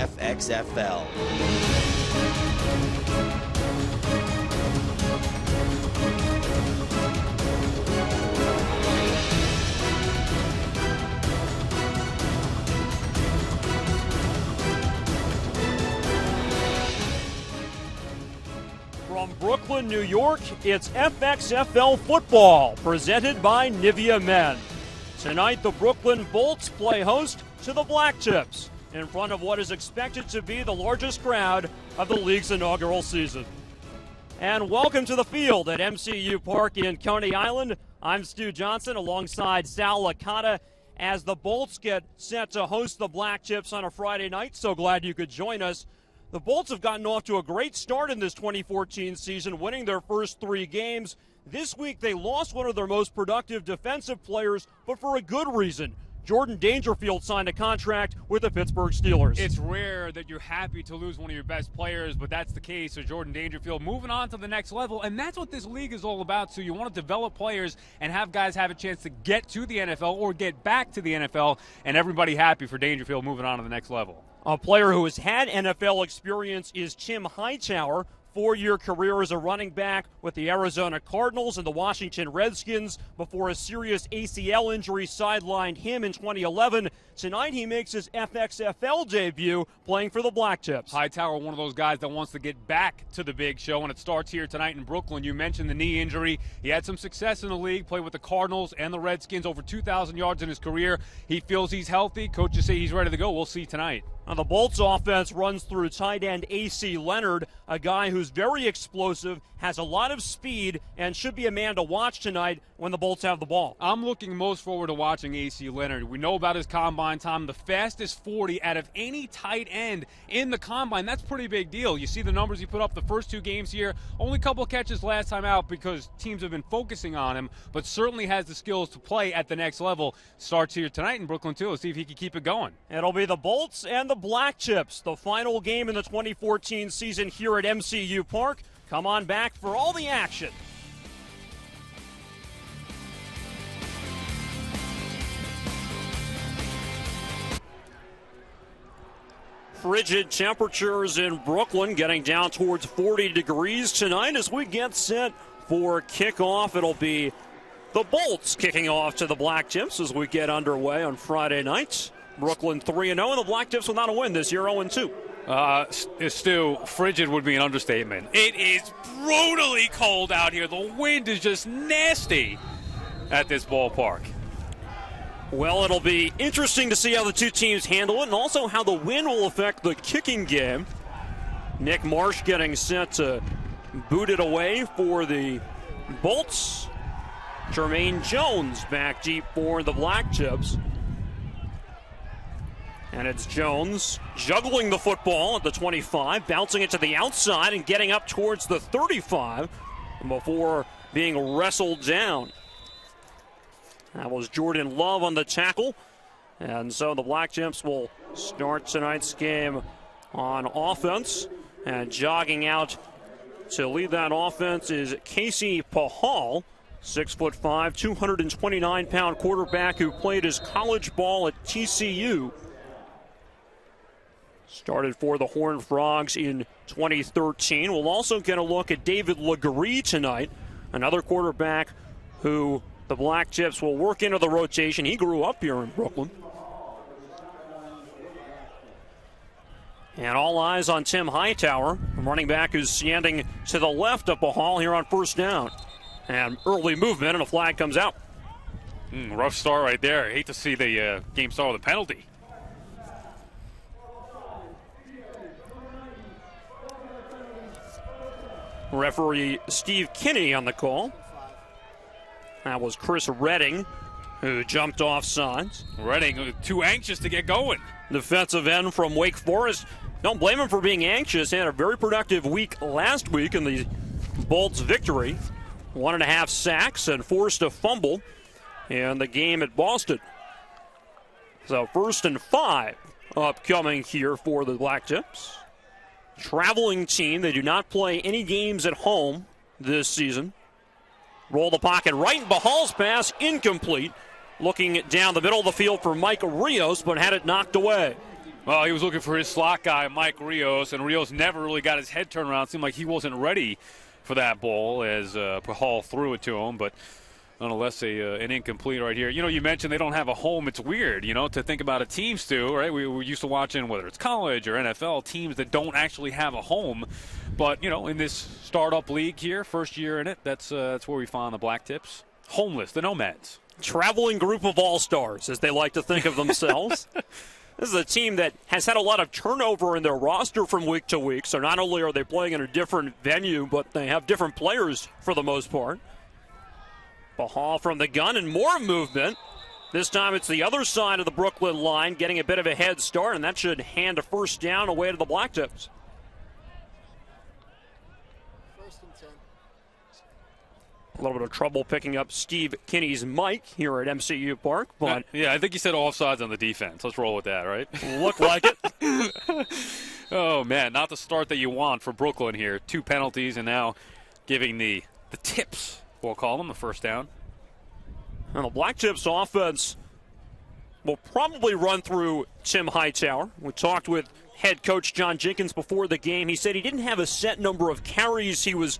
FXFL. From Brooklyn, New York, it's FXFL football, presented by Nivea Men. Tonight, the Brooklyn Bolts play host to the Blacktips in front of what is expected to be the largest crowd of the league's inaugural season. And welcome to the field at MCU Park in Coney Island. I'm Stu Johnson alongside Sal Licata as the Bolts get set to host the Blacktips on a Friday night. So glad you could join us. The Bolts have gotten off to a great start in this 2014 season, winning their first 3 games. This week, they lost one of their most productive defensive players, but for a good reason. Jordan Dangerfield signed a contract with the Pittsburgh Steelers. It's rare that you're happy to lose one of your best players, but that's the case. So Jordan Dangerfield moving on to the next level, and that's what this league is all about. So you want to develop players and have guys have a chance to get to the NFL or get back to the NFL, and everybody happy for Dangerfield moving on to the next level. A player who has had NFL experience is Tim Hightower. 4-year career as a running back with the Arizona Cardinals and the Washington Redskins before a serious ACL injury sidelined him in 2011. Tonight he makes his FXFL debut playing for the Blacktips. Hightower, one of those guys that wants to get back to the big show, and it starts here tonight in Brooklyn. You mentioned the knee injury. He had some success in the league, played with the Cardinals and the Redskins, over 2,000 yards in his career. He feels he's healthy. Coaches say he's ready to go. We'll see tonight. Now, the Bolts offense runs through tight end A.C. Leonard, a guy who's very explosive, has a lot of speed, and should be a man to watch tonight when the Bolts have the ball. I'm looking most forward to watching A.C. Leonard. We know about his combine time, the fastest 40 out of any tight end in the combine. That's a pretty big deal. You see the numbers he put up the first 2 games here. Only a couple catches last time out because teams have been focusing on him, but certainly has the skills to play at the next level. Starts here tonight in Brooklyn, too. Let's see if he can keep it going. It'll be the Bolts and the Blacktips, the final game in the 2014 season here at MCU Park. Come on back for all the action. Frigid temperatures in Brooklyn, getting down towards 40 degrees tonight as we get set for kickoff. It'll be the Bolts kicking off to the Blacktips as we get underway on Friday night. Brooklyn 3-0, and the Blacktips without a win this year, 0-2. Stu, frigid would be an understatement. It is brutally cold out here. The wind is just nasty at this ballpark. Well, it'll be interesting to see how the two teams handle it and also how the wind will affect the kicking game. Nick Marsh getting set to boot it away for the Bolts. Jermaine Jones back deep for the Blacktips. And it's Jones juggling the football at the 25, bouncing it to the outside and getting up towards the 35 before being wrestled down. That was Jordan Love on the tackle. And so the Blacktips will start tonight's game on offense. And jogging out to lead that offense is Casey Pahal, 6'5", 229-pound quarterback who played his college ball at TCU. Started for the Horned Frogs in 2013. We'll also get a look at David Legree tonight, another quarterback who the Blacktips will work into the rotation. He grew up here in Brooklyn. And all eyes on Tim Hightower, a running back who's standing to the left of Pahal here on first down. And early movement, and a flag comes out. Rough start right there. I hate to see the game start with a penalty. Referee Steve Kinney on the call. That was Chris Redding, who jumped off sides. Redding too anxious to get going. Defensive end from Wake Forest. Don't blame him for being anxious. He had a very productive week last week in the Bolts victory. 1.5 sacks and forced a fumble in the game at Boston. So 1st and 5 upcoming here for the Blacktips. Traveling team. They do not play any games at home this season. Roll the pocket right, and Pahal's pass incomplete. Looking down the middle of the field for Mike Rios, but had it knocked away. Well, he was looking for his slot guy, Mike Rios, and Rios never really got his head turned around. It seemed like he wasn't ready for that ball as Pahal threw it to him, but nonetheless an incomplete right here. You mentioned they don't have a home. It's weird, to think about a team, Stu, right? We're used to watching, whether it's college or NFL, teams that don't actually have a home. But, in this startup league here, first year in it, that's where we find the Blacktips. Homeless, the Nomads. Traveling group of all-stars, as they like to think of themselves. This is a team that has had a lot of turnover in their roster from week to week, so not only are they playing in a different venue, but they have different players for the most part. Pahal from the gun and more movement. This time it's the other side of the Brooklyn line, getting a bit of a head start, and that should hand a first down away to the Blacktips. A little bit of trouble picking up Steve Kinney's mic here at MCU Park. But yeah, I think you said offsides on the defense. Let's roll with that, right? Looked like it. Oh, man, not the start that you want for Brooklyn here. 2 penalties and now giving the tips, we'll call them, the first down. And the Blacktips offense will probably run through Tim Hightower. We talked with head coach John Jenkins before the game. He said he didn't have a set number of carries he was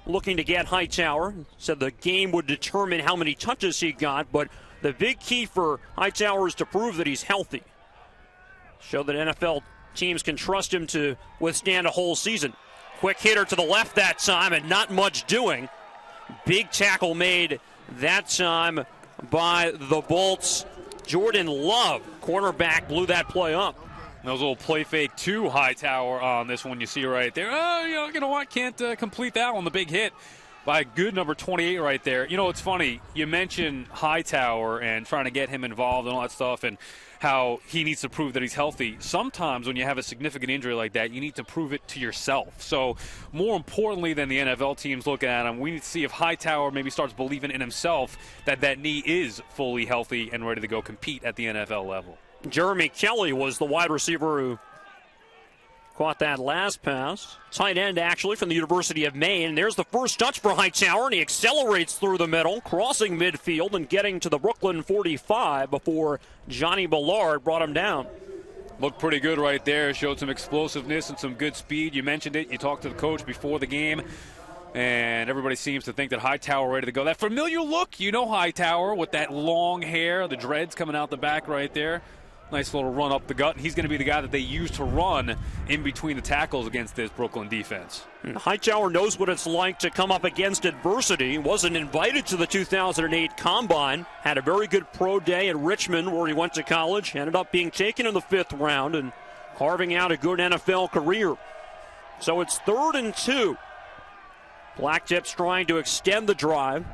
looking to get Hightower. Said the game would determine how many touches he got, but the big key for Hightower is to prove that he's healthy. Show that NFL teams can trust him to withstand a whole season. Quick hitter to the left that time and not much doing. Big tackle made that time by the Bolts. Jordan Love, cornerback, blew that play up. Those little play fake to Hightower on this one you see right there. Oh, you know what? Can't complete that one. The big hit by a good number 28 right there. It's funny. You mentioned Hightower and trying to get him involved and all that stuff and how he needs to prove that he's healthy. Sometimes when you have a significant injury like that, you need to prove it to yourself. So more importantly than the NFL teams looking at him, we need to see if Hightower maybe starts believing in himself that knee is fully healthy and ready to go compete at the NFL level. Jeremy Kelly was the wide receiver who caught that last pass. Tight end, actually, from the University of Maine. There's the first touch for Hightower, and he accelerates through the middle, crossing midfield and getting to the Brooklyn 45 before Johnny Ballard brought him down. Looked pretty good right there. Showed some explosiveness and some good speed. You mentioned it. You talked to the coach before the game, and everybody seems to think that Hightower ready to go. That familiar look, Hightower with that long hair, the dreads coming out the back right there. Nice little run up the gut. And he's going to be the guy that they use to run in between the tackles against this Brooklyn defense. Hightower knows what it's like to come up against adversity. Wasn't invited to the 2008 Combine. Had a very good pro day in Richmond where he went to college. Ended up being taken in the 5th round and carving out a good NFL career. So it's 3rd and 2. Blacktips trying to extend the drive.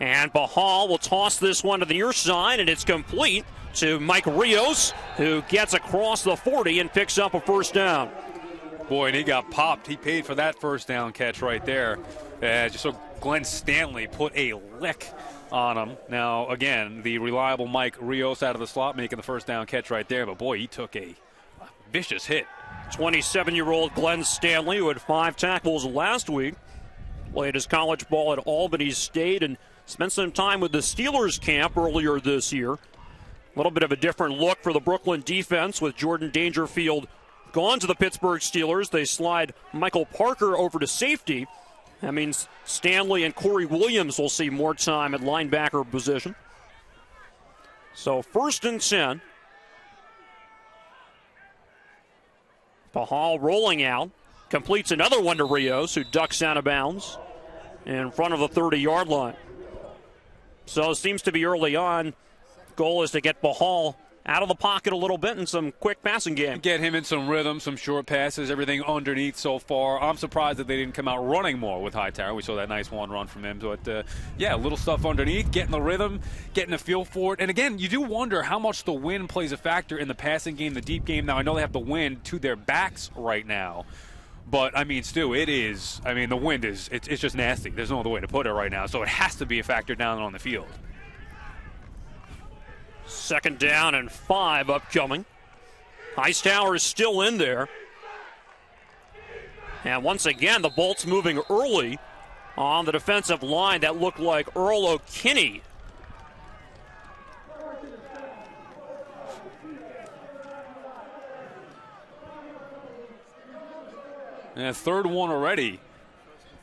And Pahal will toss this one to the near side, and it's complete to Mike Rios, who gets across the 40 and picks up a first down. Boy, and he got popped. He paid for that first down catch right there. Just so Glenn Stanley put a lick on him. Now, again, the reliable Mike Rios out of the slot making the first down catch right there. But, boy, he took a vicious hit. 27-year-old Glenn Stanley, who had 5 tackles last week, played his college ball at Albany State and spent some time with the Steelers camp earlier this year. A little bit of a different look for the Brooklyn defense with Jordan Dangerfield gone to the Pittsburgh Steelers. They slide Michael Parker over to safety. That means Stanley and Corey Williams will see more time at linebacker position. So 1st and 10. Pahal rolling out. Completes another one to Rios, who ducks out of bounds in front of the 30-yard line. So it seems to be early on. Goal is to get Pahal out of the pocket a little bit in some quick passing game. Get him in some rhythm, some short passes, everything underneath so far. I'm surprised that they didn't come out running more with Hightower. We saw that nice one run from him. But, yeah, little stuff underneath, getting the rhythm, getting a feel for it. And, again, you do wonder how much the wind plays a factor in the passing game, the deep game. Now, I know they have the wind to their backs right now. But, Stu, it is, the wind is, it's just nasty. There's no other way to put it right now. So it has to be a factor down on the field. 2nd down and 5 upcoming. Hightower is still in there. And once again, the Bolts moving early on the defensive line. That looked like Earl O'Kinney. And third one already.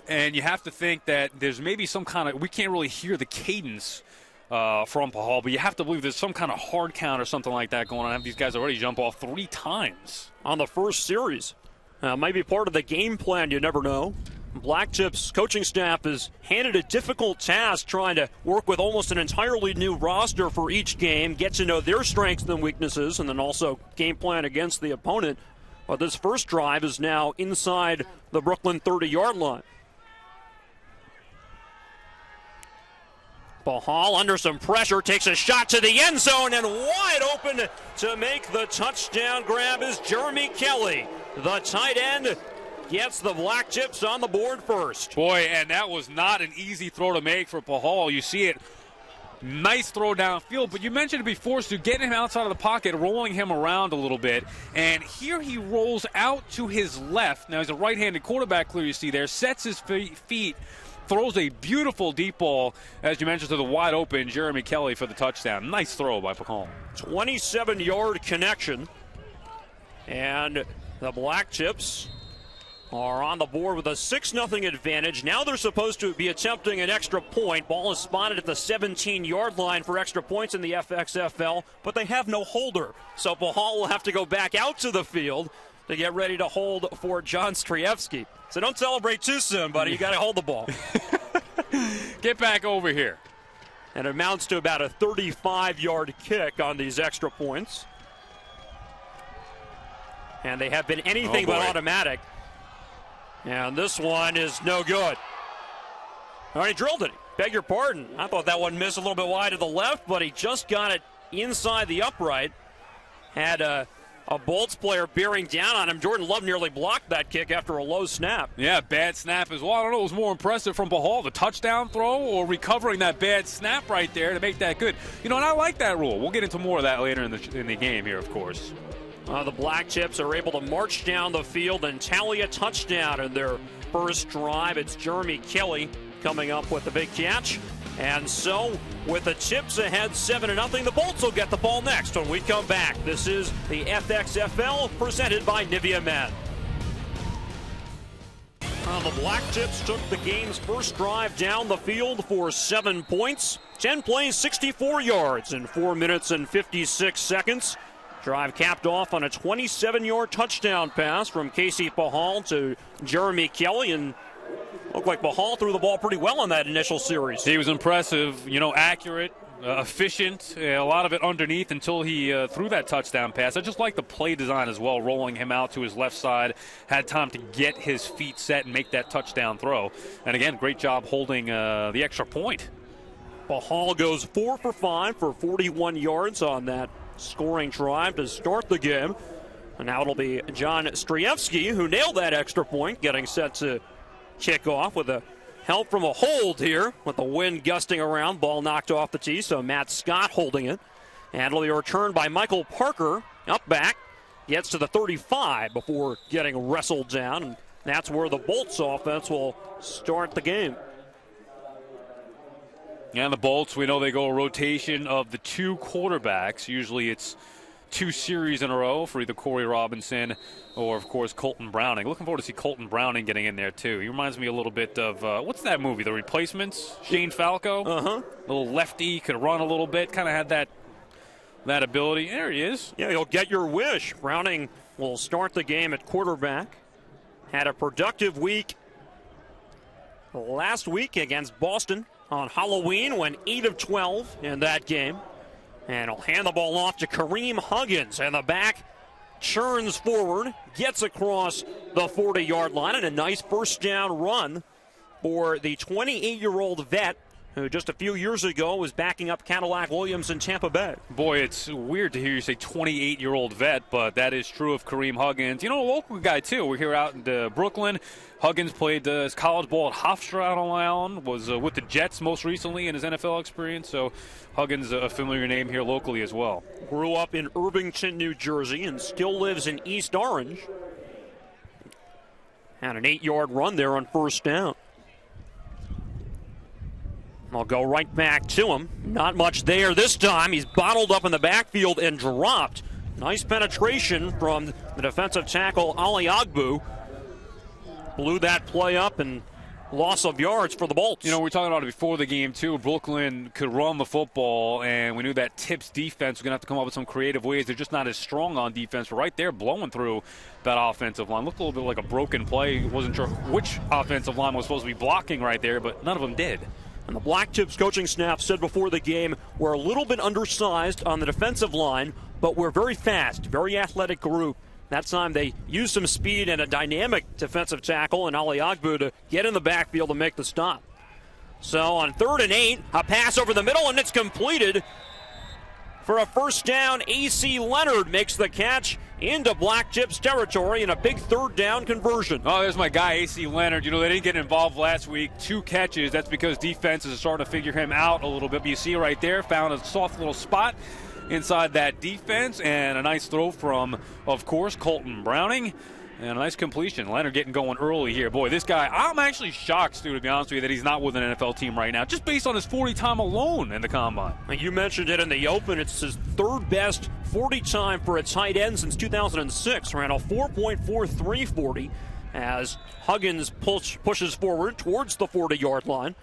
And you have to think that there's maybe some kind of – we can't really hear the cadence from Pahal, but you have to believe there's some kind of hard count or something like that going on. Have these guys already jump off 3 times on the first series. Might be part of the game plan, you never know. Blacktips coaching staff is handed a difficult task trying to work with almost an entirely new roster for each game, get to know their strengths and weaknesses, and then also game plan against the opponent. But this first drive is now inside the Brooklyn 30-yard line. Pahal under some pressure takes a shot to the end zone, and wide open to make the touchdown grab is Jeremy Kelly. The tight end gets the Blacktips on the board first. Boy, and that was not an easy throw to make for Pahal. You see it. Nice throw downfield, but you mentioned to be forced to get him outside of the pocket, rolling him around a little bit. And here he rolls out to his left. Now, he's a right-handed quarterback, clear you see there, sets his feet, throws a beautiful deep ball, as you mentioned, to the wide-open Jeremy Kelly for the touchdown. Nice throw by Pahal. 27-yard connection. And the Blacktips are on the board with a 6-0 advantage. Now they're supposed to be attempting an extra point. Ball is spotted at the 17-yard line for extra points in the FXFL, but they have no holder. So Pahal will have to go back out to the field to get ready to hold for John Strievsky. So don't celebrate too soon, buddy. You got to hold the ball. Get back over here. And it amounts to about a 35-yard kick on these extra points. And they have been anything but automatic. And this one is no good. All right, he drilled it. Beg your pardon. I thought that one missed a little bit wide to the left, but he just got it inside the upright. Had a Bolts player bearing down on him. Jordan Love nearly blocked that kick after a low snap. Yeah, bad snap as well. I don't know what was more impressive from Pahal, the touchdown throw or recovering that bad snap right there to make that good. You know, and I like that rule. We'll get into more of that later in the game here, of course. The Blacktips are able to march down the field and tally a touchdown in their first drive. It's Jeremy Kelly coming up with the big catch. And so, with the Tips ahead 7-0, the Bolts will get the ball next when we come back. This is the FXFL presented by Nivea Men. The Blacktips took the game's first drive down the field for 7 points. 10 plays, 64 yards in 4 minutes and 56 seconds. Drive capped off on a 27-yard touchdown pass from Casey Pahal to Jeremy Kelly, and looked like Pahal threw the ball pretty well in that initial series. He was impressive, accurate, efficient, a lot of it underneath until he threw that touchdown pass. I just like the play design as well, rolling him out to his left side, had time to get his feet set and make that touchdown throw. And again, great job holding the extra point. Pahal goes 4 for 5 for 41 yards on that scoring drive to start the game. And now it'll be John Strievsky who nailed that extra point, getting set to kick off with a help from a hold here with the wind gusting around. Ball knocked off the tee, so Matt Scott holding it. And it'll be returned by Michael Parker up back. Gets to the 35 before getting wrestled down. And that's where the Bolts offense will start the game. And the Bolts, we know they go a rotation of the 2 quarterbacks. Usually it's 2 series in a row for either Corey Robinson or, of course, Colton Browning. Looking forward to see Colton Browning getting in there, too. He reminds me a little bit of, what's that movie, The Replacements? Shane Falco? Uh-huh. Little lefty, could run a little bit, kind of had that ability. There he is. Yeah, you'll get your wish. Browning will start the game at quarterback. Had a productive week last week against Boston on Halloween, went 8 of 12 in that game. And he'll hand the ball off to Kareem Huggins, and the back churns forward, gets across the 40-yard line, and a nice first down run for the 28-year-old vet who just a few years ago was backing up Cadillac Williams in Tampa Bay. Boy, it's weird to hear you say 28-year-old vet, but that is true of Kareem Huggins. A local guy, too. We're here out in Brooklyn. Huggins played his college ball at Hofstra out on Long Island, was with the Jets most recently in his NFL experience, so Huggins a familiar name here locally as well. Grew up in Irvington, New Jersey, and still lives in East Orange. Had an 8-yard run there on first down. I'll go right back to him. Not much there this time. He's bottled up in the backfield and dropped. Nice penetration from the defensive tackle, Ali Agbu. blew that play up and loss of yards for the Bolts. You know, we were talking about it before the game, too. Brooklyn could run the football, and we knew that Tips defense was going to have to come up with some creative ways. They're just not as strong on defense. But right there, blowing through that offensive line. Looked a little bit like a broken play. Wasn't sure which offensive line was supposed to be blocking right there, but none of them did. And the Blacktips coaching staff said before the game, we're a little bit undersized on the defensive line, but we're very fast, very athletic group. That time they used some speed and a dynamic defensive tackle in Ali Agbu to get in the backfield and make the stop. So on 3rd and 8, a pass over the middle, and it's completed for a first down. A.C. Leonard makes the catch into Blacktips territory in a big 3rd down conversion. Oh, there's my guy, A.C. Leonard. You know, they didn't get involved last week. 2 catches. That's because defenses are starting to figure him out a little bit. But you see right there, found a soft little spot inside that defense, and a nice throw from, of course, Colton Browning, and a nice completion. Leonard getting going early here. Boy, this guy, I'm actually shocked, Stu, to be honest with you, that he's not with an NFL team right now, just based on his 40 time alone in the combine. You mentioned it in the open. It's his 3rd best 40 time for a tight end since 2006. Ran a 4.43 40 as Huggins pushes forward towards the 40-yard line.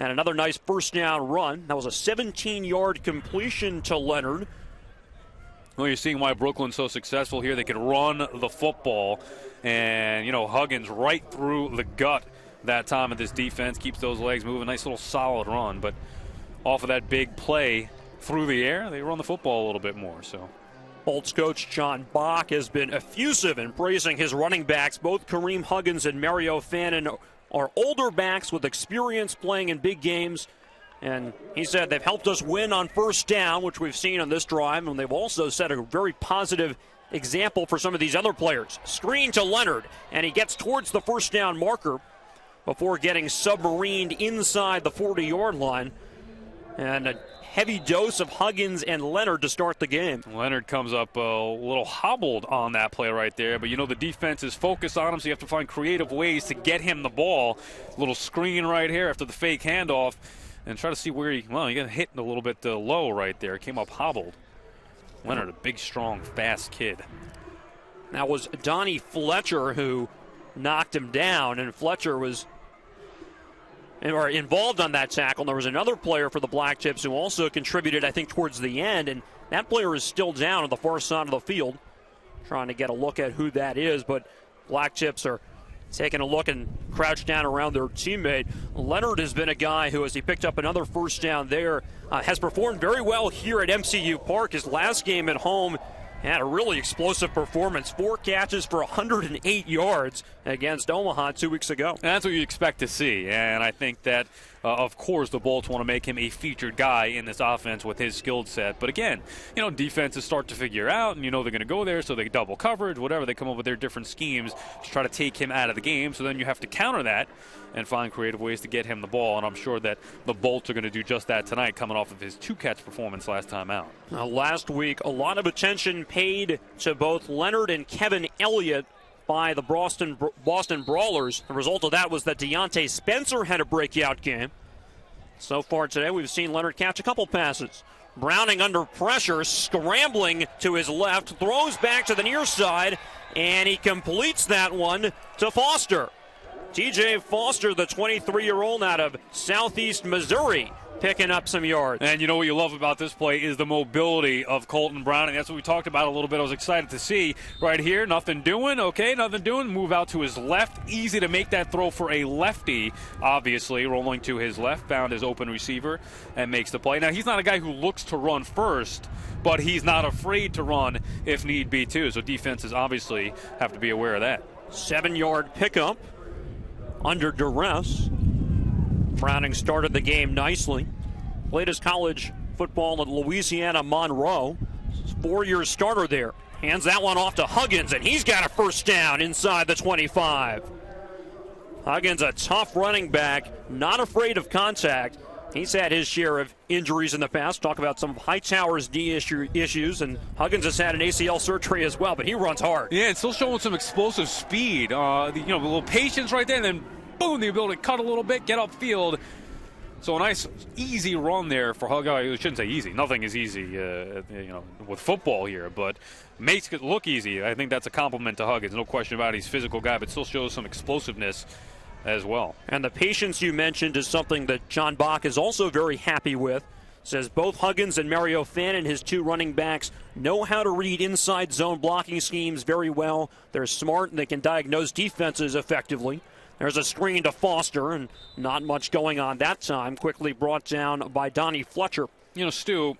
And another nice first down run. That was a 17-yard completion to Leonard. Well, you're seeing why Brooklyn's so successful here. They can run the football. And, you know, Huggins right through the gut that time of this defense. Keeps those legs moving. Nice little solid run. But off of that big play through the air, they run the football a little bit more. So Bolts coach John Bach has been effusive in praising his running backs. Both Kareem Huggins and Mario Fannin are older backs with experience playing in big games. And he said they've helped us win on first down, which we've seen on this drive. And they've also set a very positive example for some of these other players. Screen to Leonard, and he gets towards the first down marker before getting submarined inside the 40-yard line. And a heavy dose of Huggins and Leonard to start the game. Leonard comes up a little hobbled on that play right there, but you know the defense is focused on him, so you have to find creative ways to get him the ball. Little screen right here after the fake handoff, and try to see where he got hit a little bit low right there. Came up hobbled. Leonard, a big, strong, fast kid. That was Donnie Fletcher who knocked him down, and Fletcher was involved on that tackle. There was another player for the Blacktips who also contributed, I think, towards the end, and that player is still down on the far side of the field. Trying to get a look at who that is, but Blacktips are taking a look and crouched down around their teammate. Leonard has been a guy who, as he picked up another first down there, has performed very well here at MCU Park. His last game at home had a really explosive performance. 4 catches for 108 yards against Omaha 2 weeks ago. And that's what you expect to see. And I think that, of course, the Bolts want to make him a featured guy in this offense with his skill set. But again, you know, defenses start to figure out, and you know they're going to go there, so they double coverage, whatever. They come up with their different schemes to try to take him out of the game. So then you have to counter that and find creative ways to get him the ball. And I'm sure that the Bolts are going to do just that tonight, coming off of his 2-catch performance last time out. Last week, a lot of attention paid to both Leonard and Kevin Elliott by the Boston Brawlers. The result of that was that Deontay Spencer had a breakout game. So far today, we've seen Leonard catch a couple passes. Browning under pressure, scrambling to his left, throws back to the near side, and he completes that one to Foster. TJ Foster, the 23-year-old out of Southeast Missouri, picking up some yards. And you know what you love about this play is the mobility of Colton Browning. That's what we talked about a little bit. I was excited to see right here. Nothing doing. Okay, nothing doing. Move out to his left. Easy to make that throw for a lefty, obviously. Rolling to his left, found his open receiver, and makes the play. Now, he's not a guy who looks to run first, but he's not afraid to run if need be, too. So defenses obviously have to be aware of that. 7-yard pickup under duress. Browning started the game nicely. Played his college football at Louisiana Monroe. 4-year starter there. Hands that one off to Huggins, and he's got a first down inside the 25. Huggins, a tough running back, not afraid of contact. He's had his share of injuries in the past. Talk about some Hightower's knee issues, and Huggins has had an ACL surgery as well, but he runs hard. Yeah, and still showing some explosive speed. A little patience right there, and then boom, the ability to cut a little bit, get upfield. So a nice, easy run there for Huggins. I shouldn't say easy. Nothing is easy, with football here, but makes it look easy. I think that's a compliment to Huggins. No question about it. He's a physical guy, but still shows some explosiveness as well. And the patience you mentioned is something that John Bach is also very happy with. Says both Huggins and Mario Fannin, his two running backs, know how to read inside zone blocking schemes very well. They're smart and they can diagnose defenses effectively. There's a screen to Foster, and not much going on that time. Quickly brought down by Donnie Fletcher. You know, Stu,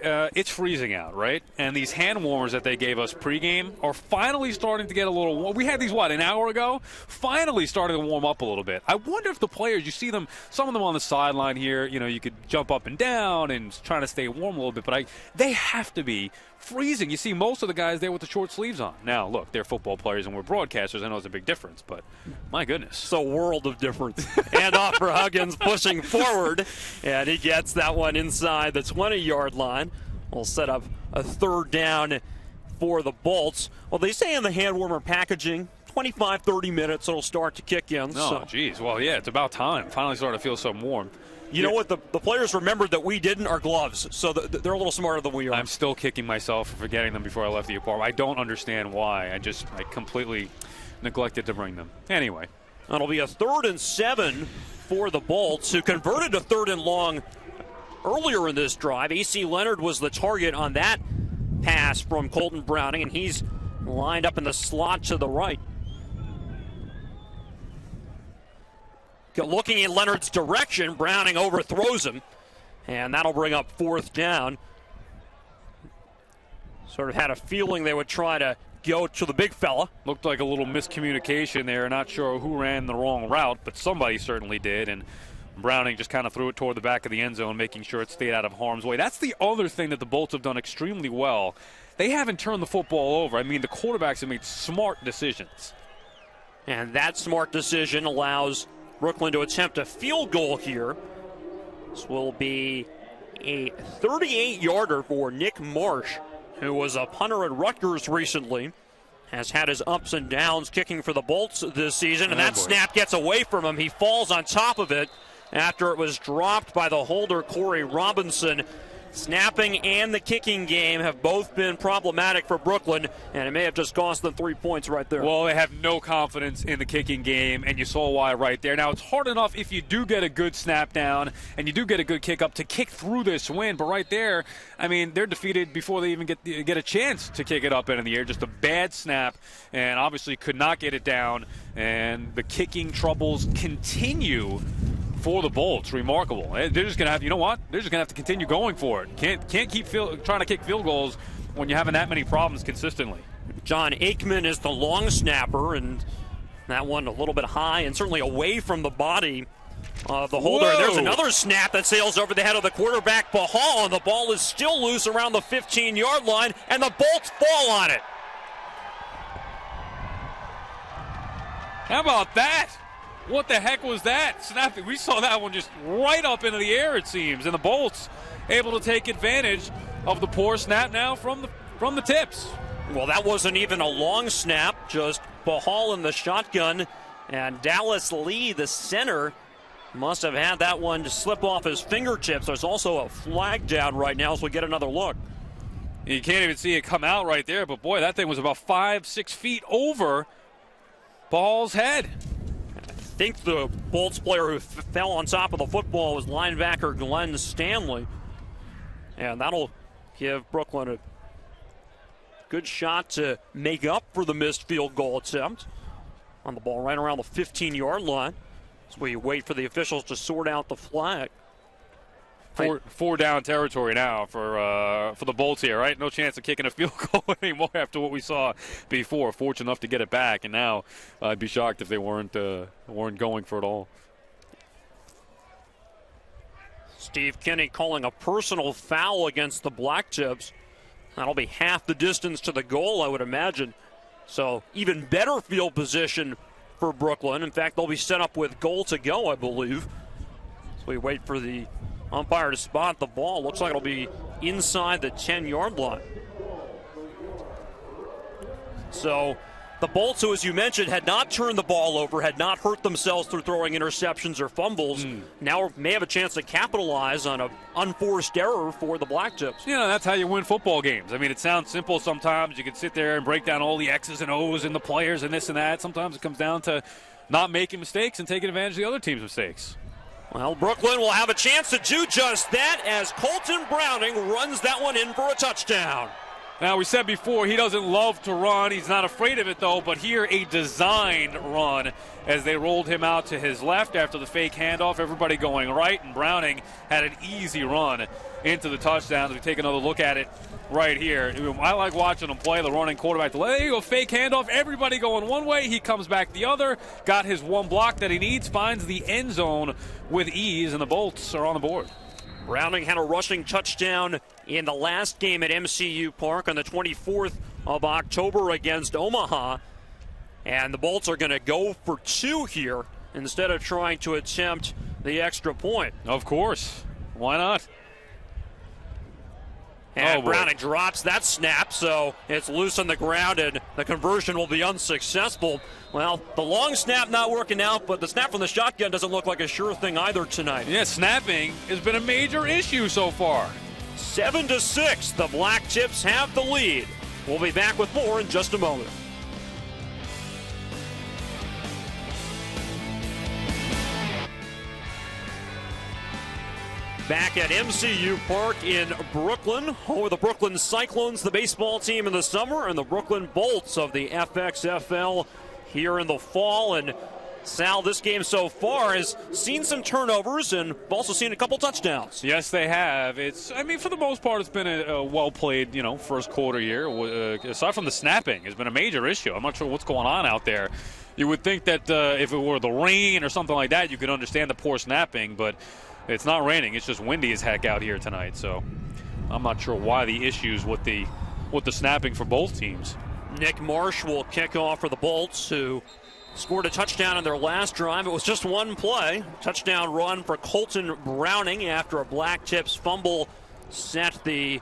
it's freezing out, right? And these hand warmers that they gave us pregame are finally starting to get a little warm. We had these, an hour ago? Finally starting to warm up a little bit. I wonder if the players, you see them, some of them on the sideline here, you could jump up and down and trying to stay warm a little bit, but they have to be freezing. You see most of the guys there with the short sleeves on. Now, look, they're football players and we're broadcasters. I know it's a big difference, but my goodness. It's a world of difference. And off for Huggins, pushing forward, and he gets that one inside the 20-yard line. We'll set up a third down for the Bolts. Well, they say in the hand warmer packaging, 25, 30 minutes it'll start to kick in. Oh, geez. Well, yeah, it's about time. Finally starting to feel something warm. You know what? The players remembered that we didn't, our gloves, so they're a little smarter than we are. I'm still kicking myself for forgetting them before I left the apartment. I don't understand why. I completely neglected to bring them. Anyway. It'll be a 3rd and 7 for the Bolts, who converted to 3rd and long earlier in this drive. A.C. Leonard was the target on that pass from Colton Browning, and he's lined up in the slot to the right. Looking in Leonard's direction, Browning overthrows him, and that'll bring up 4th down. Sort of had a feeling they would try to go to the big fella. Looked like a little miscommunication there. Not sure who ran the wrong route, but somebody certainly did, and Browning just kind of threw it toward the back of the end zone, making sure it stayed out of harm's way. That's the other thing that the Bolts have done extremely well. They haven't turned the football over. I mean, the quarterbacks have made smart decisions. And that smart decision allows Brooklyn to attempt a field goal here. This will be a 38-yarder for Nick Marsh, who was a punter at Rutgers recently. Has had his ups and downs kicking for the Bolts this season, and that snap gets away from him. He falls on top of it after it was dropped by the holder, Corey Robinson. Snapping and the kicking game have both been problematic for Brooklyn, and it may have just cost them 3 points right there. Well, they have no confidence in the kicking game, and you saw why right there. Now, it's hard enough if you do get a good snap down and you do get a good kick up to kick through this win, but right there, I mean, they're defeated before they even get a chance to kick it up into the air. Just a bad snap, and obviously could not get it down, and the kicking troubles continue for the Bolts. Remarkable. They're just going to have, They're just going to have to continue going for it. Can't keep trying to kick field goals when you're having that many problems consistently. John Aikman is the long snapper, and that one a little bit high and certainly away from the body of the holder. There's another snap that sails over the head of the quarterback, Bahal, and the ball is still loose around the 15-yard line, and the Bolts fall on it. How about that? What the heck was that? Snapping. We saw that one just right up into the air, it seems, and the Bolts able to take advantage of the poor snap now from the tips. Well, that wasn't even a long snap, just Bahal in the shotgun, and Dallas Lee, the center, must have had that one to slip off his fingertips. There's also a flag down right now, so we get another look. You can't even see it come out right there, but boy, that thing was about 5-6 feet over Bahal's head. I think the Bolts player who fell on top of the football was linebacker Glenn Stanley. And that'll give Brooklyn a good shot to make up for the missed field goal attempt. On the ball right around the 15-yard line. As we wait for the officials to sort out the flag. Four down territory now for the Bolts here, right? No chance of kicking a field goal anymore after what we saw before. Fortunate enough to get it back, and now I'd be shocked if they weren't going for it all. Steve Kinney calling a personal foul against the Blacktips. That'll be half the distance to the goal, I would imagine. So even better field position for Brooklyn. In fact, they'll be set up with goal to go, I believe. So we wait for the umpire to spot the ball. Looks like it'll be inside the 10-yard line. So The Bolts, who, as you mentioned, had not turned the ball over, had not hurt themselves through throwing interceptions or fumbles, now may have a chance to capitalize on an unforced error for the Blacktips. You know, that's how you win football games. I mean, it sounds simple sometimes. You can sit there and break down all the X's and O's and the players and this and that. Sometimes it comes down to not making mistakes and taking advantage of the other team's mistakes. Well, Brooklyn will have a chance to do just that as Colton Browning runs that one in for a touchdown. Now, we said before, he doesn't love to run. He's not afraid of it, though. But here, a designed run as they rolled him out to his left after the fake handoff. Everybody going right, and Browning had an easy run into the touchdown. As we take another look at it right here. I like watching him play, the running quarterback. There you go, fake handoff. Everybody going one way. He comes back the other. Got his one block that he needs. Finds the end zone with ease, and the Bolts are on the board. Browning had a rushing touchdown in the last game at MCU Park on the 24th of October against Omaha. And the Bolts are going to go for 2 here instead of trying to attempt the extra point. Of course. Why not? And Browning drops that snap, so it's loose on the ground, and the conversion will be unsuccessful. Well, the long snap not working out, but the snap from the shotgun doesn't look like a sure thing either tonight. Yeah, snapping has been a major issue so far. 7-6, the Blacktips have the lead. We'll be back with more in just a moment. Back at MCU Park in Brooklyn, home of the Brooklyn Cyclones, the baseball team in the summer, and the Brooklyn Bolts of the FXFL here in the fall. And Sal, this game so far has seen some turnovers and also seen a couple touchdowns. Yes, they have. For the most part, it's been a well-played, first quarter here. Aside from the snapping, has been a major issue. I'm not sure what's going on out there. You would think that if it were the rain or something like that, you could understand the poor snapping, but it's not raining. It's just windy as heck out here tonight. So I'm not sure why the issues with the snapping for both teams. Nick Marsh will kick off for the Bolts, who scored a touchdown in their last drive. It was just one play. Touchdown run for Colton Browning after a Blacktips fumble set the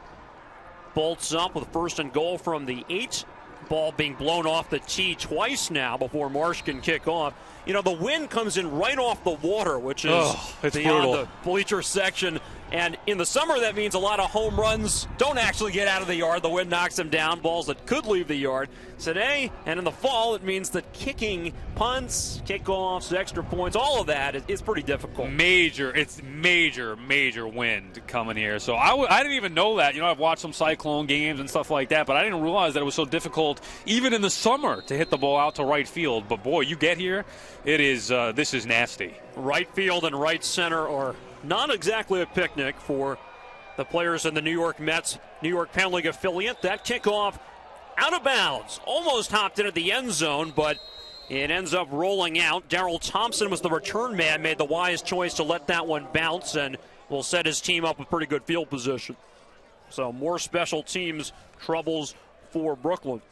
Bolts up with first and goal from the 8. Ball being blown off the tee twice now before Marsh can kick off. The wind comes in right off the water, which is beyond brutal. the bleacher section. And in the summer, that means a lot of home runs don't actually get out of the yard. The wind knocks them down, balls that could leave the yard. Today, and in the fall, it means that kicking, punts, kickoffs, extra points, all of that is pretty difficult. It's major wind coming here. So I didn't even know that. I've watched some Cyclone games and stuff like that, but I didn't realize that it was so difficult, even in the summer, to hit the ball out to right field. But boy, you get here, this is nasty. Right field and right center are not exactly a picnic for the players in the New York Mets, New York Penn League affiliate. That kickoff out of bounds, almost hopped into the end zone, but it ends up rolling out. Darrell Thompson was the return man, made the wise choice to let that one bounce, and will set his team up with pretty good field position. So more special teams troubles for Brooklyn.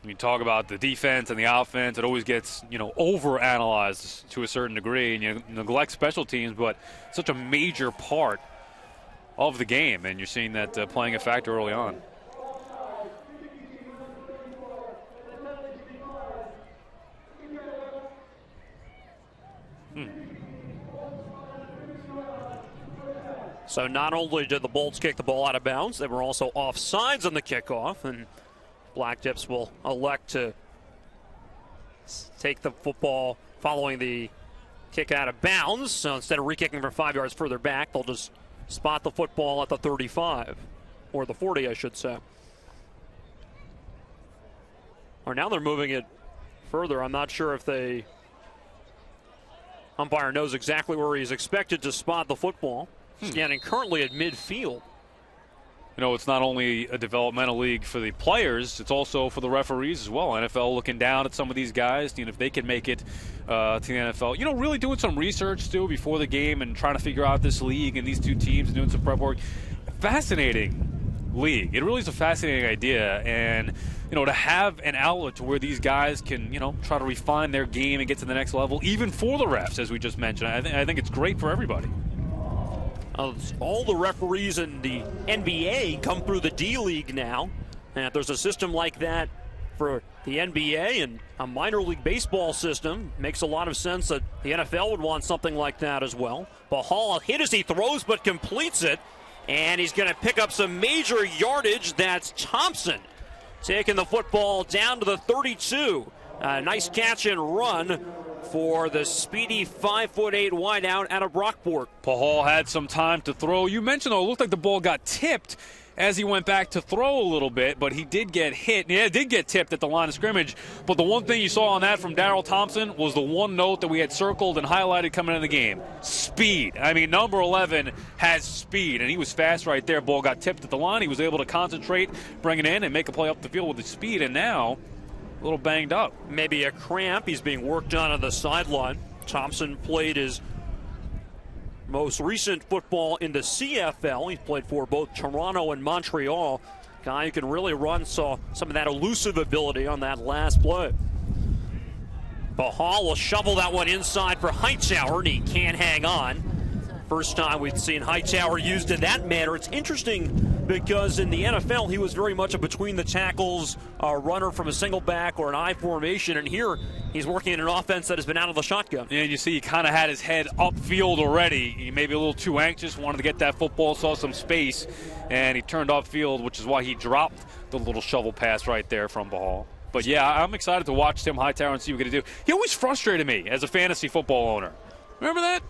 You talk about the defense and the offense. It always gets, overanalyzed to a certain degree, and you neglect special teams, but such a major part of the game, and you're seeing that playing a factor early on. So not only did the Bolts kick the ball out of bounds, they were also offsides on the kickoff, and Blacktips will elect to take the football following the kick out of bounds. So instead of re-kicking from 5 yards further back, they'll just spot the football at the 35, or the 40, I should say. Or now they're moving it further. I'm not sure if the umpire knows exactly where he's expected to spot the football. Standing currently at midfield. It's not only a developmental league for the players, it's also for the referees as well. NFL looking down at some of these guys, if they can make it to the NFL. Really doing some research, too, before the game and trying to figure out this league and these two teams and doing some prep work. Fascinating league. It really is a fascinating idea. And, to have an outlet to where these guys can, try to refine their game and get to the next level, even for the refs, as we just mentioned. I think it's great for everybody. All the referees in the NBA come through the D-League now. And if there's a system like that for the NBA and a minor league baseball system. Makes a lot of sense that the NFL would want something like that as well. Bahal hit as he throws but completes it, and he's going to pick up some major yardage. That's Thompson taking the football down to the 32. Nice catch and run for the speedy 5'8" wideout out of Brockport. Pahal had some time to throw. You mentioned, though, it looked like the ball got tipped as he went back to throw a little bit, but he did get hit. Yeah, it did get tipped at the line of scrimmage. But the one thing you saw on that from Darrell Thompson was the one note that we had circled and highlighted coming into the game: speed. I mean, number 11 has speed, and he was fast right there. Ball got tipped at the line. He was able to concentrate, bring it in, and make a play up the field with his speed, and now a little banged up. Maybe a cramp. He's being worked on the sideline. Thompson played his most recent football in the CFL. He's played for both Toronto and Montreal. Guy who can really run, saw some of that elusive ability on that last play. Bahal will shovel that one inside for Hightower, and he can't hang on. First time we've seen Hightower used in that manner. It's interesting because in the NFL he was very much a between the tackles runner from a single back or an I formation, and here he's working in an offense that has been out of the shotgun. Yeah, you see he kind of had his head upfield already. He may be a little too anxious, wanted to get that football, saw some space, and he turned upfield, which is why he dropped the little shovel pass right there from Bahal. But yeah, I'm excited to watch Tim Hightower and see what he's going to do. He always frustrated me as a fantasy football owner. Remember that?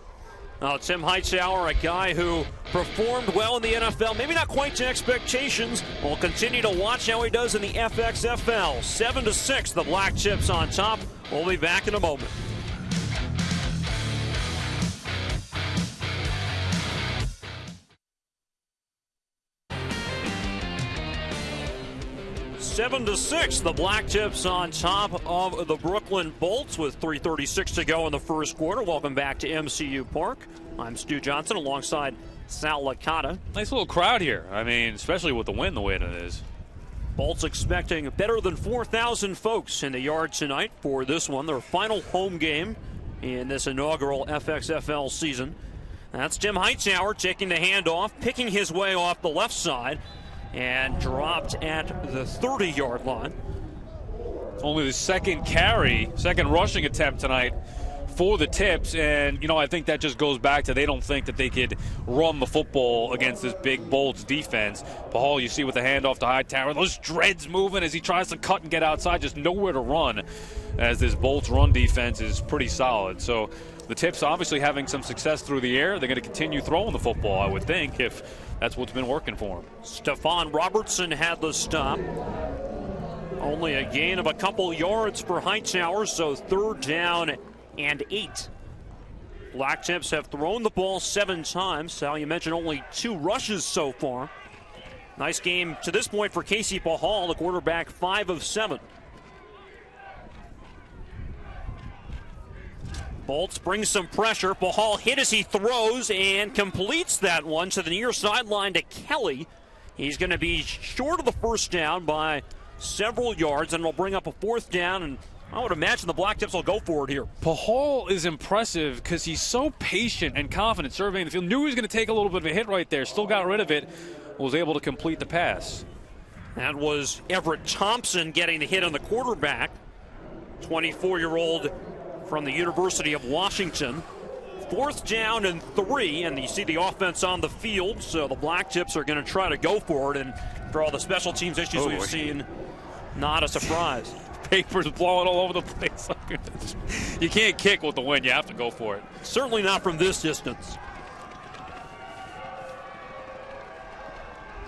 Tim Hightower, a guy who performed well in the NFL, maybe not quite to expectations. We'll continue to watch how he does in the FXFL. 7-6, the Blacktips on top. We'll be back in a moment. Seven to 6, the Blacktips on top of the Brooklyn Bolts with 3:36 to go in the first quarter. Welcome back to MCU Park. I'm Stu Johnson alongside Sal Licata. Nice little crowd here. I mean, especially with the wind the way it is. Bolts expecting better than 4,000 folks in the yard tonight for this one, their final home game in this inaugural FXFL season. That's Tim Hightower taking the handoff, picking his way off the left side, and dropped at the 30-yard line. Only the second rushing attempt tonight for the Tips, and I think that just goes back to they don't think that they could run the football against this big Bolts defense. Bahal, you see with the handoff to Hightower, those dreads moving as he tries to cut and get outside, just nowhere to run, as this Bolts run defense is pretty solid. So the Tips obviously having some success through the air. They're going to continue throwing the football, I would think, if that's what's been working for him. Stephon Robertson had the stop. Only a gain of a couple yards for Hightower, so 3rd down and 8. Blacktips have thrown the ball 7 times. Sal, you mentioned only 2 rushes so far. Nice game to this point for Casey Bahal, the quarterback, 5 of 7. Bolts brings some pressure. Bahal hit as he throws and completes that one to the near sideline to Kelly. He's going to be short of the first down by several yards, and it'll bring up a 4th down, and I would imagine the Blacktips will go for it here. Bahal is impressive because he's so patient and confident surveying the field. Knew he was going to take a little bit of a hit right there. Still got rid of it. Was able to complete the pass. That was Everett Thompson getting the hit on the quarterback. 24-year-old from the University of Washington. 4th down and 3, and you see the offense on the field, so the Blacktips are going to try to go for it, and for all the special teams issues we've seen, not a surprise. Papers blowing all over the place. You can't kick with the wind. You have to go for it. Certainly not from this distance.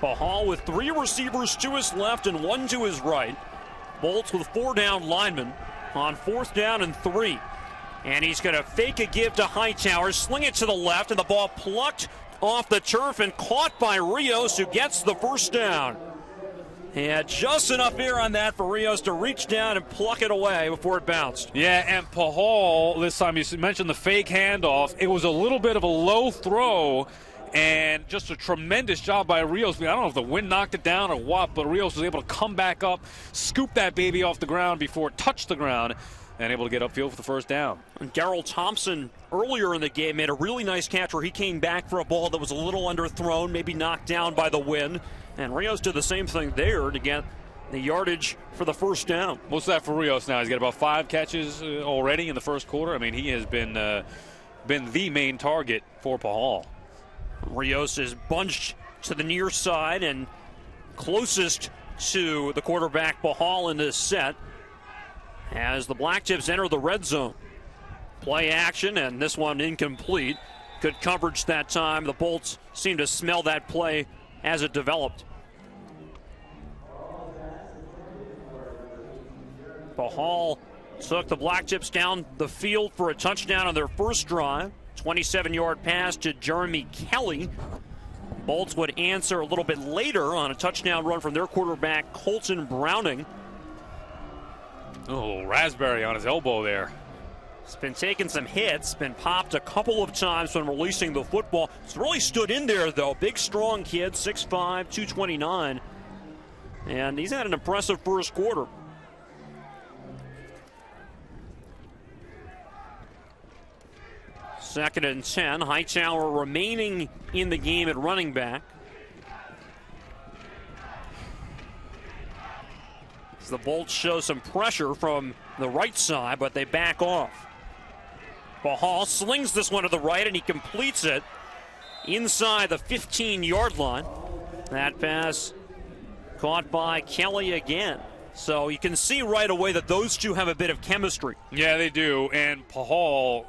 Bahal with 3 receivers to his left and 1 to his right. Bolts with 4 down linemen on 4th down and 3. And he's going to fake a give to Hightower, sling it to the left, and the ball plucked off the turf and caught by Rios, who gets the first down. He had just enough air on that for Rios to reach down and pluck it away before it bounced. Yeah, and Bahal, this time you mentioned the fake handoff. It was a little bit of a low throw, and just a tremendous job by Rios. I don't know if the wind knocked it down or what, but Rios was able to come back up, scoop that baby off the ground before it touched the ground, and able to get upfield for the first down. And Darrell Thompson earlier in the game made a really nice catch where he came back for a ball that was a little underthrown, maybe knocked down by the wind. And Rios did the same thing there to get the yardage for the first down. Most of that for Rios now. He's got about 5 catches already in the first quarter. I mean, he has been the main target for Pahal. Rios is bunched to the near side and closest to the quarterback Pahal in this set as the Blacktips enter the red zone. Play action, and this one incomplete. Good coverage that time. The Bolts seem to smell that play as it developed. Pahal took the Blacktips down the field for a touchdown on their first drive. 27-yard pass to Jeremy Kelly. Bolts would answer a little bit later on a touchdown run from their quarterback, Colton Browning. Oh, Raspberry on his elbow there. He's been taking some hits, been popped a couple of times when releasing the football. He's really stood in there, though. Big, strong kid, 6'5", 229. And he's had an impressive first quarter. Second and 10. Hightower remaining in the game at running back. As the Bolts show some pressure from the right side, but they back off. Pahal slings this one to the right, and he completes it inside the 15-yard line. That pass caught by Kelly again. So you can see right away that those two have a bit of chemistry. Yeah, they do. And Pahal,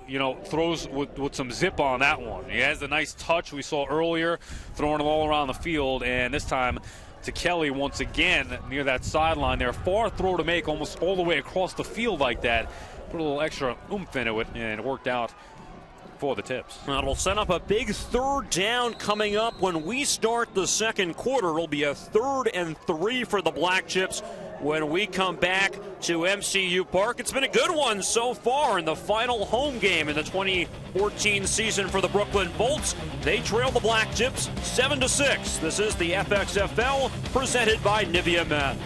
throws with some zip on that one. He has the nice touch we saw earlier, throwing it all around the field. And this time to Kelly once again near that sideline there. Far throw to make almost all the way across the field like that. Put a little extra oomph into it, and it worked out for the Tips. Well, it'll set up a big third down coming up when we start the second quarter. It'll be a 3rd and 3 for the Blacktips when we come back to MCU Park. It's been a good one so far in the final home game in the 2014 season for the Brooklyn Bolts. They trail the Blacktips 7-6. This is the FXFL presented by Nivea Men.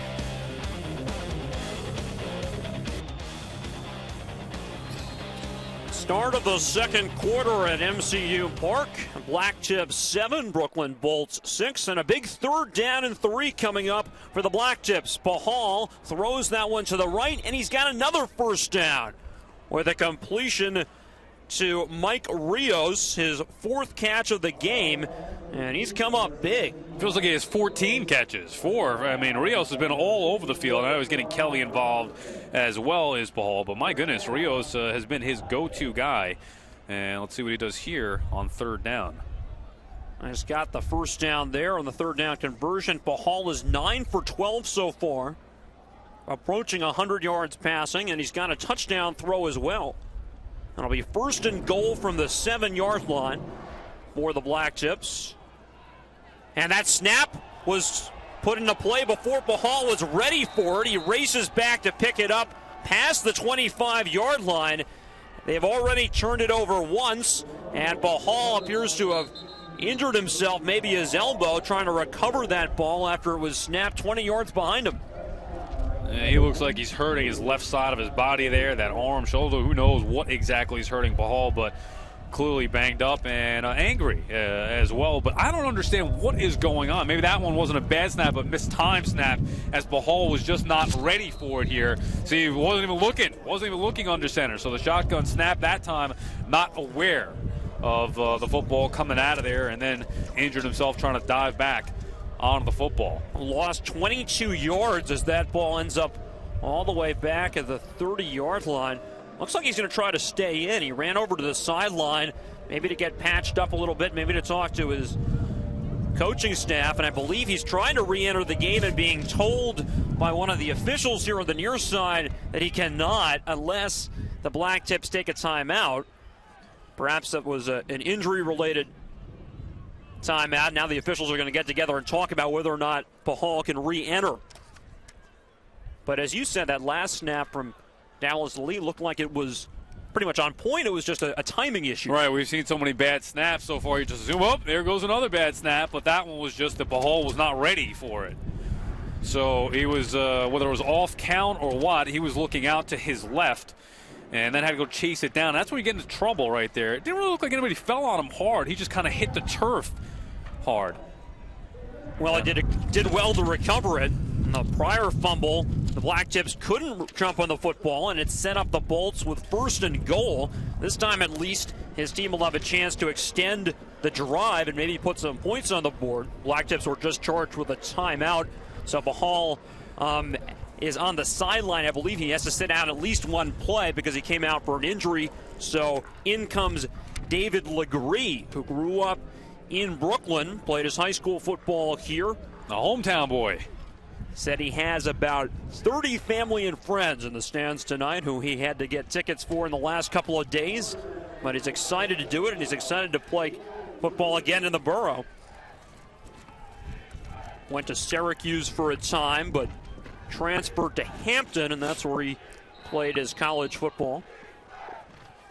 Start of the second quarter at MCU Park. Blacktips 7, Brooklyn Bolts 6, and a big 3rd down and 3 coming up for the Blacktips. Pahal throws that one to the right, and he's got another first down with a completion to Mike Rios, his 4th catch of the game, and he's come up big. Feels like he has 14 catches. 4. I mean, Rios has been all over the field. I was getting Kelly involved as well as Pahal, but my goodness, Rios has been his go-to guy. And let's see what he does here on 3rd down. He's got the first down there on the 3rd down conversion. Pahal is 9 for 12 so far, approaching 100 yards passing, and he's got a touchdown throw as well. It'll be 1st and goal from the 7-yard line for the Blacktips. And that snap was put into play before Pahal was ready for it. He races back to pick it up past the 25-yard line. They've already turned it over once, and Pahal appears to have injured himself, maybe his elbow, trying to recover that ball after it was snapped 20 yards behind him. He looks like he's hurting his left side of his body there, that arm, shoulder. Who knows what exactly is hurting Pahal, but clearly banged up and angry as well. But I don't understand what is going on. Maybe that one wasn't a bad snap, but mistimed snap, as Pahal was just not ready for it here. See, he wasn't even looking under center. So the shotgun snap that time, not aware of the football coming out of there, and then injured himself trying to dive back on the football. Lost 22 yards as that ball ends up all the way back at the 30-yard line. Looks like he's going to try to stay in. He ran over to the sideline, maybe to get patched up a little bit, maybe to talk to his coaching staff, and I believe he's trying to re-enter the game and being told by one of the officials here on the near side that he cannot unless the Blacktips take a timeout. Perhaps that was an injury-related timeout. Now the officials are going to get together and talk about whether or not Pahal can re-enter. But as you said, that last snap from Dallas Lee looked like it was pretty much on point. It was just a timing issue. Right, we've seen so many bad snaps so far. You just assume, oh, there goes another bad snap. But that one was just that Pahal was not ready for it. So he was, whether it was off count or what, he was looking out to his left and then had to go chase it down. That's where you get into trouble right there. It didn't really look like anybody fell on him hard. He just kind of hit the turf hard. Well, it did well to recover it. In the prior fumble, the Blacktips couldn't jump on the football, and it set up the Bolts with 1st and goal. This time, at least, his team will have a chance to extend the drive and maybe put some points on the board. Blacktips were just charged with a timeout, so Bahal is on the sideline. I believe he has to sit out at least one play because he came out for an injury. So in comes David Legree, who grew up in Brooklyn, played his high school football here. A hometown boy. Said he has about 30 family and friends in the stands tonight who he had to get tickets for in the last couple of days. But he's excited to do it, and he's excited to play football again in the borough. Went to Syracuse for a time, but transferred to Hampton, and that's where he played his college football.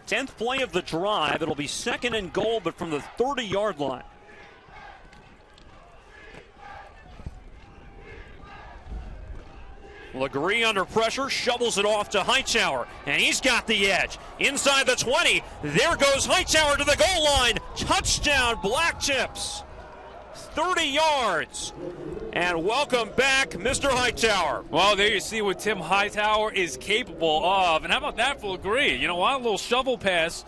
10th play of the drive. It'll be 2nd and goal, but from the 30-yard line. Legree under pressure, shovels it off to Hightower, and he's got the edge. Inside the 20, there goes Hightower to the goal line. Touchdown, Blacktips. 30 yards. And welcome back, Mr. Hightower. Well, there you see what Tim Hightower is capable of. And how about that for Legree? You know what? A little shovel pass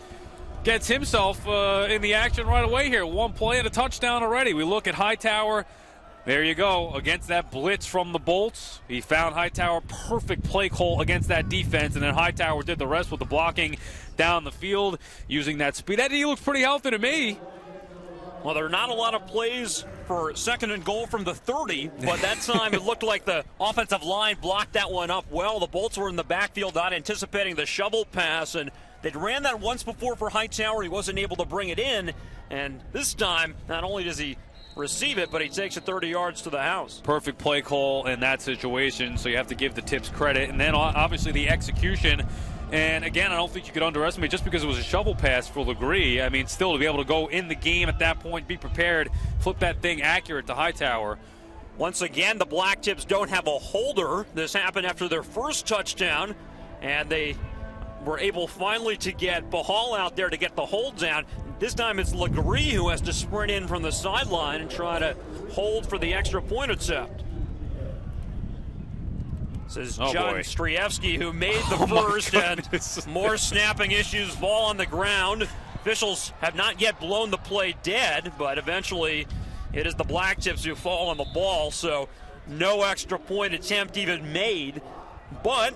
gets himself in the action right away here. One play and a touchdown already. We look at Hightower. There you go, against that blitz from the Bolts. He found Hightower, perfect play call against that defense, and then Hightower did the rest with the blocking down the field, using that speed. That he looks pretty healthy to me. Well, there are not a lot of plays for 2nd and goal from the 30, but that time it looked like the offensive line blocked that one up well. The Bolts were in the backfield not anticipating the shovel pass, and they'd ran that once before for Hightower. He wasn't able to bring it in, and this time, not only does he receive it, but he takes it 30 yards to the house. Perfect play call in that situation, so you have to give the Tips credit. And then obviously the execution. And again, I don't think you could underestimate, just because it was a shovel pass for Legree. I mean, still to be able to go in the game at that point, be prepared, flip that thing accurate to Hightower. Once again, the Blacktips don't have a holder. This happened after their first touchdown, and they were able finally to get Bahal out there to get the hold down. This time it's Legree who has to sprint in from the sideline and try to hold for the extra point attempt. This is John Strievsky, who made the first, and more snapping issues, ball on the ground. Officials have not yet blown the play dead, but eventually it is the Blacktips who fall on the ball, so no extra point attempt even made. But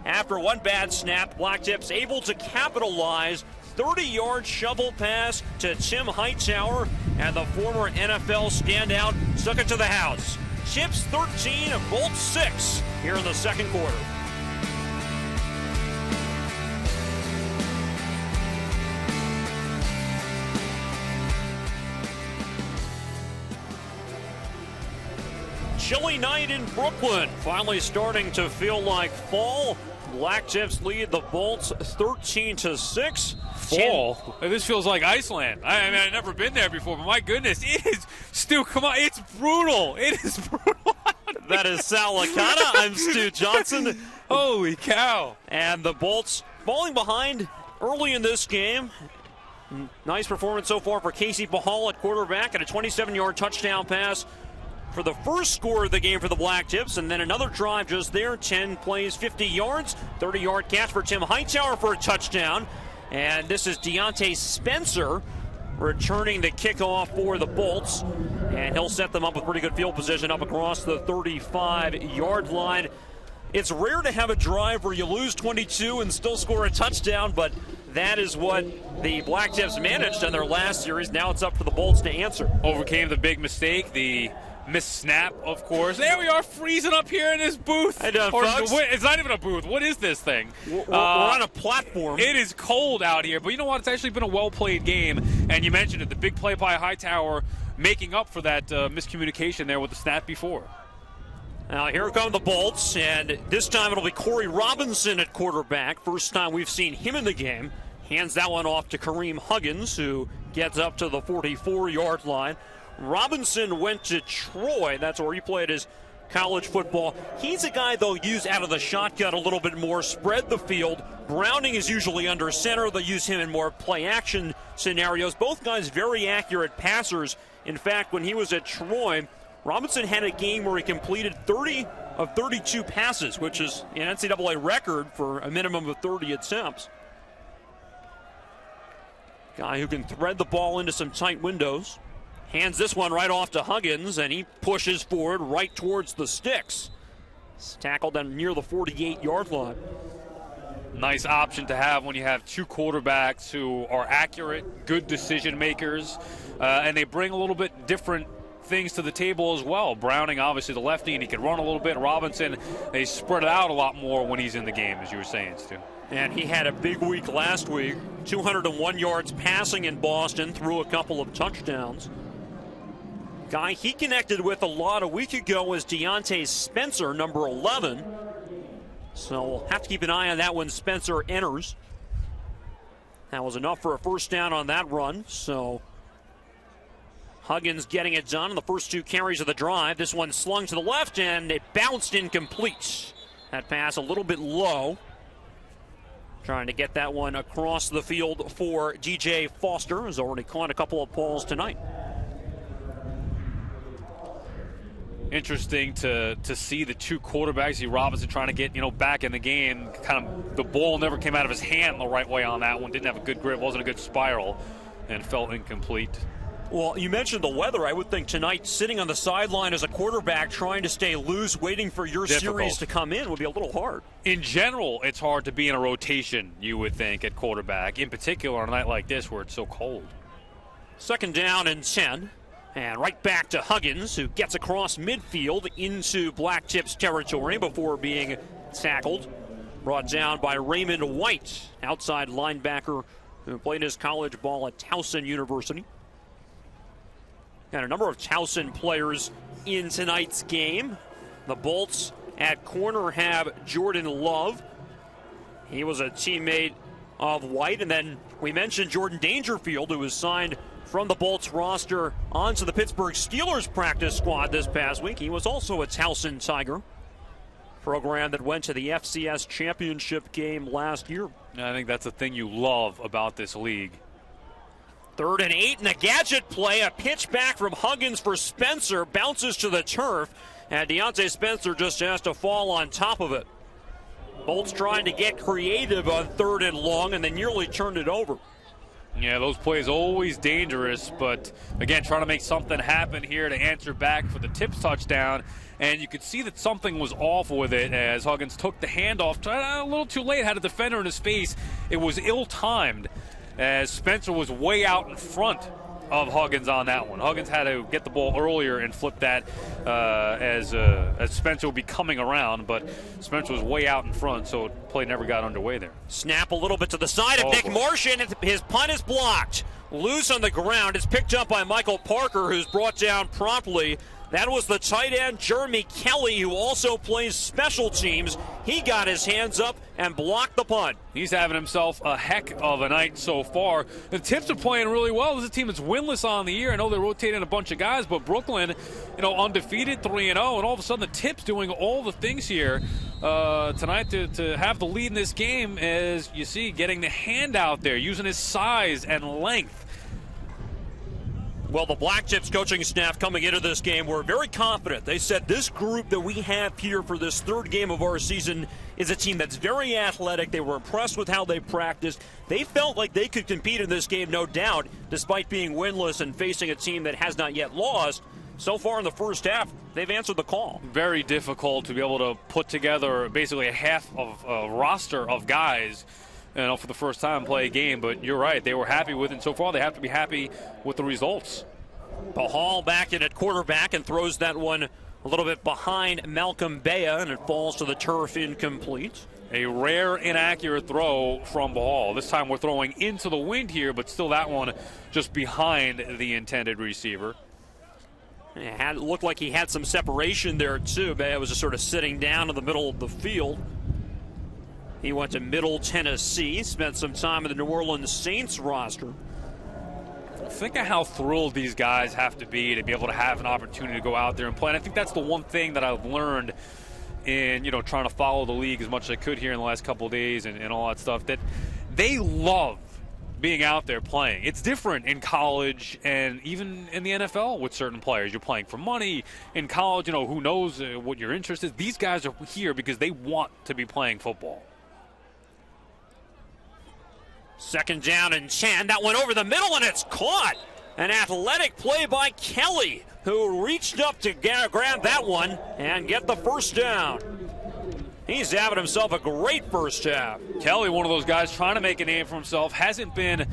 after one bad snap, Blacktips able to capitalize. 30-yard shovel pass to Tim Hightower, and the former NFL standout took it to the house. Chips 13 and Bolts 6 here in the second quarter. Chilly night in Brooklyn, finally starting to feel like fall. Blacktips lead the Bolts 13-6. Fall? This feels like Iceland. I mean, I've never been there before, but my goodness, it is, Stu, come on, it's brutal. It is brutal. That is Sal Licata. I'm Stu Johnson. Holy cow. And the Bolts falling behind early in this game. Nice performance so far for Casey Bahal at quarterback, and a 27-yard touchdown pass for the first score of the game for the Blacktips, and then another drive just there, 10 plays, 50 yards, 30-yard catch for Tim Hightower for a touchdown. And this is Deontay Spencer returning the kickoff for the Bolts, and he'll set them up with pretty good field position up across the 35-yard line. It's rare to have a drive where you lose 22 and still score a touchdown, but that is what the Blacktips managed in their last series. Now it's up for the Bolts to answer. Overcame the big mistake, the missed snap, of course. There we are, freezing up here in this booth. It's not even a booth. What is this thing? We're on a platform. It is cold out here, but you know what? It's actually been a well-played game, and you mentioned it, the big play by Hightower making up for that miscommunication there with the snap before. Now here come the Bolts, and this time it'll be Corey Robinson at quarterback. First time we've seen him in the game. Hands that one off to Kareem Huggins, who gets up to the 44-yard line. Robinson went to Troy. That's where he played his college football. He's a guy they'll use out of the shotgun a little bit more, spread the field. Browning is usually under center. They'll use him in more play-action scenarios. Both guys very accurate passers. In fact, when he was at Troy, Robinson had a game where he completed 30 of 32 passes, which is an NCAA record for a minimum of 30 attempts. Guy who can thread the ball into some tight windows. Hands this one right off to Huggins, and he pushes forward right towards the sticks. It's tackled down near the 48-yard line. Nice option to have when you have two quarterbacks who are accurate, good decision makers, and they bring a little bit different things to the table as well. Browning, obviously the lefty, and he can run a little bit. Robinson, they spread it out a lot more when he's in the game, as you were saying, Stu. And he had a big week last week. 201 yards passing in Boston, threw a couple of touchdowns. Guy he connected with a lot a week ago was Deontay Spencer, number 11. So we'll have to keep an eye on that when Spencer enters. That was enough for a first down on that run. So Huggins getting it done on the first two carries of the drive. This one slung to the left, and it bounced incomplete. That pass a little bit low. Trying to get that one across the field for DJ Foster, who's already caught a couple of balls tonight. Interesting to see the two quarterbacks. See Robinson trying to get back in the game. Kind of the ball never came out of his hand the right way on that one. Didn't have a good grip. Wasn't a good spiral, and felt incomplete. Well, you mentioned the weather. I would think tonight sitting on the sideline as a quarterback trying to stay loose, waiting for your series to come in would be a little hard. In general, it's hard to be in a rotation, you would think, at quarterback. In particular on a night like this where it's so cold. Second down and 10. And right back to Huggins, who gets across midfield into Blacktips territory before being tackled. Brought down by Raymond White, outside linebacker who played his college ball at Towson University. Got a number of Towson players in tonight's game. The Bolts at corner have Jordan Love. He was a teammate of White. And then we mentioned Jordan Dangerfield, who was signed from the Bolts roster onto the Pittsburgh Steelers practice squad this past week. He was also a Towson Tiger, program that went to the FCS championship game last year. I think that's the thing you love about this league. 3rd and 8, and a gadget play, a pitch back from Huggins for Spencer, bounces to the turf, and Deontay Spencer just has to fall on top of it. Bolts trying to get creative on 3rd and long, and they nearly turned it over. Yeah, those plays always dangerous, but again, trying to make something happen here to answer back for the Tips touchdown. And you could see that something was off with it as Huggins took the handoff a little too late, had a defender in his face. It was ill-timed as Spencer was way out in front of Huggins on that one. Huggins had to get the ball earlier and flip that as Spencer would be coming around, but Spencer was way out in front, so play never got underway there. Snap a little bit to the side of Nick Martian. His punt is blocked. Loose on the ground. It's picked up by Michael Parker, who's brought down promptly. That was the tight end, Jeremy Kelly, who also plays special teams. He got his hands up and blocked the punt. He's having himself a heck of a night so far. The Tips are playing really well. This is a team that's winless on the year. I know they're rotating a bunch of guys, but Brooklyn, undefeated 3-0, and all of a sudden the Tips doing all the things here tonight to have the lead in this game, as you see, getting the hand out there, using his size and length. Well, the Blacktips coaching staff coming into this game were very confident. They said this group that we have here for this 3rd game of our season is a team that's very athletic. They were impressed with how they practiced. They felt like they could compete in this game, no doubt, despite being winless and facing a team that has not yet lost. So far in the first half, they've answered the call. Very difficult to be able to put together basically a half of a roster of guys for the first time play a game, but you're right, they were happy with it so far. They have to be happy with the results. Bahal back in at quarterback and throws that one a little bit behind Malcolm Bea, and it falls to the turf incomplete. A rare inaccurate throw from Bahal. This time we're throwing into the wind here, but still that one just behind the intended receiver. It looked like he had some separation there too. Bea was just sort of sitting down in the middle of the field. He went to Middle Tennessee, spent some time in the New Orleans Saints roster. Think of how thrilled these guys have to be able to have an opportunity to go out there and play. And I think that's the one thing that I've learned in, trying to follow the league as much as I could here in the last couple of days and all that stuff, that they love being out there playing. It's different in college and even in the NFL with certain players. You're playing for money. In college, who knows what your interest is. These guys are here because they want to be playing football. Second down and 10. That went over the middle, and it's caught. An athletic play by Kelly, who reached up to grab that one and get the first down. He's having himself a great first half. Kelly, one of those guys trying to make a name for himself, hasn't been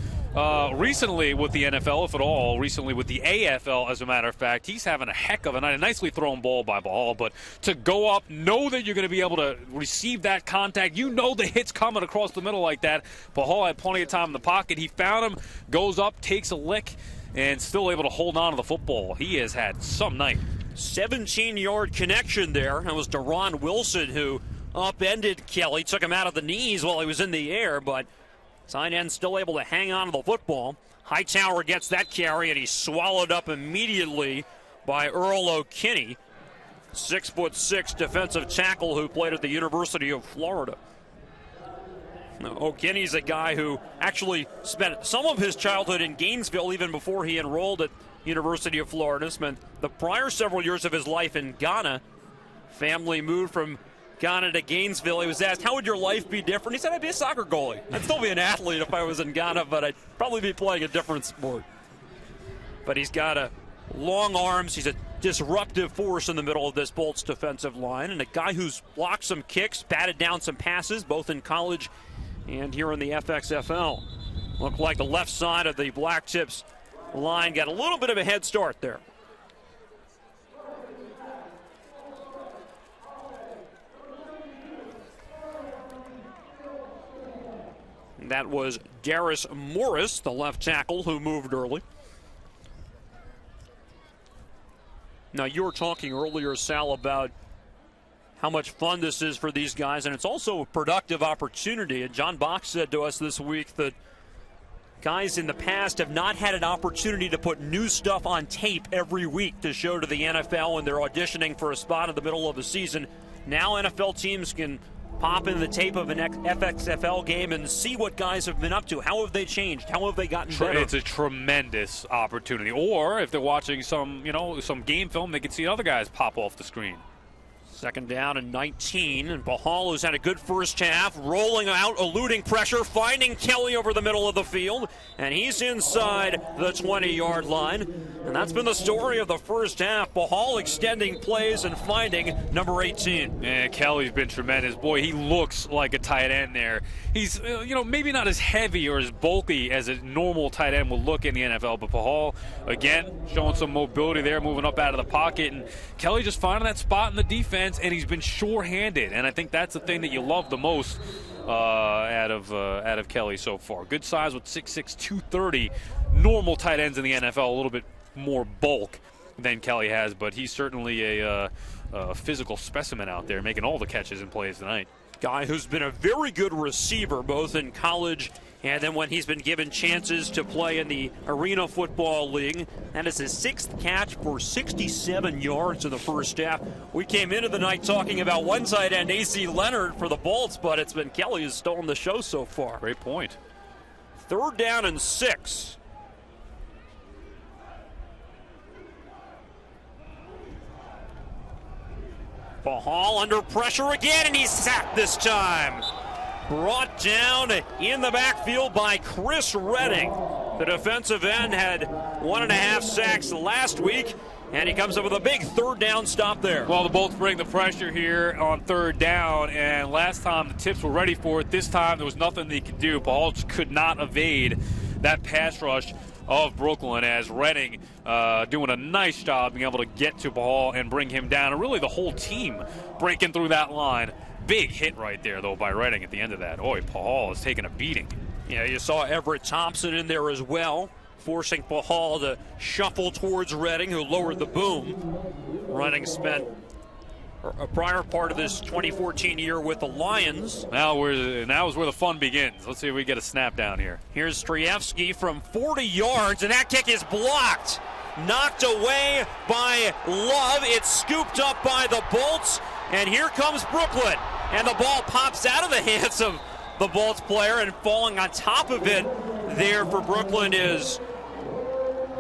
recently with the NFL, if at all, recently with the AFL, as a matter of fact. He's having a heck of a night. A nicely thrown ball by Ball, but to go up, know that you're going to be able to receive that contact. You know the hit's coming across the middle like that. Ball had plenty of time in the pocket. He found him, goes up, takes a lick, and still able to hold on to the football. He has had some night. 17-yard connection there. That was Deron Wilson who upended Kelly, took him out of the knees while he was in the air, but tight end still able to hang on to the football. Hightower gets that carry, and he's swallowed up immediately by Earl O'Kinney, 6'6" defensive tackle who played at the University of Florida. Now, O'Kinney's a guy who actually spent some of his childhood in Gainesville even before he enrolled at University of Florida. Spent the prior several years of his life in Ghana. Family moved from Ghana to Gainesville. He was asked, how would your life be different? He said, I'd be a soccer goalie. I'd still be an athlete if I was in Ghana, but I'd probably be playing a different sport. But he's got long arms. He's a disruptive force in the middle of this Bolts defensive line, and a guy who's blocked some kicks, batted down some passes, both in college and here in the FXFL. Looked like the left side of the Blacktips line got a little bit of a head start there. That was Darius Morris, the left tackle, who moved early. Now, you were talking earlier, Sal, about how much fun this is for these guys, and it's also a productive opportunity. And John Box said to us this week that guys in the past have not had an opportunity to put new stuff on tape every week to show to the NFL when they're auditioning for a spot in the middle of the season. Now NFL teams can pop in the tape of an FXFL game and see what guys have been up to. How have they changed? How have they gotten better? It's a tremendous opportunity. Or if they're watching some game film, they can see other guys pop off the screen. Second down and 19, and Bahal, who's had a good first half, rolling out, eluding pressure, finding Kelly over the middle of the field, and he's inside the 20-yard line. And that's been the story of the first half. Bahal extending plays and finding number 18. Man, Kelly's been tremendous. Boy, he looks like a tight end there. He's, maybe not as heavy or as bulky as a normal tight end will look in the NFL, but Bahal, again, showing some mobility there, moving up out of the pocket, and Kelly just finding that spot in the defense. And he's been sure-handed, and I think that's the thing that you love the most out of Kelly so far. Good size with 6'6", 230. Normal tight ends in the NFL, a little bit more bulk than Kelly has, but he's certainly a physical specimen out there, making all the catches and plays tonight. Guy who's been a very good receiver, both in college and then when he's been given chances to play in the Arena Football League. That is his sixth catch for 67 yards in the first half. We came into the night talking about one tight end, AC Leonard, for the Bolts, but it's been Kelly who's stolen the show so far. Great point. Third down and 6. Bahal under pressure again, and he's sacked this time. Brought down in the backfield by Chris Redding. The defensive end had 1.5 sacks last week, and he comes up with a big third down stop there. Well, the Bolts bring the pressure here on third down, and last time the Tips were ready for it. This time there was nothing they could do. Bahal could not evade that pass rush of Brooklyn, as Redding doing a nice job being able to get to Bahal and bring him down, and really the whole team breaking through that line. Big hit right there, though, by Redding at the end of that. Bahal is taking a beating. Yeah, you saw Everett Thompson in there as well, forcing Bahal to shuffle towards Redding, who lowered the boom. Redding spent a prior part of this 2014 year with the Lions. Now is where the fun begins. Let's see if we get a snap down here. Here's Strejewski from 40 yards, and that kick is blocked. Knocked away by Love. It's scooped up by the Bolts, and here comes Brooklyn. And the ball pops out of the hands of the Bolts player, and falling on top of it there for Brooklyn is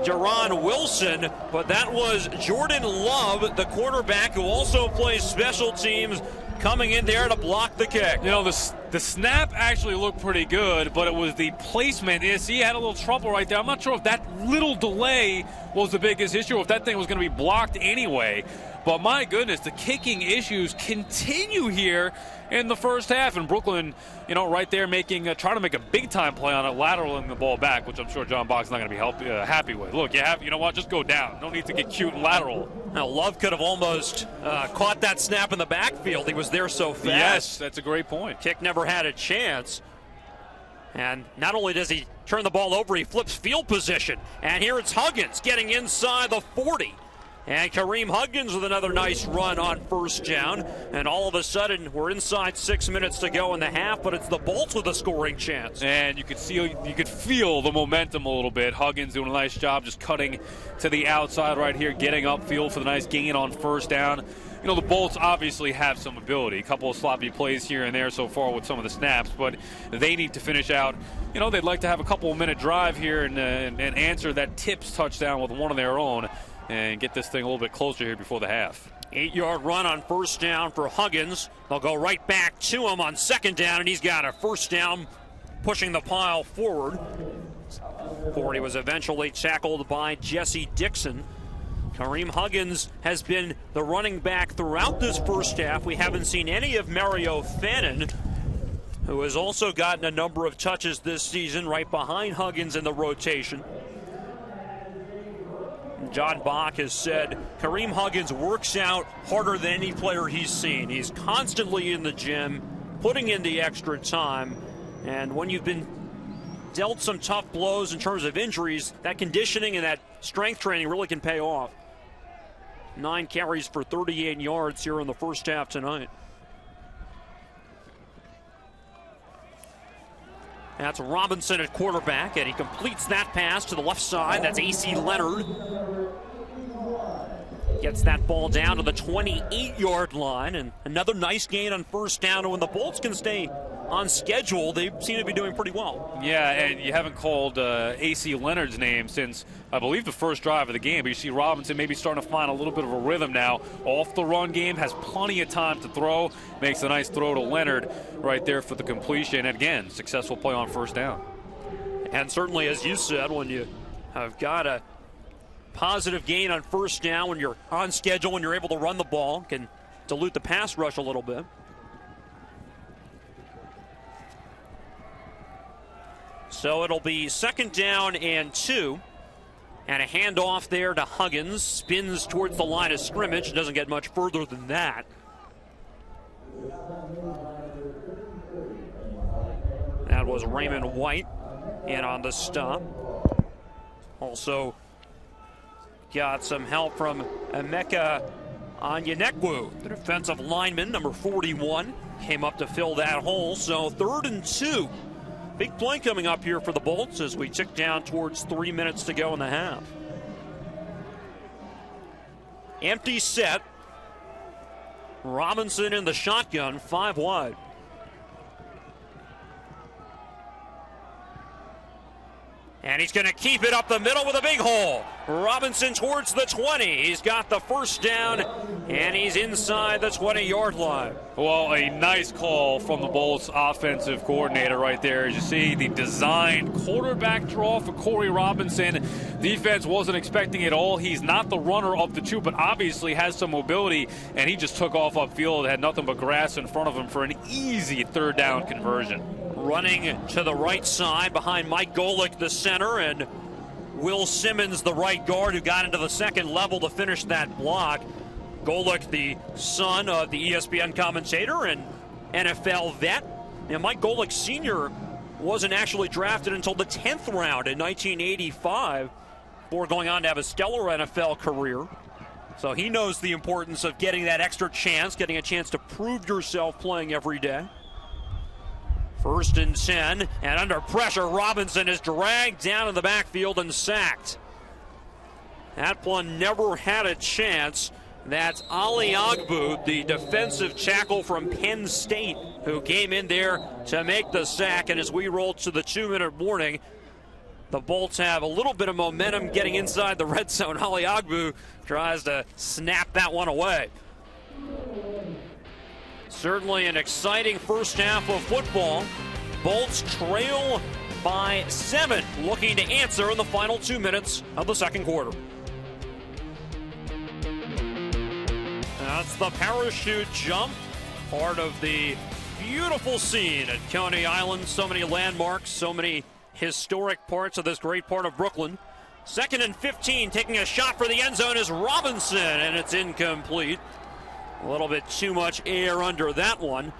Jaron Wilson, but that was Jordan Love, the quarterback who also plays special teams, coming in there to block the kick. You know, the snap actually looked pretty good, but it was the placement. He had a little trouble right there. I'm not sure if that little delay was the biggest issue, or if that thing was going to be blocked anyway. But my goodness, the kicking issues continue here in the first half. And Brooklyn, you know, right there trying to make a big-time play on it, lateraling the ball back, which I'm sure John Bach's not going to be happy with. Look, you know what? Just go down. No need to get cute and lateral. Now, Love could have almost caught that snap in the backfield. He was there so fast. Yes, that's a great point. Kick never had a chance. And not only does he turn the ball over, he flips field position. And here it's Huggins getting inside the 40. And Kareem Huggins with another nice run on first down. And all of a sudden, we're inside 6 minutes to go in the half, but it's the Bolts with a scoring chance. And you could feel the momentum a little bit. Huggins doing a nice job just cutting to the outside right here, getting upfield for the nice gain on first down. You know, the Bolts obviously have some ability. A couple of sloppy plays here and there so far with some of the snaps, but they need to finish out. You know, they'd like to have a couple-minute drive here and answer that Tips touchdown with one of their own and get this thing a little bit closer here before the half. 8-yard run on first down for Huggins. They'll go right back to him on second down, and he's got a first down, pushing the pile forward. He was eventually tackled by Jesse Dixon. Kareem Huggins has been the running back throughout this first half. We haven't seen any of Mario Fannin, who has also gotten a number of touches this season, right behind Huggins in the rotation. John Bach has said Kareem Huggins works out harder than any player he's seen. He's constantly in the gym, putting in the extra time. And when you've been dealt some tough blows in terms of injuries, that conditioning and that strength training really can pay off. 9 carries for 38 yards here in the first half tonight. That's Robinson at quarterback, and he completes that pass to the left side. That's A.C. Leonard. Gets that ball down to the 28-yard line, and another nice gain on first down. And when the Bolts can stay on schedule, they seem to be doing pretty well. Yeah, and you haven't called A.C. Leonard's name since, I believe, the first drive of the game. But you see Robinson maybe starting to find a little bit of a rhythm now. Off the run game, has plenty of time to throw. Makes a nice throw to Leonard right there for the completion. And again, successful play on first down. And certainly, as you said, when you have got a positive gain on first down, when you're on schedule, when you're able to run the ball, can dilute the pass rush a little bit. So it'll be second down and 2. And a handoff there to Huggins. Spins towards the line of scrimmage. Doesn't get much further than that. That was Raymond White in on the stop. Also got some help from Emeka Onyenekwu, the defensive lineman, number 41. Came up to fill that hole. So 3rd and 2. Big play coming up here for the Bolts as we tick down towards 3 minutes to go in the half. Empty set. Robinson in the shotgun, 5 wide. And he's going to keep it up the middle with a big hole. Robinson towards the 20. He's got the first down, and he's inside the 20-yard line. Well, a nice call from the Bolts offensive coordinator right there. As you see, the designed quarterback draw for Corey Robinson. Defense wasn't expecting it all. He's not the runner of the two, but obviously has some mobility, and he just took off upfield, had nothing but grass in front of him for an easy 3rd down conversion. Running to the right side behind Mike Golick, the center, and Will Simmons, the right guard, who got into the second level to finish that block. Golick, the son of the ESPN commentator and NFL vet. Now, Mike Golick Sr. wasn't actually drafted until the 10th round in 1985 before going on to have a stellar NFL career. So he knows the importance of getting that extra chance, getting a chance to prove yourself playing every day. 1st and 10, and under pressure, Robinson is dragged down in the backfield and sacked. That one never had a chance. That's Ali Agbu, the defensive tackle from Penn State, who came in there to make the sack. And as we roll to the 2-minute warning, the Bolts have a little bit of momentum getting inside the red zone. Ali Agbu tries to snap that one away. Certainly an exciting first half of football. Bolts trail by 7, looking to answer in the final 2 minutes of the second quarter. That's the parachute jump, part of the beautiful scene at Coney Island. So many landmarks, so many historic parts of this great part of Brooklyn. 2nd and 15, taking a shot for the end zone is Robinson, and it's incomplete. A little bit too much air under that one,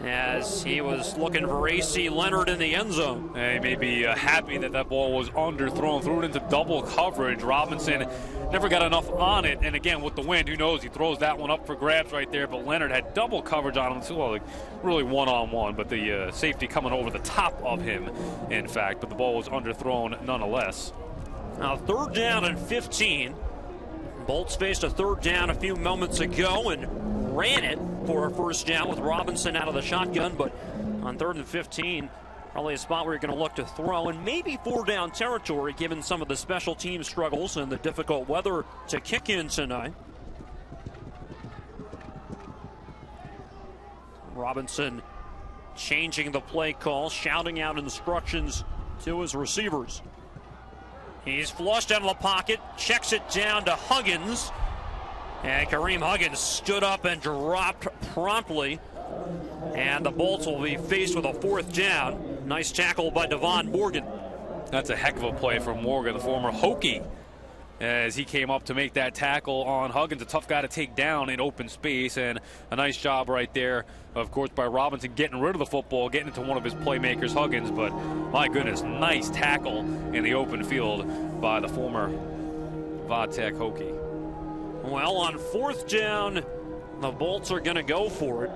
as he was looking for A.C. Leonard in the end zone. He may be happy that that ball was underthrown, threw it into double coverage. Robinson never got enough on it, and again, with the wind, who knows, he throws that one up for grabs right there, but Leonard had double coverage on him, well, like really one-on-one, but the safety coming over the top of him, in fact, but the ball was underthrown nonetheless. Now 3rd down and 15. Bolts faced a 3rd down a few moments ago and ran it for a first down with Robinson out of the shotgun, but on 3rd and 15, probably a spot where you're going to look to throw, and maybe 4-down territory given some of the special team struggles and the difficult weather to kick in tonight. Robinson changing the play call, shouting out instructions to his receivers. He's flushed out of the pocket, checks it down to Huggins, and Kareem Huggins stood up and dropped promptly, and the Bolts will be faced with a 4th down. Nice tackle by Devon Morgan. That's a heck of a play from Morgan, the former Hokie, as he came up to make that tackle on Huggins, a tough guy to take down in open space, and a nice job right there, of course, by Robinson getting rid of the football, getting into one of his playmakers, Huggins, but my goodness, nice tackle in the open field by the former Vatech Hokie. Well, on 4th down, the Bolts are going to go for it.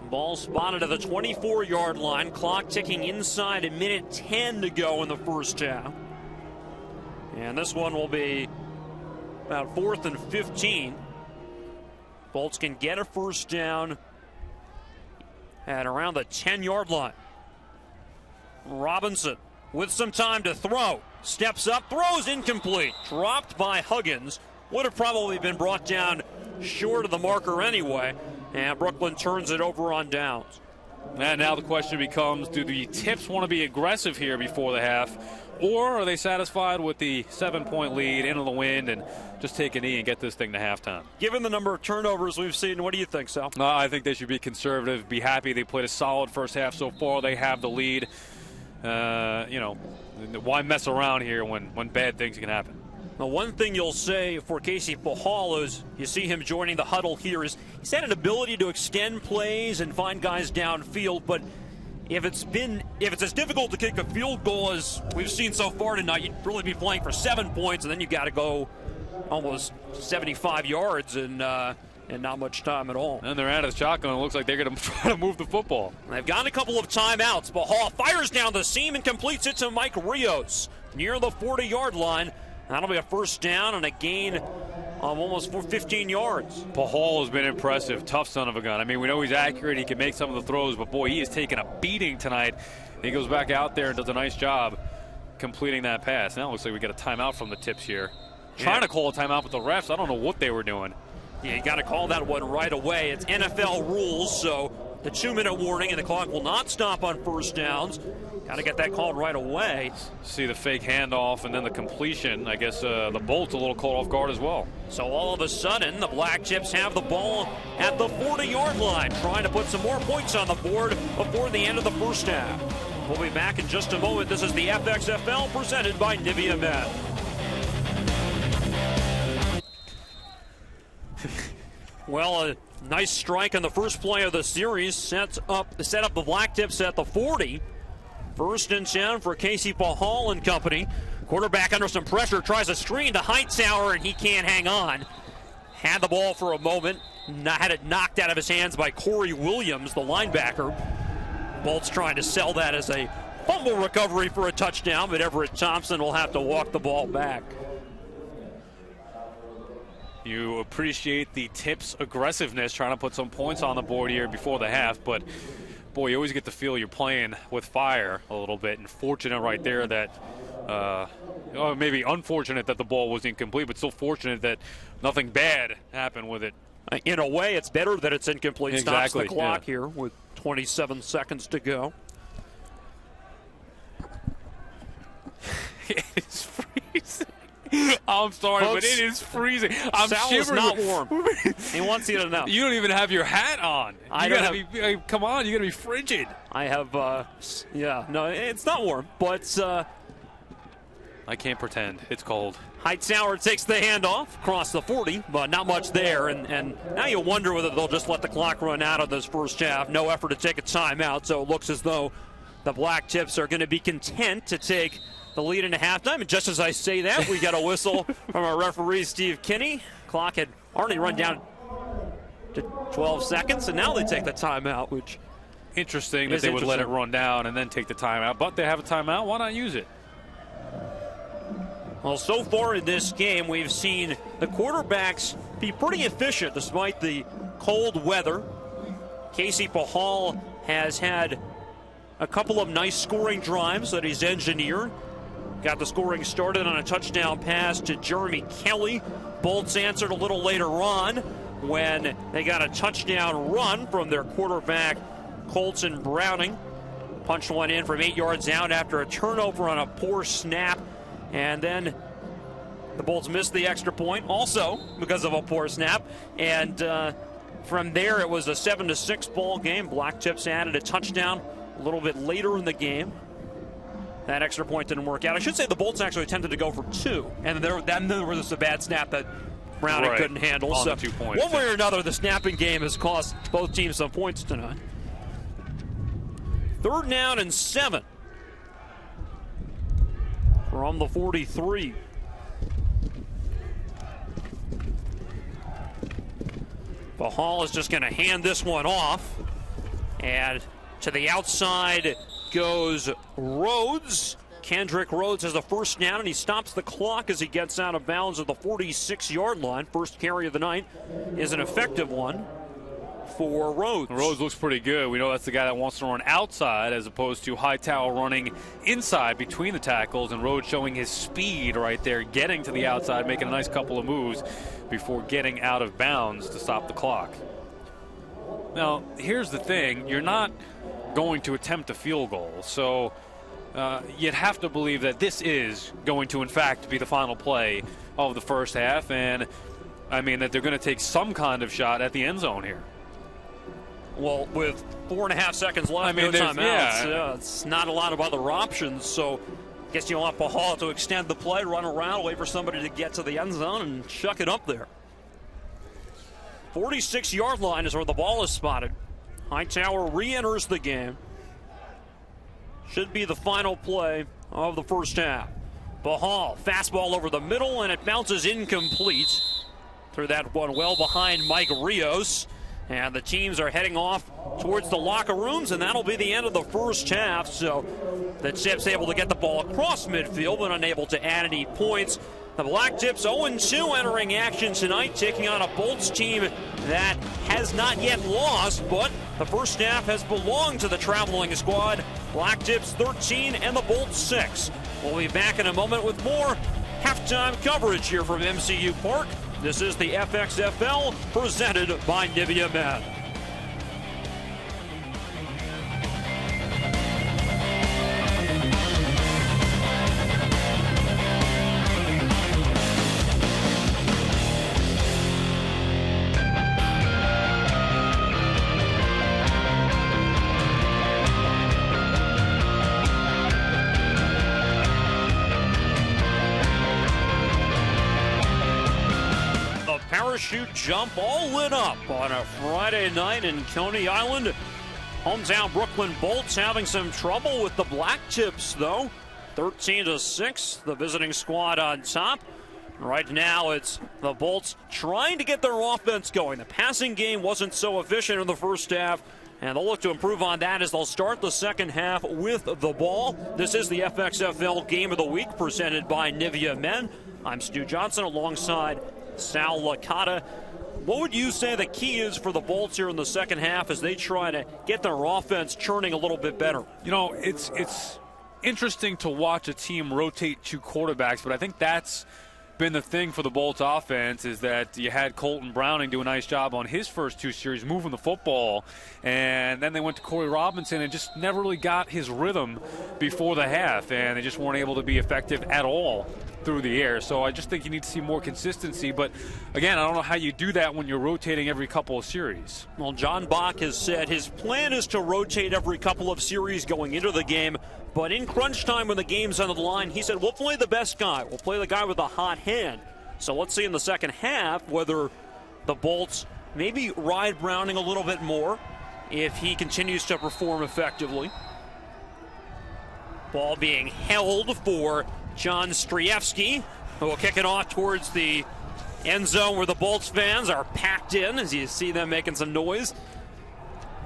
Ball spotted at the 24-yard line, clock ticking inside a minute 10 to go in the first half. And this one will be about 4th and 15. Bolts can get a first down at around the 10-yard line. Robinson with some time to throw. Steps up, throws incomplete. Dropped by Huggins. Would have probably been brought down short of the marker anyway. And Brooklyn turns it over on downs. And now the question becomes, do the Tips want to be aggressive here before the half? Or are they satisfied with the 7-point lead into the wind and just take a knee and get this thing to halftime? Given the number of turnovers we've seen, what do you think, Sal? I think they should be conservative, be happy they played a solid first half so far. They have the lead. Why mess around here when bad things can happen? The one thing you'll say for Casey Pahal is you see him joining the huddle here is he's had an ability to extend plays and find guys downfield, but if it's as difficult to kick a field goal as we've seen so far tonight, you'd really be playing for 7 points, and then you got to go almost 75 yards and not much time at all. And they're out of the shotgun. It looks like they're going to try to move the football. They've got a couple of timeouts. Pahal fires down the seam and completes it to Mike Rios near the 40-yard line. That'll be a first down and a gain of almost 15 yards. Pahal has been impressive. Tough son of a gun. I mean, we know he's accurate. He can make some of the throws, but boy, he has taken a beating tonight. He goes back out there and does a nice job completing that pass. Now it looks like we get a timeout from the Tips here. Trying to call a timeout with the refs. I don't know what they were doing. Yeah, you got to call that one right away. It's NFL rules, so the 2-minute warning and the clock will not stop on first downs. Got to get that called right away. See the fake handoff and then the completion. I guess the Bolts a little caught off guard as well. So all of a sudden, the Blacktips have the ball at the 40-yard line, trying to put some more points on the board before the end of the first half. We'll be back in just a moment. This is the FXFL presented by Nivea Men. Well, a nice strike on the first play of the series set up the Blacktips at the 40. First and 10 for Casey Pahal and company. Quarterback under some pressure, tries a screen to Heitzauer, and he can't hang on. Had the ball for a moment, had it knocked out of his hands by Corey Williams, the linebacker. Bolts trying to sell that as a fumble recovery for a touchdown, but Everett Thompson will have to walk the ball back. You appreciate the Tips' aggressiveness, trying to put some points on the board here before the half, but boy, you always get the feel you're playing with fire a little bit, and fortunate right there that maybe unfortunate that the ball was incomplete, but still fortunate that nothing bad happened with it. In a way, it's better that it's incomplete. Exactly, Stops the clock here with 27 seconds to go. It's freezing. I'm sorry, Folks, but it is freezing. I'm Sal shivering. is not warm. He wants you to know. You don't even have your hat on. Come on, you got to be frigid. I have, no, it's not warm, but I can't pretend. It's cold. Hightower takes the handoff across the 40, but not much there. And now you wonder whether they'll just let the clock run out of this first half. No effort to take a timeout, so it looks as though the Blacktips are going to be content to take the lead into halftime. And just as I say that, we got a whistle from our referee, Steve Kinney. Clock had already run down to 12 seconds, and now they take the timeout, which interesting that they would let it run down and then take the timeout. But they have a timeout. Why not use it? Well, so far in this game, we've seen the quarterbacks be pretty efficient despite the cold weather. Casey Pahal has had a couple of nice scoring drives that he's engineered. Got the scoring started on a touchdown pass to Jeremy Kelly. Bolts answered a little later on when they got a touchdown run from their quarterback, Colton Browning. Punched one in from 8 yards out after a turnover on a poor snap. And then the Bolts missed the extra point, also because of a poor snap. And from there, it was a 7-6 ball game. Blacktips added a touchdown a little bit later in the game. That extra point didn't work out. I should say the Bolts actually attempted to go for 2. And then there was a bad snap that Browning couldn't handle. On so the 2 points. One way or another, the snapping game has cost both teams some points tonight. 3rd down and 7. From the 43. Pahal is just going to hand this one off. And to the outside goes Rhodes. Kendrick Rhodes has the first down, and he stops the clock as he gets out of bounds at the 46-yard line. First carry of the night is an effective one for Rhodes. Rhodes looks pretty good. We know that's the guy that wants to run outside as opposed to Hightower running inside between the tackles, and Rhodes showing his speed right there, getting to the outside, making a nice couple of moves before getting out of bounds to stop the clock. Now, here's the thing. You're not going to attempt a field goal, so you'd have to believe that this is going to, in fact, be the final play of the first half, and I mean that they're going to take some kind of shot at the end zone here. Well, with 4.5 seconds left, no timeouts, it's not a lot of other options. So I guess you want Pahal to extend the play, run around, wait for somebody to get to the end zone and chuck it up there. 46-yard line is where the ball is spotted. Hightower re-enters the game. Should be the final play of the first half. Pahal, fastball over the middle, and it bounces incomplete. Threw that one well behind Mike Rios. And the teams are heading off towards the locker rooms, and that'll be the end of the first half. So the Tips able to get the ball across midfield, but unable to add any points. The Blacktips 0-2 entering action tonight, taking on a Bolts team that has not yet lost, but the first half has belonged to the traveling squad. Blacktips 13 and the Bolts 6. We'll be back in a moment with more halftime coverage here from MCU Park. This is the FXFL presented by Nivea Men. Parachute jump all lit up on a Friday night in Coney Island. Hometown Brooklyn Bolts having some trouble with the Blacktips, though. 13-6, the visiting squad on top. Right now, it's the Bolts trying to get their offense going. The passing game wasn't so efficient in the first half, and they'll look to improve on that as they'll start the second half with the ball. This is the FXFL Game of the Week presented by Nivea Men. I'm Stu Johnson alongside Sal Licata. What would you say the key is for the Bolts here in the second half as they try to get their offense churning a little bit better? You know, it's interesting to watch a team rotate 2 quarterbacks, but I think that's been the thing for the Bolts offense, is that you had Colton Browning do a nice job on his first 2 series moving the football, and then they went to Corey Robinson and just never really got his rhythm before the half, and they just weren't able to be effective at all through the air. So I just think you need to see more consistency, but again, I don't know how you do that when you're rotating every couple of series. Well, John Bach has said his plan is to rotate every couple of series going into the game, but in crunch time when the game's on the line, he said, we'll play the best guy. We'll play the guy with a hot hand. So let's see in the second half whether the Bolts maybe ride Browning a little bit more if he continues to perform effectively. Ball being held for John Strievsky, who will kick it off towards the end zone where the Bolts fans are packed in as you see them making some noise.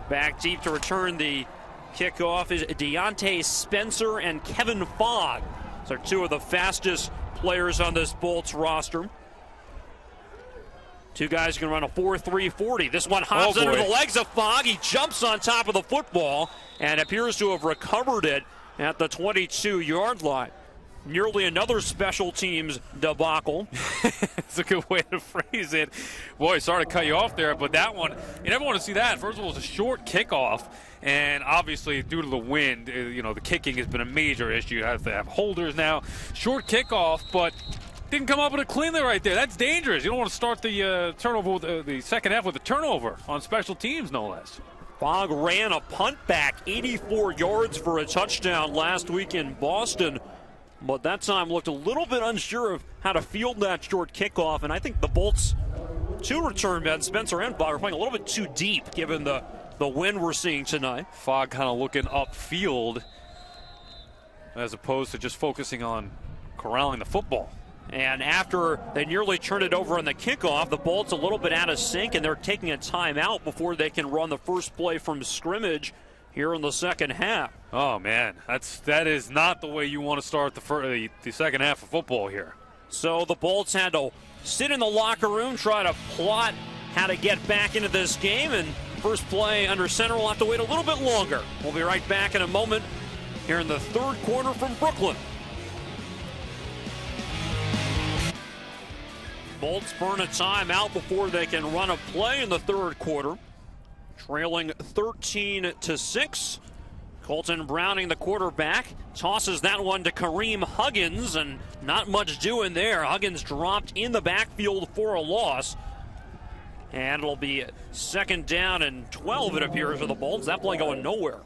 Back deep to return the kickoff is Deontay Spencer and Kevin Fogg. Those are 2 of the fastest players on this Bolts roster. 2 guys can run a 4.3 40. This one hops under the legs of Fogg. He jumps on top of the football and appears to have recovered it at the 22-yard line. Nearly another special teams debacle. That's a good way to phrase it. Boy, sorry to cut you off there, but that one, you never want to see that. First of all, it's a short kickoff, and obviously due to the wind, the kicking has been a major issue. You have to have holders now. Short kickoff, but didn't come up with it cleanly right there. That's dangerous. You don't want to start the turnover with the second half with a turnover on special teams, no less. Fogg ran a punt back 84 yards for a touchdown last week in Boston, but that time looked a little bit unsure of how to field that short kickoff, and I think the Bolts' 2 return men, Spencer and Fogg, are playing a little bit too deep given the wind we're seeing tonight. Fogg kind of looking upfield as opposed to just focusing on corralling the football. And after they nearly turned it over on the kickoff, the Bolts a little bit out of sync, and they're taking a timeout before they can run the first play from scrimmage here in the second half. Oh man, that is not the way you want to start the second half of football here. So the Bolts had to sit in the locker room, try to plot how to get back into this game, and first play under center will have to wait a little bit longer. We'll be right back in a moment here in the third quarter from Brooklyn. Bolts burn a timeout before they can run a play in the third quarter. Trailing 13-6. Colton Browning, the quarterback, tosses that one to Kareem Huggins, and not much doing there. Huggins dropped in the backfield for a loss. And it'll be 2nd down and 12, it appears, for the Bolts. That play going nowhere.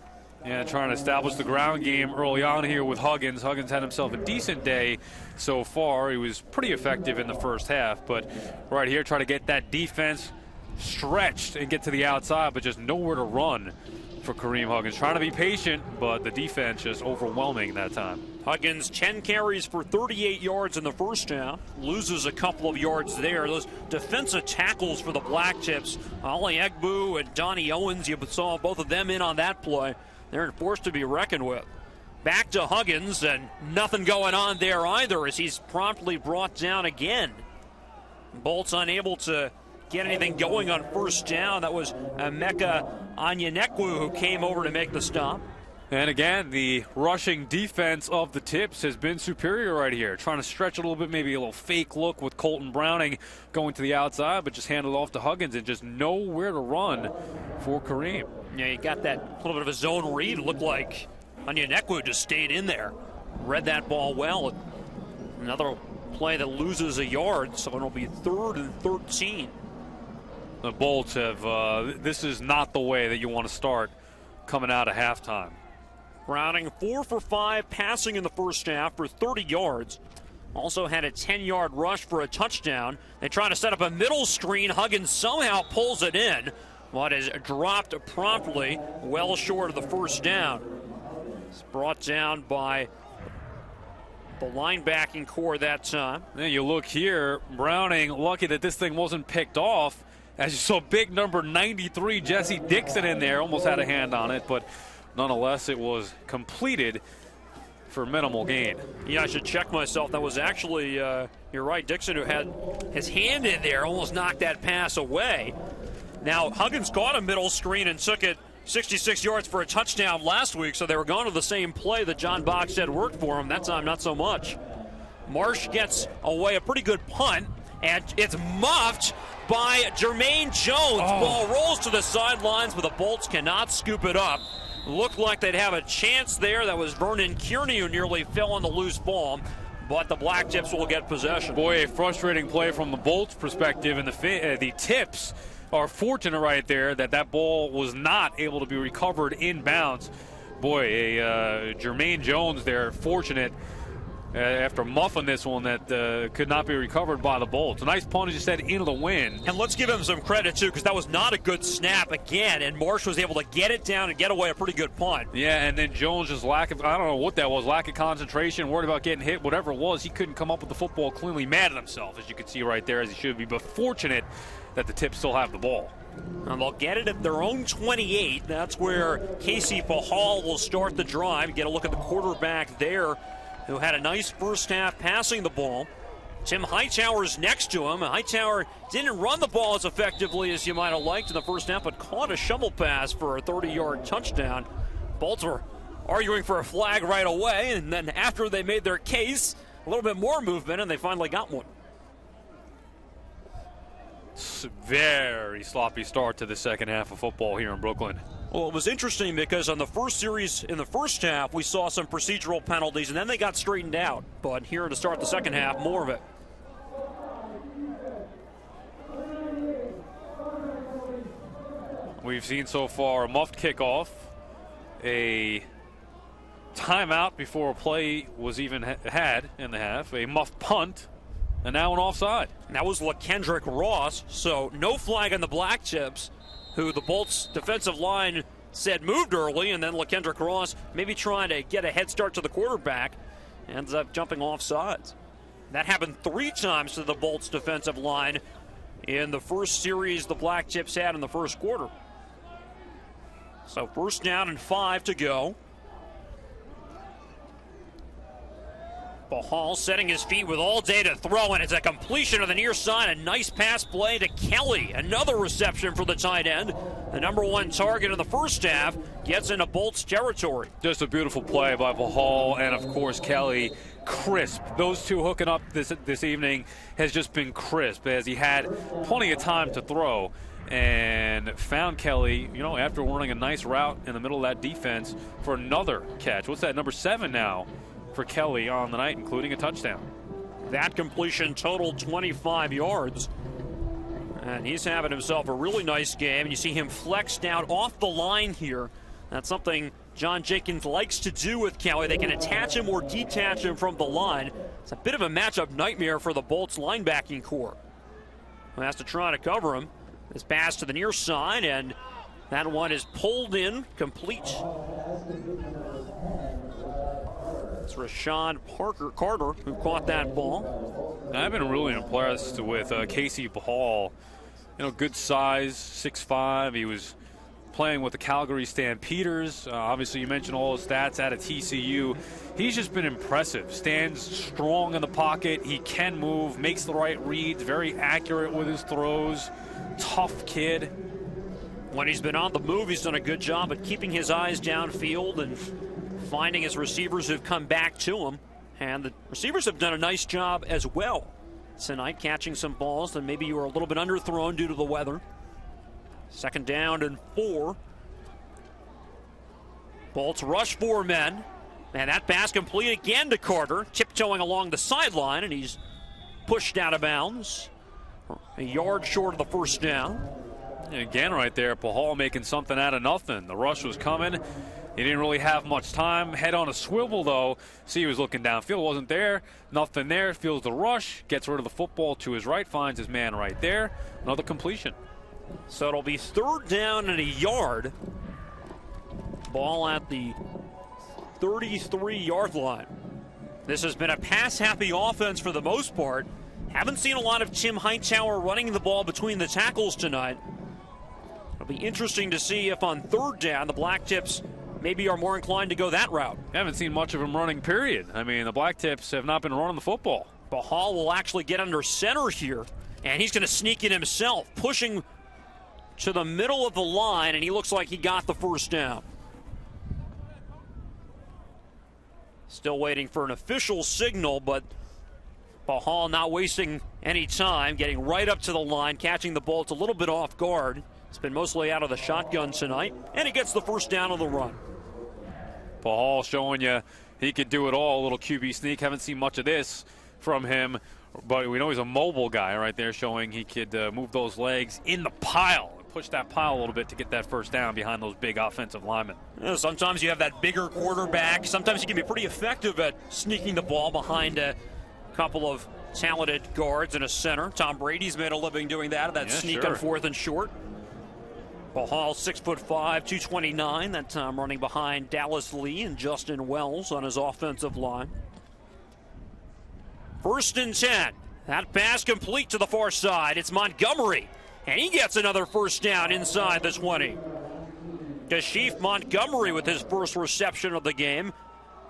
Yeah, trying to establish the ground game early on here with Huggins. Huggins had himself a decent day so far. He was pretty effective in the first half, but right here, try to get that defense stretched and get to the outside, but just nowhere to run for Kareem Huggins. Trying to be patient, but the defense just overwhelming that time. Huggins, 10 carries for 38 yards in the first half. Loses a couple of yards there. Those defensive tackles for the Blacktips, Ali Egbu and Donnie Owens, you saw both of them in on that play. They're forced to be reckoned with. Back to Huggins, and nothing going on there either as he's promptly brought down again. Bolts unable to get anything going on first down. That was Emeka Onyenekwu who came over to make the stop. And again, the rushing defense of the Tips has been superior right here. Trying to stretch a little bit, maybe a little fake look with Colton Browning going to the outside, but just handed off to Huggins and just nowhere to run for Kareem. Yeah, you got that little bit of a zone read. It looked like Onyenekwu just stayed in there. Read that ball well. Another play that loses a yard, so it'll be 3rd and 13. The Bolts have, this is not the way that you want to start coming out of halftime. Browning 4 for 5 passing in the first half for 30 yards. Also had a 10-yard rush for a touchdown. They try to set up a middle screen. Huggins somehow pulls it in, but is dropped promptly, well short of the first down. It's brought down by the linebacking core that time. Then you look here, Browning lucky that this thing wasn't picked off. As you saw, big number 93, Jesse Dixon in there, almost had a hand on it, but nonetheless, it was completed for minimal gain. Yeah, I should check myself. That was actually, you're right, Dixon, who had his hand in there, almost knocked that pass away. Now, Huggins caught a middle screen and took it 66 yards for a touchdown last week, so they were going to the same play that John Bach said worked for him. That time, not so much. Marsh gets away a pretty good punt, and it's muffed by Jermaine Jones. Ball rolls to the sidelines, but the Bolts cannot scoop it up. Looked like they'd have a chance there. That was Vernon Kearney who nearly fell on the loose ball, but the Blacktips will get possession. Boy, a frustrating play from the Bolts' perspective, and the Tips are fortunate right there that ball was not able to be recovered inbounds. Boy, Jermaine Jones there, fortunate after muffing this one that could not be recovered by the Bolts. A nice punt, as you said, into the wind. And let's give him some credit, too, because that was not a good snap again, and Marsh was able to get it down and get away a pretty good punt. Yeah, and then Jones just I don't know what that was, lack of concentration, worried about getting hit, whatever it was, he couldn't come up with the football cleanly, mad at himself, as you can see right there, as he should be, but fortunate that the Tips still have the ball. And they'll get it at their own 28. That's where Casey Pahal will start the drive. Get a look at the quarterback there, who had a nice first half passing the ball. Tim Hightower's next to him. Hightower didn't run the ball as effectively as you might have liked in the first half, but caught a shovel pass for a 30-yard touchdown. Bolts were arguing for a flag right away, and then after they made their case, a little bit more movement, and they finally got one. Very sloppy start to the second half of football here in Brooklyn. Well, it was interesting because on the first series in the first half, we saw some procedural penalties, and then they got straightened out. But here to start the second half, more of it. We've seen so far a muffed kickoff, a timeout before a play was even had in the half, a muffed punt, and now an offside. And that was LaKendrick Ross, so no flag on the Blacktips, who the Bolts defensive line said moved early, and then LaKendrick Ross maybe trying to get a head start to the quarterback, ends up jumping off sides. That happened 3 times to the Bolts defensive line in the first series the Blacktips had in the first quarter. So first down and 5 to go. Bahal setting his feet with all day to throw, and it's a completion of the near side. A nice pass play to Kelly. Another reception for the tight end. The number 1 target in the first half gets into Bolts territory. Just a beautiful play by Bahal and, of course, Kelly. Crisp. Those two hooking up this evening has just been crisp, as he had plenty of time to throw and found Kelly, after running a nice route in the middle of that defense for another catch. What's that, number 7 now for Kelly on the night, including a touchdown. That completion totaled 25 yards. And he's having himself a really nice game. And you see him flexed out off the line here. That's something John Jenkins likes to do with Kelly. They can attach him or detach him from the line. It's a bit of a matchup nightmare for the Bolts linebacking core, who has to try to cover him. This pass to the near side, and that one is pulled in, complete. It's Rashad Carter who caught that ball. I've been really impressed with Casey Pahal. Good size, 6'5". He was playing with the Calgary Stampeders. Obviously, you mentioned all his stats out of TCU. He's just been impressive. Stands strong in the pocket. He can move, makes the right reads, very accurate with his throws. Tough kid. When he's been on the move, he's done a good job at keeping his eyes downfield and finding his receivers who've come back to him. And the receivers have done a nice job as well tonight, catching some balls that maybe you were a little bit underthrown due to the weather. Second down and 4. Bolts rush 4 men. And that pass complete again to Carter, tiptoeing along the sideline, and he's pushed out of bounds. A yard short of the first down. And again, right there, Pahal making something out of nothing. The rush was coming. He didn't really have much time. Head on a swivel, though. See, he was looking downfield. Wasn't there. Nothing there. Feels the rush. Gets rid of the football to his right. Finds his man right there. Another completion. So it'll be third down and a yard. Ball at the 33-yard line. This has been a pass-happy offense for the most part. Haven't seen a lot of Tim Hightower running the ball between the tackles tonight. It'll be interesting to see if on third down the Blacktips maybe are more inclined to go that route. Haven't seen much of him running, period. I mean, the Blacktips have not been running the football. Bahal will actually get under center here, and he's going to sneak in himself, pushing to the middle of the line, and he looks like he got the first down. Still waiting for an official signal, but Bahal not wasting any time, getting right up to the line, catching the ball. It's a little bit off guard. It's been mostly out of the shotgun tonight, and he gets the first down on the run. Bahal showing you he could do it all. A little QB sneak. Haven't seen much of this from him, but we know he's a mobile guy right there, showing he could move those legs in the pile and push that pile a little bit to get that first down behind those big offensive linemen. Yeah, sometimes you have that bigger quarterback. Sometimes you can be pretty effective at sneaking the ball behind a couple of talented guards and a center. Tom Brady's made a living doing that sneak on 4th and short. Bahal, 6'5", 229. That time running behind Dallas Lee and Justin Wells on his offensive line. 1st and 10. That pass complete to the far side. It's Montgomery, and he gets another first down inside the 20. Kashif Montgomery with his first reception of the game,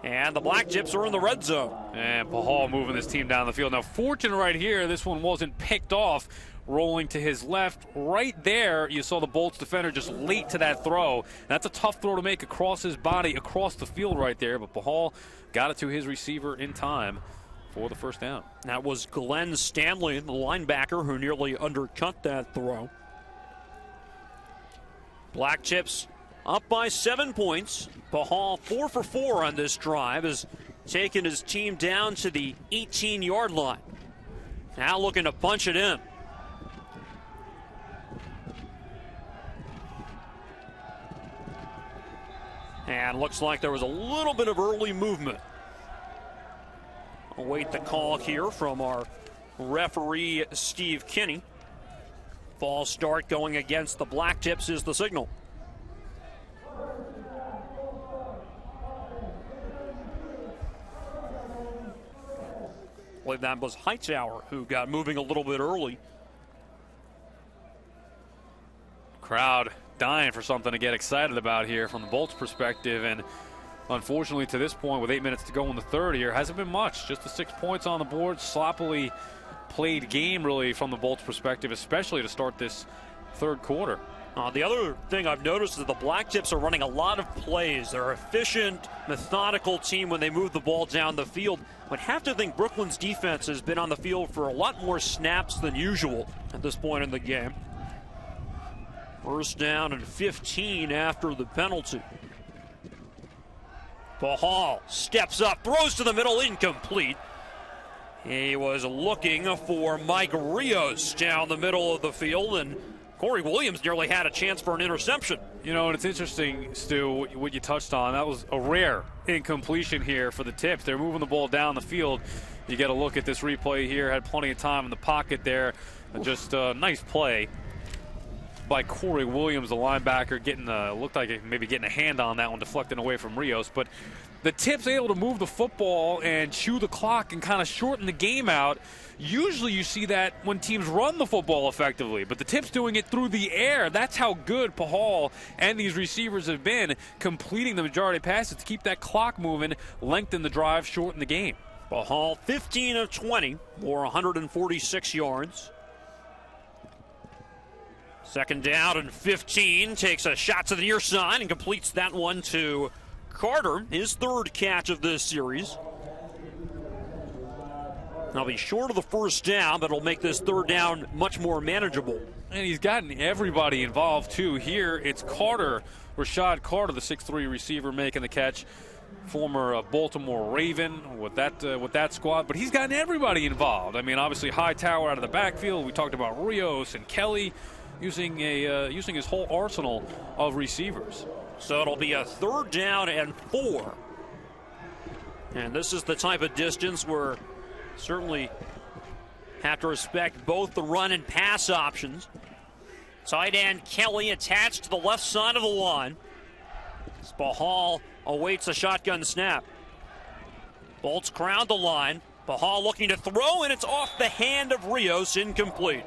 and the Blacktips are in the red zone. And Bahal moving this team down the field. Now, fortunate right here, this one wasn't picked off. Rolling to his left, right there, you saw the Bolts defender just late to that throw. That's a tough throw to make across his body, across the field right there, but Bahal got it to his receiver in time for the first down. That was Glenn Stanley, the linebacker, who nearly undercut that throw. Blacktips up by 7 points. Bahal 4 for 4 on this drive, has taken his team down to the 18-yard line. Now looking to punch it in. And looks like there was a little bit of early movement. Await the call here from our referee, Steve Kinney. False start going against the Blacktips is the signal. I believe that was Hightower who got moving a little bit early. Crowd dying for something to get excited about here from the Bolts perspective, and unfortunately to this point with 8 minutes to go in the third here, hasn't been much. Just the 6 points on the board. Sloppily played game really from the Bolts perspective, especially to start this third quarter. The other thing I've noticed is the Blacktips are running a lot of plays. They're an efficient, methodical team when they move the ball down the field. But have to think Brooklyn's defense has been on the field for a lot more snaps than usual at this point in the game. First down and 15 after the penalty. Bahal steps up, throws to the middle, incomplete. He was looking for Mike Rios down the middle of the field, and Corey Williams nearly had a chance for an interception. You know, and it's interesting, Stu, what you touched on. That was a rare incompletion here for the Tips. They're moving the ball down the field. You get a look at this replay here. Had plenty of time in the pocket there. Just a nice play by Corey Williams, the linebacker, looked like maybe getting a hand on that one, deflecting away from Rios. But the Tips able to move the football and chew the clock and kind of shorten the game out. Usually you see that when teams run the football effectively, but the Tips doing it through the air. That's how good Bahal and these receivers have been, completing the majority of passes to keep that clock moving, lengthen the drive, shorten the game. Bahal 15 of 20 for 146 yards. Second down and 15, takes a shot to the near side and completes that one to Carter, his third catch of this series. He'll be short of the first down, but it'll make this third down much more manageable. And he's gotten everybody involved, too. Here, it's Carter, Rashad Carter, the 6'3 receiver, making the catch. Former Baltimore Raven with that squad, but he's gotten everybody involved. I mean, obviously Hightower out of the backfield. We talked about Rios and Kelly using his whole arsenal of receivers. So it'll be a third down and 4. And this is the type of distance where certainly have to respect both the run and pass options. Tight end Kelly attached to the left side of the line. Bahal awaits a shotgun snap. Bolts crowd the line. Bahal looking to throw, and it's off the hand of Rios, incomplete.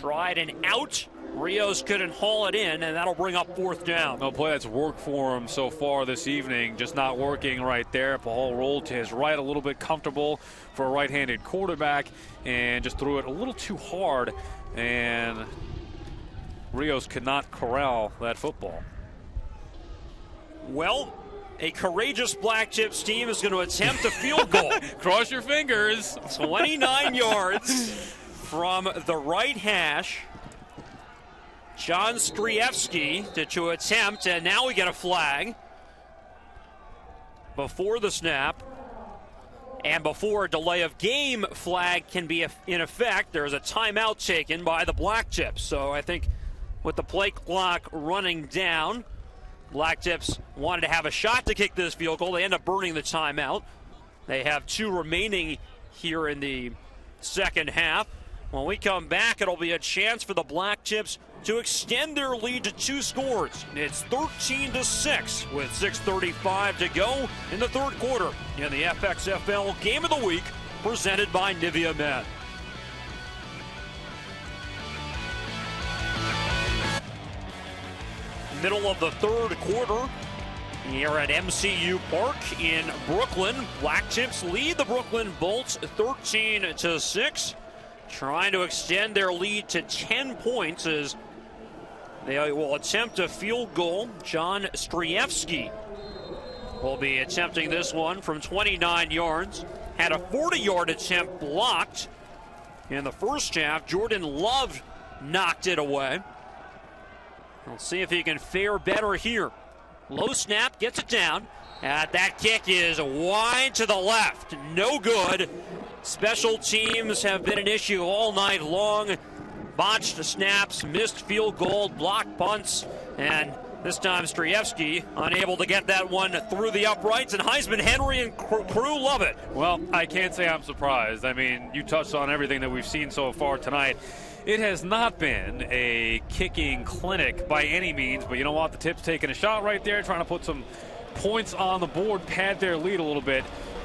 Tried and out. Rios couldn't haul it in, and that'll bring up fourth down. No play that's worked for him so far this evening, just not working right there. Bahal rolled to his right, a little bit comfortable for a right-handed quarterback, and just threw it a little too hard and Rios could not corral that football. Well, a courageous Blacktips team is going to attempt a field goal. Cross your fingers. 29 yards from the right hash. John Strievsky to attempt, and now we get a flag before the snap. And before a delay of game flag can be in effect, there's a timeout taken by the Blacktips. So I think with the play clock running down, Blacktips wanted to have a shot to kick this field goal. They end up burning the timeout. They have 2 remaining here in the second half. When we come back, it'll be a chance for the Blacktips to extend their lead to 2 scores. It's 13-6 with 6:35 to go in the third quarter in the FXFL Game of the Week presented by Nivea Men. Middle of the third quarter here at MCU Park in Brooklyn. Blacktips lead the Brooklyn Bolts 13-6, trying to extend their lead to 10 points as they will attempt a field goal. John Strievsky will be attempting this one from 29 yards. Had a 40-yard attempt blocked in the first half. Jordan Love knocked it away. We'll see if he can fare better here. Low snap, gets it down. That kick is wide to the left. No good. Special teams have been an issue all night long. Botched snaps, missed field goal, blocked punts, and this time Strievsky unable to get that one through the uprights, and Heisman Henry and crew love it. Well, I can't say I'm surprised. I mean, you touched on everything that we've seen so far tonight. It has not been a kicking clinic by any means, but you know what? The Tips taking a shot right there, trying to put some points on the board, pad their lead a little bit.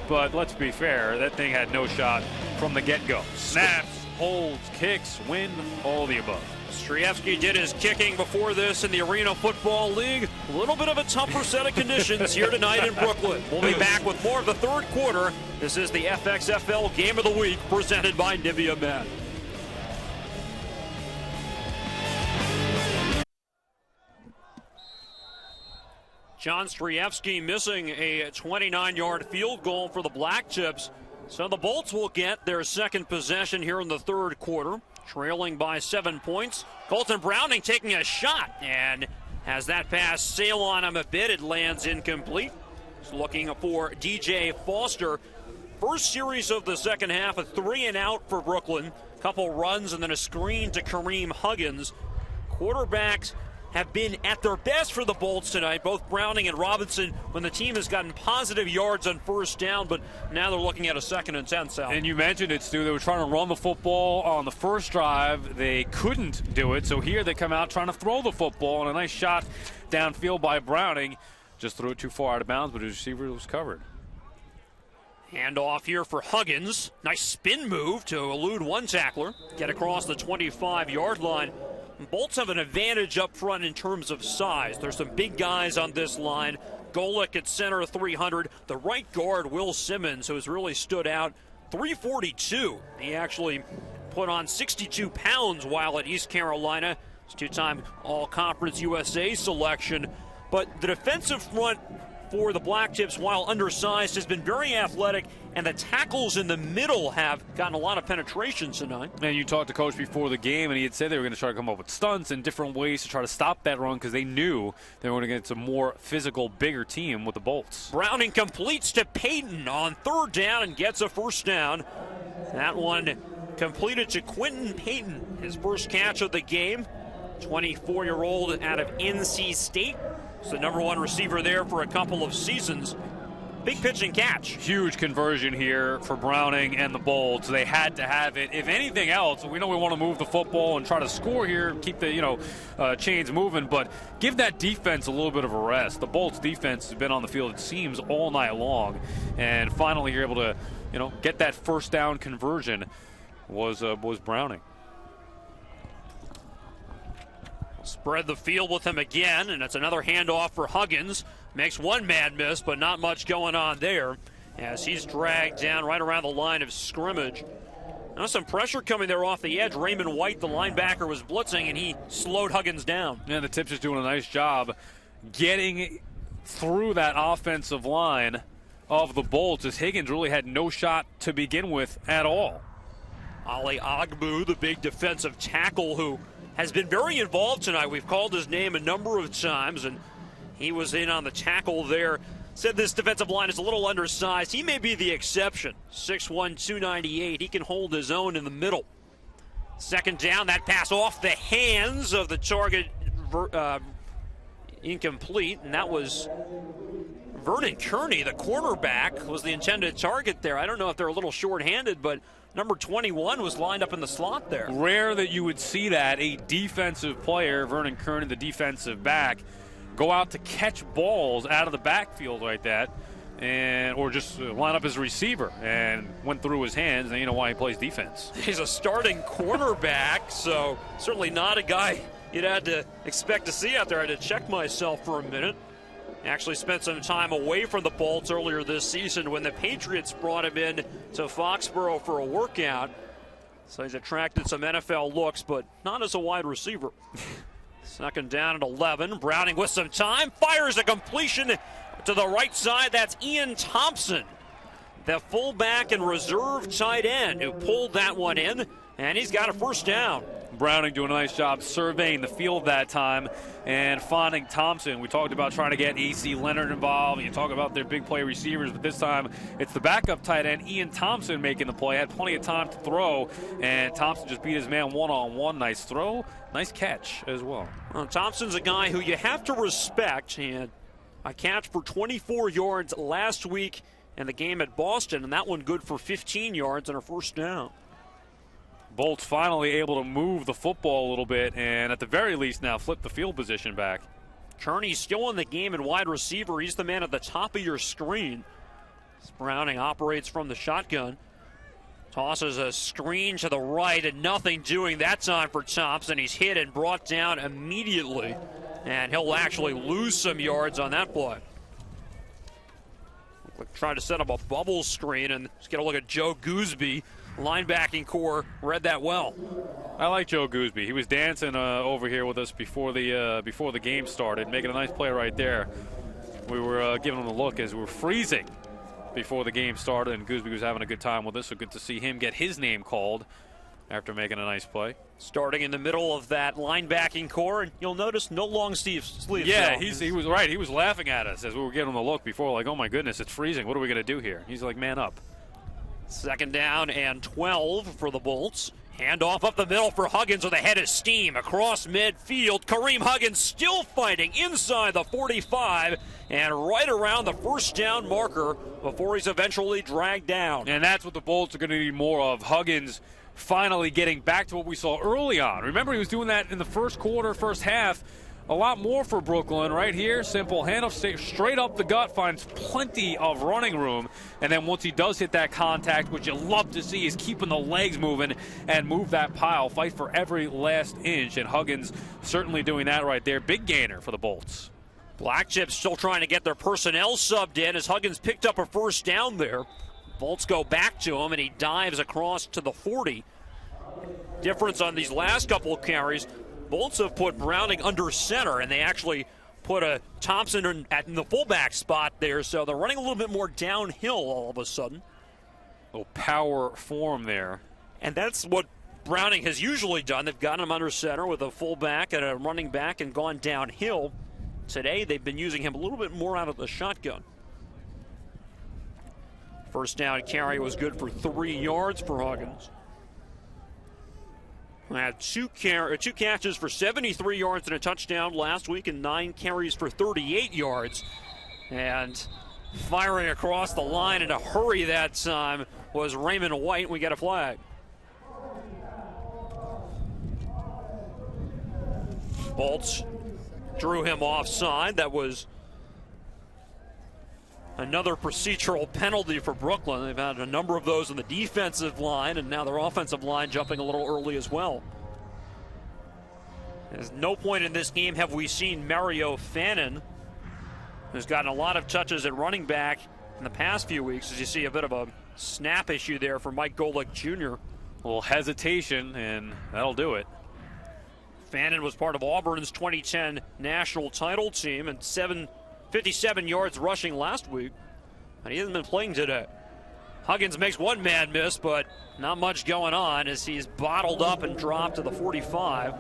But let's be fair, that thing had no shot from the get-go. Snaps, holds, kicks, win, all the above. Strievsky did his kicking before this in the Arena Football League. A little bit of a tougher set of conditions here tonight in Brooklyn. We'll be back with more of the third quarter. This is the FXFL Game of the Week presented by Nivea Men. John Strievsky missing a 29-yard field goal for the Blacktips. So the Bolts will get their second possession here in the third quarter, trailing by 7 points. Colton Browning taking a shot, and as that pass sail on him a bit, it lands incomplete. He's looking for DJ Foster. First series of the second half, a 3-and-out for Brooklyn. Couple runs and then a screen to Kareem Huggins. Quarterbacks have been at their best for the Bolts tonight, both Browning and Robinson, when the team has gotten positive yards on first down, but now they're looking at a 2nd and 10, Sal. And you mentioned it, Stu. They were trying to run the football on the first drive. They couldn't do it, so here they come out trying to throw the football, and a nice shot downfield by Browning. Just threw it too far out of bounds, but his receiver was covered. Handoff here for Huggins. Nice spin move to elude one tackler. Get across the 25-yard line. Bolts have an advantage up front in terms of size. There's some big guys on this line. Golick at center, 300. The right guard, Will Simmons, who has really stood out, 342. He actually put on 62 pounds while at East Carolina. He's two-time All-Conference USA selection. But the defensive front for the Blacktips, while undersized, has been very athletic, and the tackles in the middle have gotten a lot of penetration tonight. And you talked to Coach before the game, and he had said they were going to try to come up with stunts and different ways to try to stop that run because they knew they were going to get some more physical, bigger team with the Bolts. Browning completes to Payton on third down and gets a first down. That one completed to Quentin Payton, his first catch of the game. 24-year-old out of NC State. He's the number one receiver there for a couple of seasons. Big pitch and catch. Huge conversion here for Browning and the Bolts. They had to have it. If anything else, we know we want to move the football and try to score here, keep the chains moving, but give that defense a little bit of a rest. The Bolts defense has been on the field, it seems, all night long, and finally you're able to get that first down conversion was Browning. Spread the field with him again, and it's another handoff for Huggins. Makes one man miss, but not much going on there as he's dragged down right around the line of scrimmage. Now some pressure coming there off the edge. Raymond White, the linebacker, was blitzing, and he slowed Huggins down. Yeah, the Tips is doing a nice job getting through that offensive line of the Bolts, as Higgins really had no shot to begin with at all. Ali Agbu, the big defensive tackle who has been very involved tonight. We've called his name a number of times, and he was in on the tackle there. Said this defensive line is a little undersized. He may be the exception. 6'1", 298. He can hold his own in the middle. Second down, that pass off the hands of the target, incomplete, and that was Vernon Kearney, the cornerback, was the intended target there. I don't know if they're a little short-handed, but number 21 was lined up in the slot there. Rare that you would see that, a defensive player, Vernon Kearney, the defensive back, go out to catch balls out of the backfield like that, or just line up as a receiver, and went through his hands, and you know why he plays defense. He's a starting cornerback, so certainly not a guy you'd had to expect to see out there. I had to check myself for a minute. Actually spent some time away from the Bolts earlier this season when the Patriots brought him in to Foxborough for a workout. So he's attracted some NFL looks, but not as a wide receiver. Second down at 11. Browning with some time. Fires a completion to the right side. That's Ian Thompson, the fullback and reserve tight end, who pulled that one in, and he's got a first down. Browning doing a nice job surveying the field that time and finding Thompson. We talked about trying to get AC Leonard involved. You talk about their big play receivers, but this time it's the backup tight end, Ian Thompson, making the play. Had plenty of time to throw, and Thompson just beat his man one-on-one. Nice throw, nice catch as well. Well, Thompson's a guy who you have to respect. He had a catch for 24 yards last week in the game at Boston, and that one good for 15 yards and a first down. Bolts finally able to move the football a little bit, and at the very least now flip the field position back. Kearney's still in the game in wide receiver. He's the man at the top of your screen. Browning operates from the shotgun. Tosses a screen to the right, and nothing doing that time for Thompson. He's hit and brought down immediately, and he'll actually lose some yards on that play. Trying to set up a bubble screen, and let's get a look at Joe Gooseby. Linebacking core read that well. I like Joe Gooseby. He was dancing over here with us before the game started, making a nice play right there. We were giving him a look as we were freezing before the game started, and Gooseby was having a good time with us, so good to see him get his name called after making a nice play. Starting in the middle of that linebacking core, and you'll notice no long sleeves. Yeah, he was right. He was laughing at us as we were giving him a look before, like, oh my goodness, it's freezing. What are we going to do here? He's like, man up. Second down and 12 for the Bolts. Handoff up the middle for Huggins with a head of steam across midfield. Kareem Huggins still fighting inside the 45 and right around the first down marker before he's eventually dragged down. And that's what the Bolts are going to need more of. Huggins finally getting back to what we saw early on. Remember, he was doing that in the first quarter, first half. A lot more for Brooklyn right here. Simple handoff, straight up the gut, finds plenty of running room. And then once he does hit that contact, which you love to see, is keeping the legs moving and move that pile. Fight for every last inch. And Huggins certainly doing that right there. Big gainer for the Bolts. Blacktips still trying to get their personnel subbed in as Huggins picked up a first down there. Bolts go back to him, and he dives across to the 40. Difference on these last couple of carries. Bolts have put Browning under center, and they actually put a Thompson in the fullback spot there, so they're running a little bit more downhill all of a sudden. A little power form there. And that's what Browning has usually done. They've gotten him under center with a fullback and a running back and gone downhill. Today they've been using him a little bit more out of the shotgun. First down carry was good for 3 yards for Huggins. Had two catches for 73 yards and a touchdown last week and 9 carries for 38 yards. And firing across the line in a hurry that time was Raymond White. We get a flag. Bolts drew him offside. That was another procedural penalty for Brooklyn. They've had a number of those on the defensive line, and now their offensive line jumping a little early as well. At no point in this game have we seen Mario Fannin, who's gotten a lot of touches at running back in the past few weeks, as you see a bit of a snap issue there for Mike Golick Jr. little hesitation, and that'll do it. Fannin was part of Auburn's 2010 national title team and 57 yards rushing last week, and he hasn't been playing today. Huggins makes one man miss, but not much going on as he's bottled up and dropped to the 45.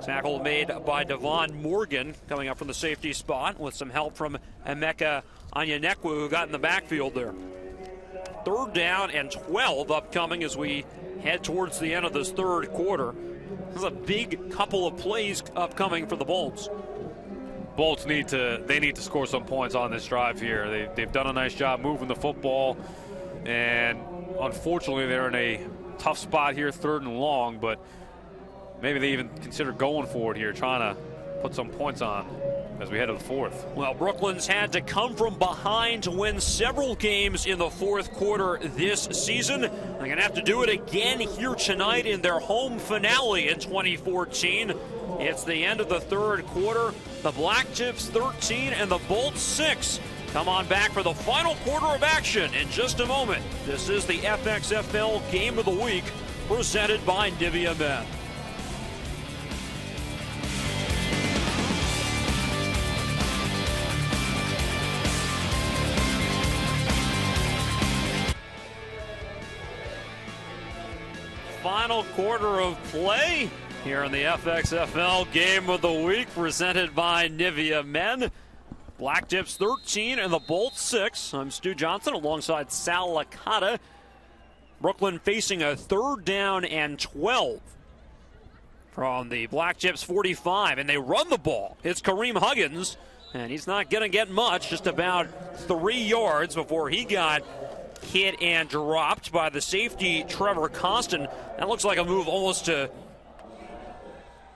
Tackle made by Devon Morgan coming up from the safety spot with some help from Emeka Onyenekwu, who got in the backfield there. 3rd down and 12 upcoming as we head towards the end of this third quarter. There's a big couple of plays upcoming for the Bolts. Bolts need to score some points on this drive here. They've done a nice job moving the football, and unfortunately they're in a tough spot here, 3rd and long, but maybe they even consider going for it here, trying to put some points on as we head to the 4th. Well, Brooklyn's had to come from behind to win several games in the 4th quarter this season. They're going to have to do it again here tonight in their home finale in 2014. It's the end of the 3rd quarter. The Blacktips 13 and the Bolts 6. Come on back for the final quarter of action in just a moment. This is the FXFL Game of the Week presented by Nivea Men. Final quarter of play here in the FXFL Game of the Week presented by Nivea Men. Blacktips 13 and the Bolts 6. I'm Stu Johnson alongside Sal Licata. Brooklyn facing a 3rd down and 12 from the Blacktips 45, and they run the ball. It's Kareem Huggins, and he's not going to get much, just about 3 yards before he got hit and dropped by the safety Trevor Costin. That looks like a move almost to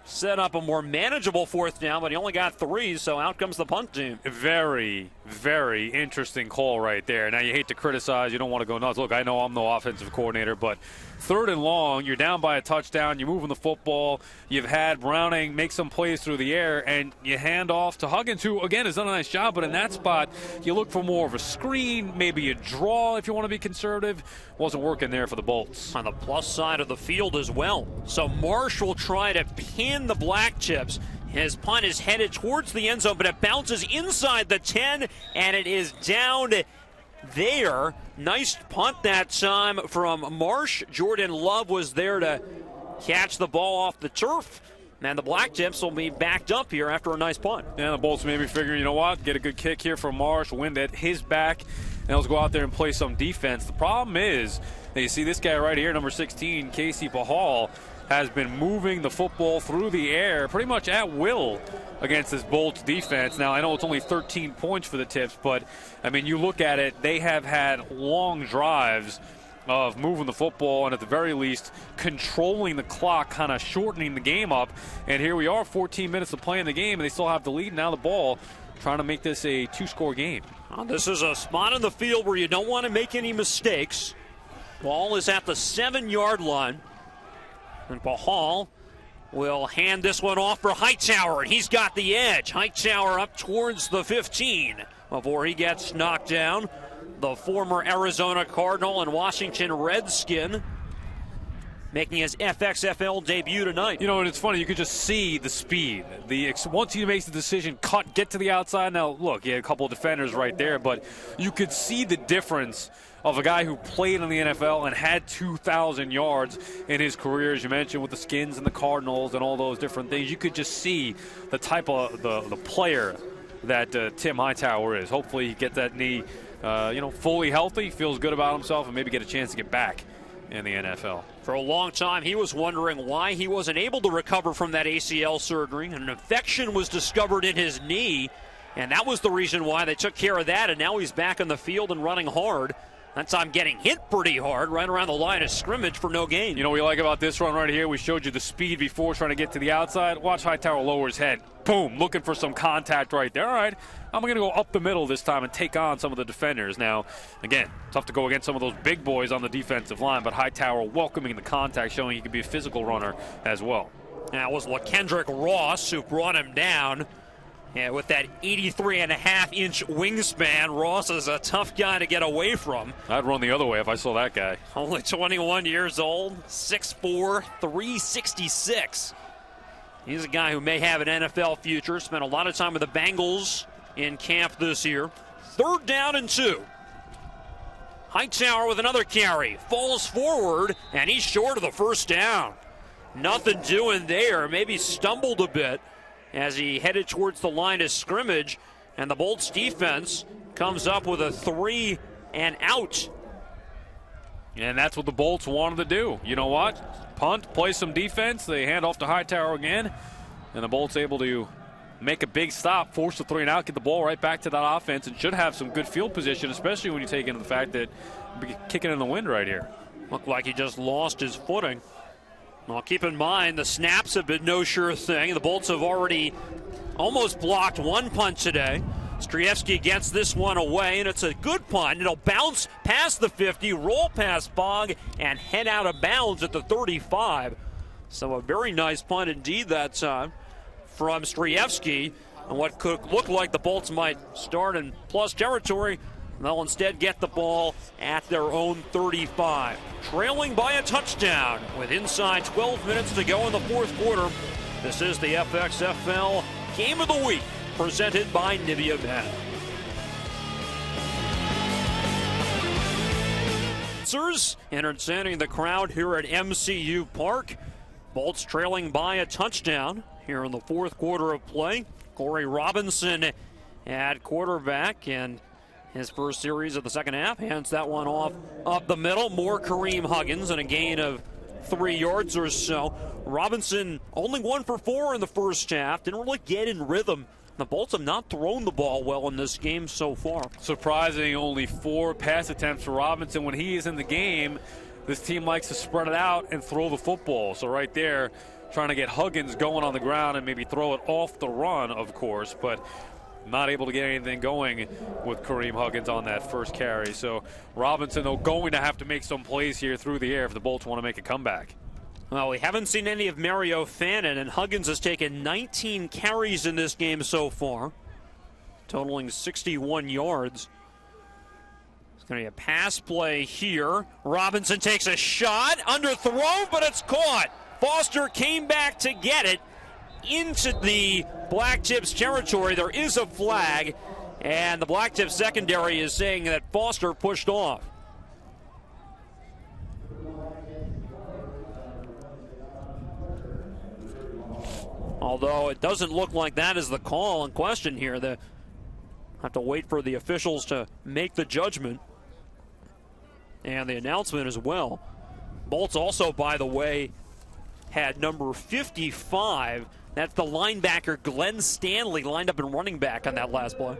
set up a more manageable 4th down, but he only got 3, so out comes the punt team. Very, very interesting call right there. Now, you hate to criticize. You don't want to go nuts. Look, I know I'm no offensive coordinator, but 3rd and long, you're down by a touchdown, you're moving the football, you've had Browning make some plays through the air, and you hand off to Huggins, who, again, has done a nice job, but in that spot, you look for more of a screen, maybe a draw if you want to be conservative. Wasn't working there for the Bolts. On the plus side of the field as well. So Marsh will try to pin the Blacktips. His punt is headed towards the end zone, but it bounces inside the 10, and it is down there. Nice punt that time from Marsh. Jordan Love was there to catch the ball off the turf. And the Blacktips will be backed up here after a nice punt. Yeah, the Bolts maybe figuring, you know what, get a good kick here from Marsh, wind at his back, and let's go out there and play some defense. The problem is, you see this guy right here, number 16, Casey Pahal, has been moving the football through the air pretty much at will against this Bolts defense. Now, I know it's only 13 points for the Tips, but, I mean, you look at it, they have had long drives of moving the football and at the very least controlling the clock, kind of shortening the game up. And here we are, 14 minutes to play in the game, and they still have the lead. Now the ball, trying to make this a 2-score game. This is a spot in the field where you don't want to make any mistakes. Ball is at the 7-yard line. And Pahal will hand this one off for Hightower, and he's got the edge. Hightower up towards the 15 before he gets knocked down. The former Arizona Cardinal and Washington Redskin making his FXFL debut tonight. You know, and it's funny, you could just see the speed. Once he makes the decision, get to the outside. Now, look, he had a couple of defenders right there, but you could see the difference of a guy who played in the NFL and had 2,000 yards in his career, as you mentioned, with the Skins and the Cardinals and all those different things. You could just see the type of the player that Tim Hightower is. Hopefully he gets that knee fully healthy, feels good about himself, and maybe get a chance to get back in the NFL. For a long time, he was wondering why he wasn't able to recover from that ACL surgery. An infection was discovered in his knee, and that was the reason why they took care of that, and now he's back on the field and running hard. That time getting hit pretty hard right around the line of scrimmage for no gain. You know what we like about this run right here? We showed you the speed before trying to get to the outside. Watch Hightower lower his head. Boom, looking for some contact right there. All right, I'm going to go up the middle this time and take on some of the defenders. Now, again, tough to go against some of those big boys on the defensive line, but Hightower welcoming the contact, showing he can be a physical runner as well. That was LaKendrick Ross who brought him down. And with that 83.5-inch wingspan, Ross is a tough guy to get away from. I'd run the other way if I saw that guy. Only 21 years old, 6'4", 366. He's a guy who may have an NFL future. Spent a lot of time with the Bengals in camp this year. 3rd down and 2. Hightower with another carry. Falls forward, and he's short of the first down. Nothing doing there. Maybe stumbled a bit as he headed towards the line of scrimmage. And the Bolts defense comes up with a 3 and out. And that's what the Bolts wanted to do. You know what? Punt, play some defense. They hand off to Hightower again. And the Bolts able to make a big stop, force the 3 and out, get the ball right back to that offense, and should have some good field position, especially when you take into the fact that we're kicking in the wind right here. Looked like he just lost his footing. Well, keep in mind, the snaps have been no sure thing. The Bolts have already almost blocked one punt today. Strievsky gets this one away, and it's a good punt. It'll bounce past the 50, roll past Bog, and head out of bounds at the 35. So a very nice punt indeed that time from Strievsky. And what could look like the Bolts might start in plus territory, they'll instead get the ball at their own 35. Trailing by a touchdown with inside 12 minutes to go in the 4th quarter. This is the FXFL Game of the Week, presented by Nivea Men. Entertaining the crowd here at MCU Park. Bolts trailing by a touchdown here in the 4th quarter of play. Corey Robinson at quarterback, and his first series of the second half hands that one off up the middle. More Kareem Huggins and a gain of 3 yards or so. Robinson only 1 for 4 in the first half. Didn't really get in rhythm. The Bolts have not thrown the ball well in this game so far. Surprising, only 4 pass attempts for Robinson. When he is in the game, this team likes to spread it out and throw the football. So right there, trying to get Huggins going on the ground and maybe throw it off the run, of course, but not able to get anything going with Kareem Huggins on that first carry. So Robinson, though, going to have to make some plays here through the air if the Bolts want to make a comeback. Well, we haven't seen any of Mario Fannin, and Huggins has taken 19 carries in this game so far, totaling 61 yards. It's going to be a pass play here. Robinson takes a shot, underthrown, but it's caught. Foster came back to get it into the Blacktips territory. There is a flag, and the Blacktips secondary is saying that Foster pushed off. Although it doesn't look like that is the call in question here. They have to wait for the officials to make the judgment and the announcement as well. Bolts also, by the way, had number 55. That's the linebacker Glenn Stanley lined up in running back on that last play.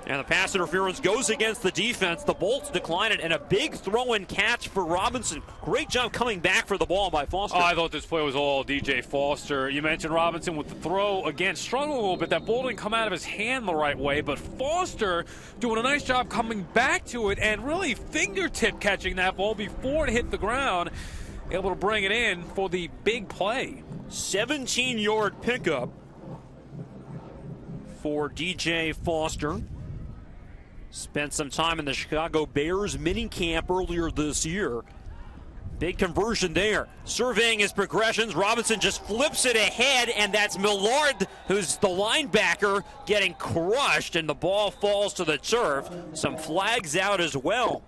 And the pass interference goes against the defense. The Bolts decline it, and a big throw-in catch for Robinson. Great job coming back for the ball by Foster. Oh, I thought this play was all DJ Foster. You mentioned Robinson with the throw. Again, struggled a little bit. That ball didn't come out of his hand the right way, but Foster doing a nice job coming back to it and really fingertip catching that ball before it hit the ground. Able to bring it in for the big play. 17-yard pickup for DJ Foster. Spent some time in the Chicago Bears minicamp earlier this year. Big conversion there. Surveying his progressions, Robinson just flips it ahead, and that's Millard, who's the linebacker, getting crushed, and the ball falls to the turf. Some flags out as well.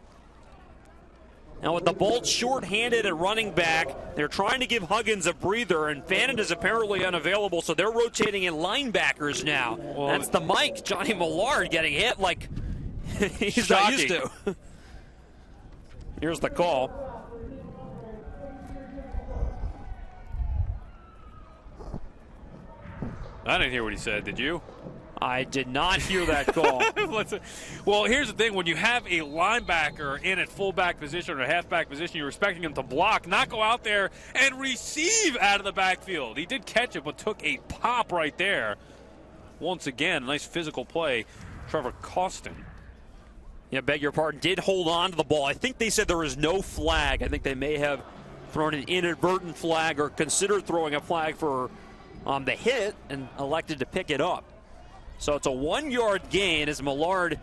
Now with the Bolts short-handed at running back, they're trying to give Huggins a breather, and Fannin is apparently unavailable, so they're rotating in linebackers now. Well, that's the Mike, Johnny Millard, getting hit like he's not used to. Here's the call. I didn't hear what he said, did you? I did not hear that call. Well, here's the thing. When you have a linebacker in at fullback position or halfback position, you're expecting him to block, not go out there and receive out of the backfield. He did catch it, but took a pop right there. Once again, nice physical play. Trevor Costin. Yeah, beg your pardon. Did hold on to the ball. I think they said there was no flag. I think they may have thrown an inadvertent flag or considered throwing a flag for on the hit and elected to pick it up. So it's a 1-yard gain as Millard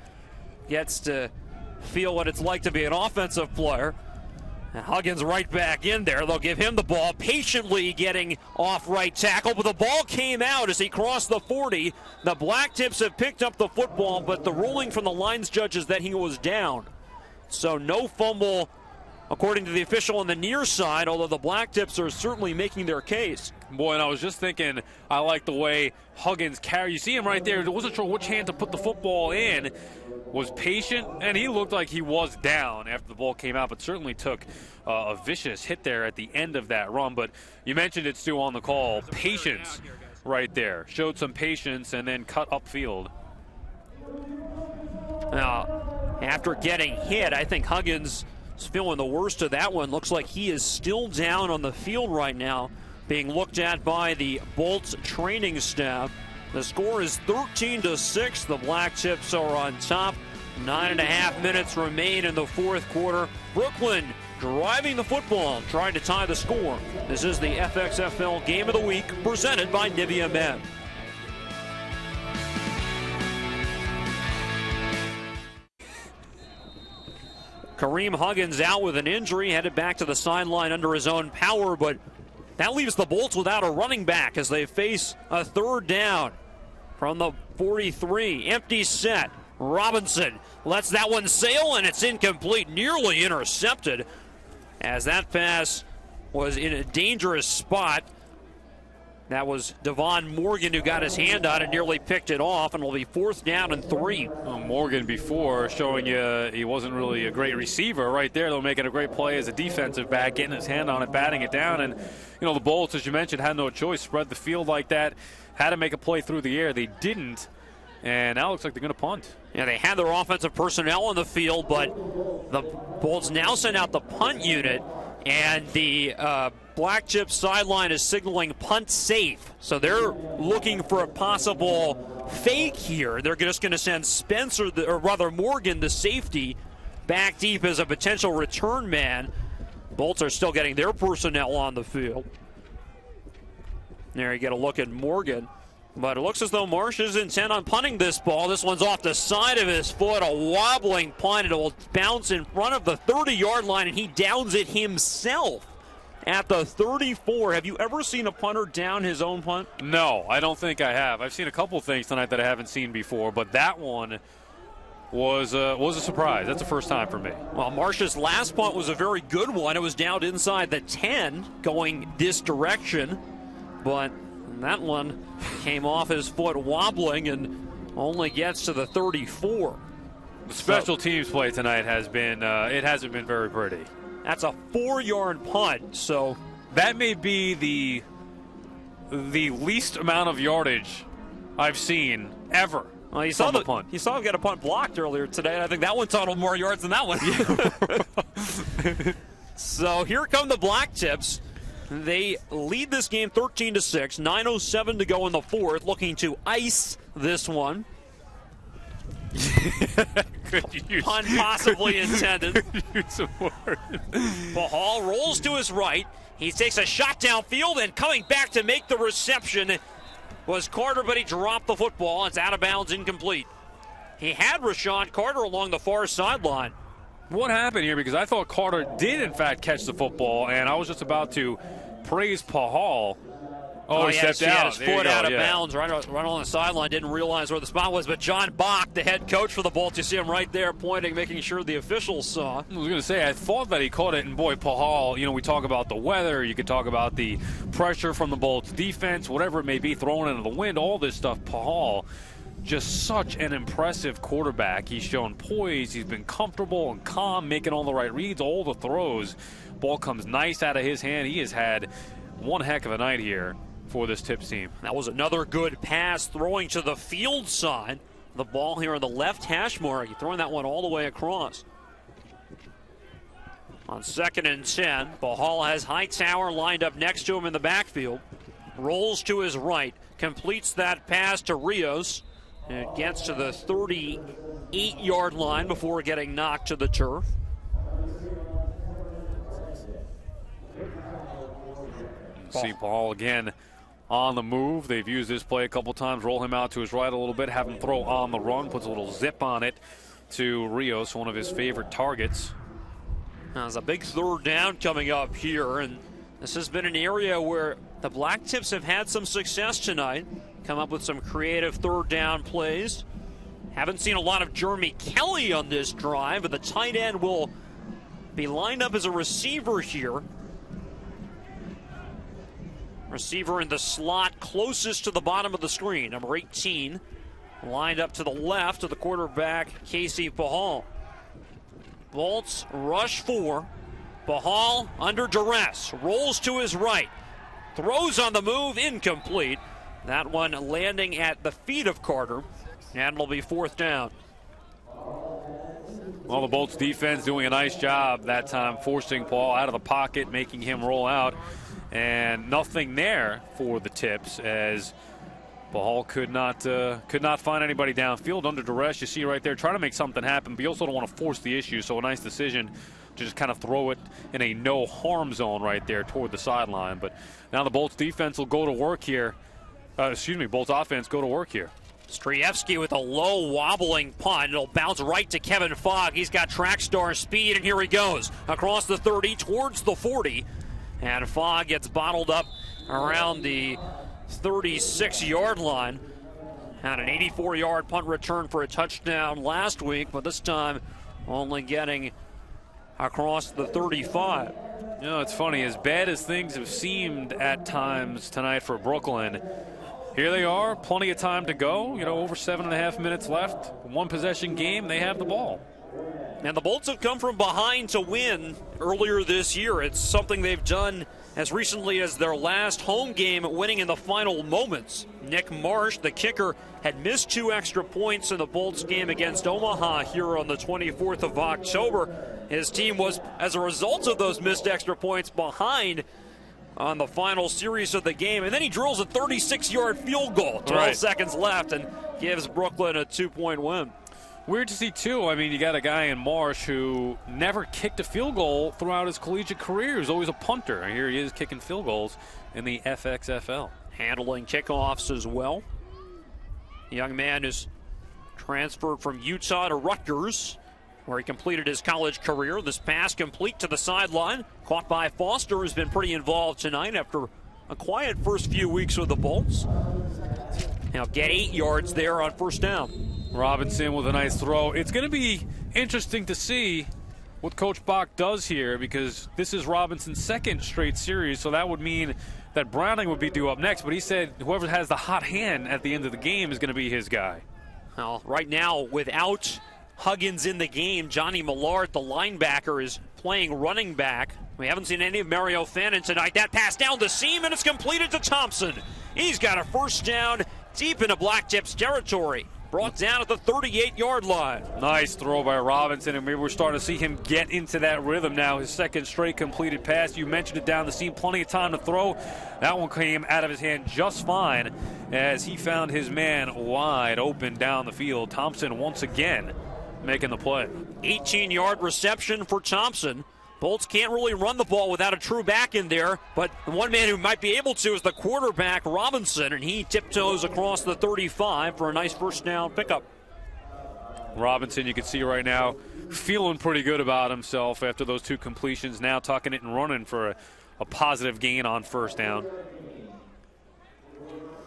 gets to feel what it's like to be an offensive player. And Huggins right back in there. They'll give him the ball, patiently getting off right tackle, but the ball came out as he crossed the 40. The Blacktips have picked up the football, but the ruling from the lines judge is that he was down. So no fumble according to the official on the near side, although the Blacktips are certainly making their case. Boy, and I was just thinking, I like the way Huggins carried. You see him right there. He wasn't sure which hand to put the football in. Was patient, and he looked like he was down after the ball came out, but certainly took a vicious hit there at the end of that run. But you mentioned it, Stu, on the call. Patience right there. Showed some patience and then cut upfield. Now, after getting hit, I think Huggins is feeling the worst of that one. Looks like he is still down on the field right now, being looked at by the Bolts training staff. The score is 13-6. The Blacktips are on top. 9.5 minutes remain in the fourth quarter. Brooklyn driving the football, trying to tie the score. This is the FXFL Game of the Week, presented by Nivea Men. Kareem Huggins out with an injury, headed back to the sideline under his own power, but that leaves the Bolts without a running back as they face a third down from the 43. Empty set. Robinson lets that one sail, and it's incomplete, nearly intercepted, as that pass was in a dangerous spot. That was Devon Morgan who got his hand on it, nearly picked it off, and will be 4th down and 3. Well, Morgan before showing you he wasn't really a great receiver right there, though, making a great play as a defensive back, getting his hand on it, batting it down. And, you know, the Bolts, as you mentioned, had no choice. Spread the field like that, had to make a play through the air. They didn't, and now it looks like they're going to punt. Yeah, they had their offensive personnel on the field, but the Bolts now send out the punt unit, and the Blacktips sideline is signaling punt safe. So they're looking for a possible fake here. They're just going to send Morgan, the safety, back deep as a potential return man. Bolts are still getting their personnel on the field. There you get a look at Morgan. But it looks as though Marsh is intent on punting this ball. This one's off the side of his foot, a wobbling punt. It will bounce in front of the 30-yard line, and he downs it himself at the 34. Have you ever seen a punter down his own punt? No, I don't think I have. I've seen a couple things tonight that I haven't seen before, but that one was a surprise. That's the first time for me. Well, Marsh's last punt was a very good one. It was down inside the 10, going this direction, but that one came off his foot wobbling and only gets to the 34. The special teams play tonight has been, it hasn't been very pretty. That's a 4-yard punt, so that may be the least amount of yardage I've seen ever. Well, you saw him get a punt blocked earlier today, and I think that one totaled more yards than that one. So here come the Blacktips. They lead this game 13-6, 9:07 to go in the fourth, looking to ice this one. Pun possibly intended. Pahal rolls to his right. He takes a shot downfield, and coming back to make the reception was Carter, but he dropped the football. It's out of bounds, incomplete. He had Rashawn Carter along the far sideline. What happened here? Because I thought Carter did, in fact, catch the football, and I was just about to praise Pahal. Oh, he stepped out. He had his foot out of bounds right on the sideline. Didn't realize where the spot was. But John Bach, the head coach for the Bolts, you see him right there pointing, making sure the officials saw. I was going to say, I thought that he caught it, and boy, Pahal, you know, we talk about the weather, you could talk about the pressure from the Bolts defense, whatever it may be, thrown into the wind, all this stuff. Pahal, just such an impressive quarterback. He's shown poise. He's been comfortable and calm, making all the right reads, all the throws. Ball comes nice out of his hand. He has had one heck of a night here for this Tips team. That was another good pass, throwing to the field side. The ball here on the left hash mark. He's throwing that one all the way across. On 2nd and 10, Pahal has Hightower lined up next to him in the backfield. Rolls to his right, completes that pass to Rios. And it gets to the 38-yard line before getting knocked to the turf. See Paul again on the move. They've used this play a couple times, roll him out to his right a little bit, have him throw on the run, puts a little zip on it to Rios, one of his favorite targets. Now, there's a big third down coming up here, and this has been an area where the Blacktips have had some success tonight, come up with some creative third down plays. Haven't seen a lot of Jeremy Kelly on this drive, but the tight end will be lined up as a receiver here. Receiver in the slot closest to the bottom of the screen, number 18, lined up to the left of the quarterback, Casey Pahal. Bolts rush 4. Pahal under duress, rolls to his right, throws on the move, incomplete. That one landing at the feet of Carter, and it'll be 4th down. Well, the Bolts defense doing a nice job that time, forcing Paul out of the pocket, making him roll out, and nothing there for the Tips as Pahal could not find anybody downfield under duress. You see right there, trying to make something happen, but you also don't want to force the issue, so a nice decision to just kind of throw it in a no-harm zone right there toward the sideline. But now the Bolts defense will go to work here. Bolts offense go to work here. Strejewski with a low wobbling punt. It'll bounce right to Kevin Fogg. He's got track star speed, and here he goes across the 30 towards the 40. And Fogg gets bottled up around the 36-yard line. Had an 84-yard punt return for a touchdown last week, but this time only getting across the 35. You know, it's funny, as bad as things have seemed at times tonight for Brooklyn, here they are, plenty of time to go, over 7.5 minutes left. One possession game, they have the ball. And the Bolts have come from behind to win earlier this year. It's something they've done as recently as their last home game, winning in the final moments. Nick Marsh, the kicker, had missed 2 extra points in the Bolts game against Omaha here on the 24th of October. His team was, as a result of those missed extra points, behind on the final series of the game. And then he drills a 36-yard field goal, 12 seconds left, and gives Brooklyn a 2-point win. Weird to see, too. I mean, you got a guy in Marsh who never kicked a field goal throughout his collegiate career. He was always a punter. And here he is kicking field goals in the FXFL. Handling kickoffs as well. The young man is transferred from Utah to Rutgers, where he completed his college career. This pass complete to the sideline. Caught by Foster, who's been pretty involved tonight after a quiet first few weeks with the Bolts. Now get 8 yards there on 1st down. Robinson with a nice throw. It's going to be interesting to see what Coach Bach does here, because this is Robinson's 2nd straight series, so that would mean that Browning would be due up next. But he said whoever has the hot hand at the end of the game is going to be his guy. Well, right now, without Huggins in the game, Johnny Millard, the linebacker, is playing running back. We haven't seen any of Mario Fannin tonight. That pass down the seam, and it's completed to Thompson. He's got a 1st down deep into Blacktips territory. Brought down at the 38-yard line. Nice throw by Robinson, and maybe we're starting to see him get into that rhythm now. His 2nd straight completed pass. You mentioned it down the seam, plenty of time to throw. That one came out of his hand just fine as he found his man wide open down the field. Thompson once again making the play. 18-yard reception for Thompson. Bolts can't really run the ball without a true back in there, but the one man who might be able to is the quarterback, Robinson, and he tiptoes across the 35 for a nice 1st down pickup. Robinson, you can see right now, feeling pretty good about himself after those 2 completions, now tucking it and running for a positive gain on 1st down.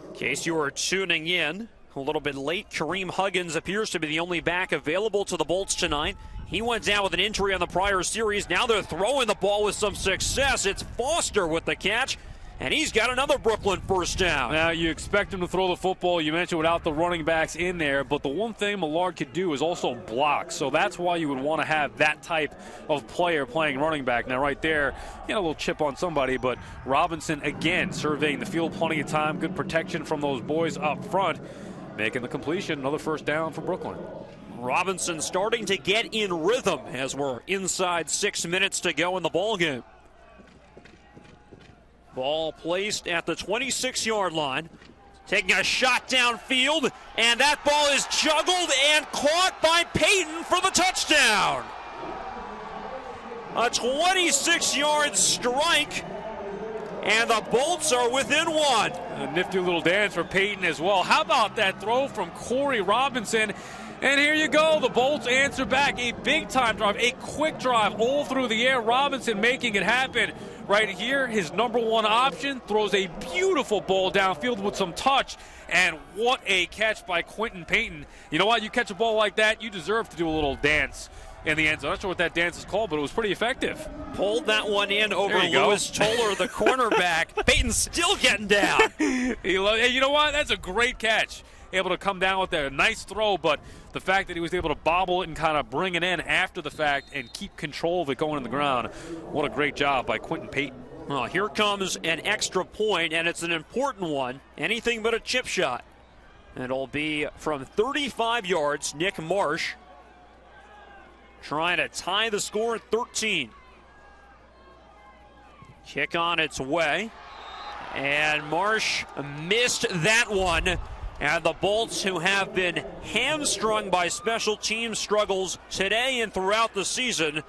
In case you are tuning in, a little bit late, Kareem Huggins appears to be the only back available to the Bolts tonight. He went down with an injury on the prior series. Now they're throwing the ball with some success. It's Foster with the catch, and he's got another Brooklyn 1st down. Now, you expect him to throw the football, you mentioned, without the running backs in there, but the one thing Millard could do is also block, so that's why you would want to have that type of player playing running back. Now, right there, a little chip on somebody, but Robinson, again, surveying the field, plenty of time, good protection from those boys up front, making the completion, another 1st down for Brooklyn. Robinson starting to get in rhythm as we're inside 6 minutes to go in the ballgame. Ball placed at the 26-yard line. Taking a shot downfield, and that ball is juggled and caught by Payton for the touchdown. A 26-yard strike, and the Bolts are within one. A nifty little dance for Peyton as well. How about that throw from Corey Robinson? And here you go. The Bolts answer back. A big-time drive, a quick drive all through the air. Robinson making it happen. Right here, his number one option, throws a beautiful ball downfield with some touch. And what a catch by Quentin Peyton. You know what? You catch a ball like that, you deserve to do a little dance in the end zone. I'm not sure what that dance is called, but it was pretty effective. Pulled that one in over Lewis Toller, the cornerback. Peyton's still getting down. Hey, you know what? That's a great catch. Able to come down with a nice throw, but the fact that he was able to bobble it and kind of bring it in after the fact and keep control of it going in the ground, what a great job by Quentin Peyton. Well, here comes an extra point, and it's an important one. Anything but a chip shot. It'll be from 35 yards. Nick Marsh trying to tie the score at 13. Kick on its way, and Marsh missed that one. And the Bolts, who have been hamstrung by special team struggles today and throughout the season,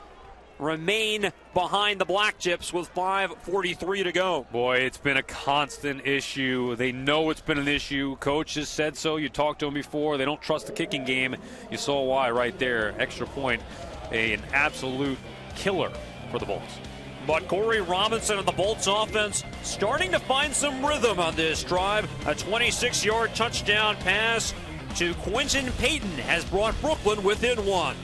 remain behind the Blacktips with 5:43 to go. Boy, it's been a constant issue. They know it's been an issue. Coach has said so. You talked to them before. They don't trust the kicking game. You saw why right there. Extra point, an absolute killer for the Bolts. But Corey Robinson and the Bolts offense starting to find some rhythm on this drive. A 26-yard touchdown pass to Quentin Peyton has brought Brooklyn within one.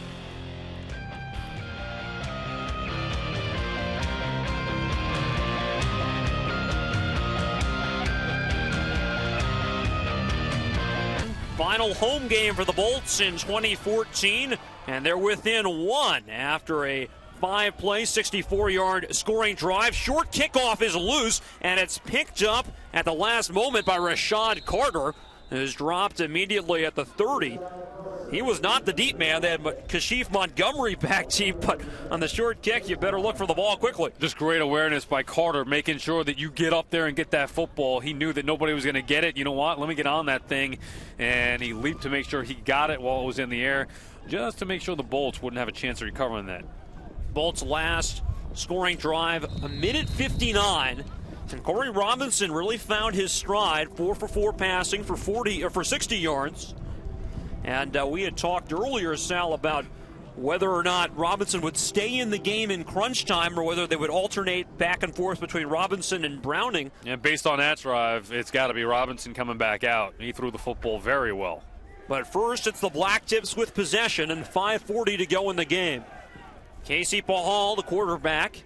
Final home game for the Bolts in 2014, and they're within one after a 5-play, 64-yard scoring drive. Short kickoff is loose, and it's picked up at the last moment by Rashad Carter, who's dropped immediately at the 30. He was not the deep man. They had Kashif Montgomery back deep, but on the short kick, you better look for the ball quickly. Just great awareness by Carter, making sure that you get up there and get that football. He knew that nobody was going to get it. You know what? Let me get on that thing. And he leaped to make sure he got it while it was in the air, just to make sure the Bolts wouldn't have a chance of recovering that. Bolts' last scoring drive, a minute 59. And Corey Robinson really found his stride, 4 for 4 passing for 60 yards. And we had talked earlier, Sal, about whether or not Robinson would stay in the game in crunch time or whether they would alternate back and forth between Robinson and Browning. And based on that drive, it's got to be Robinson coming back out. He threw the football very well. But first, it's the Blacktips with possession and 5:40 to go in the game. Casey Pahal, the quarterback,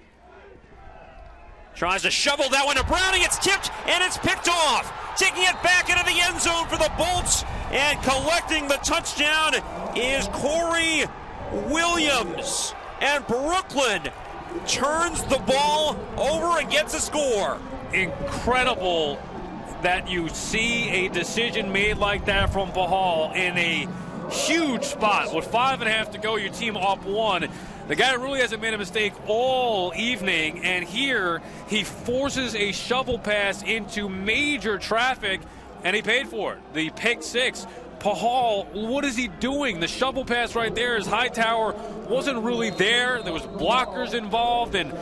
tries to shovel that one to Browning. It's tipped, and it's picked off. Taking it back into the end zone for the Bolts, and collecting the touchdown is Corey Williams. And Brooklyn turns the ball over and gets a score. Incredible that you see a decision made like that from Pahal in a huge spot. With 5.5 to go, your team up 1. The guy really hasn't made a mistake all evening, and here he forces a shovel pass into major traffic, and he paid for it. The pick 6. Pahal, what is he doing? The shovel pass right there, his Hightower wasn't really there. There was blockers involved and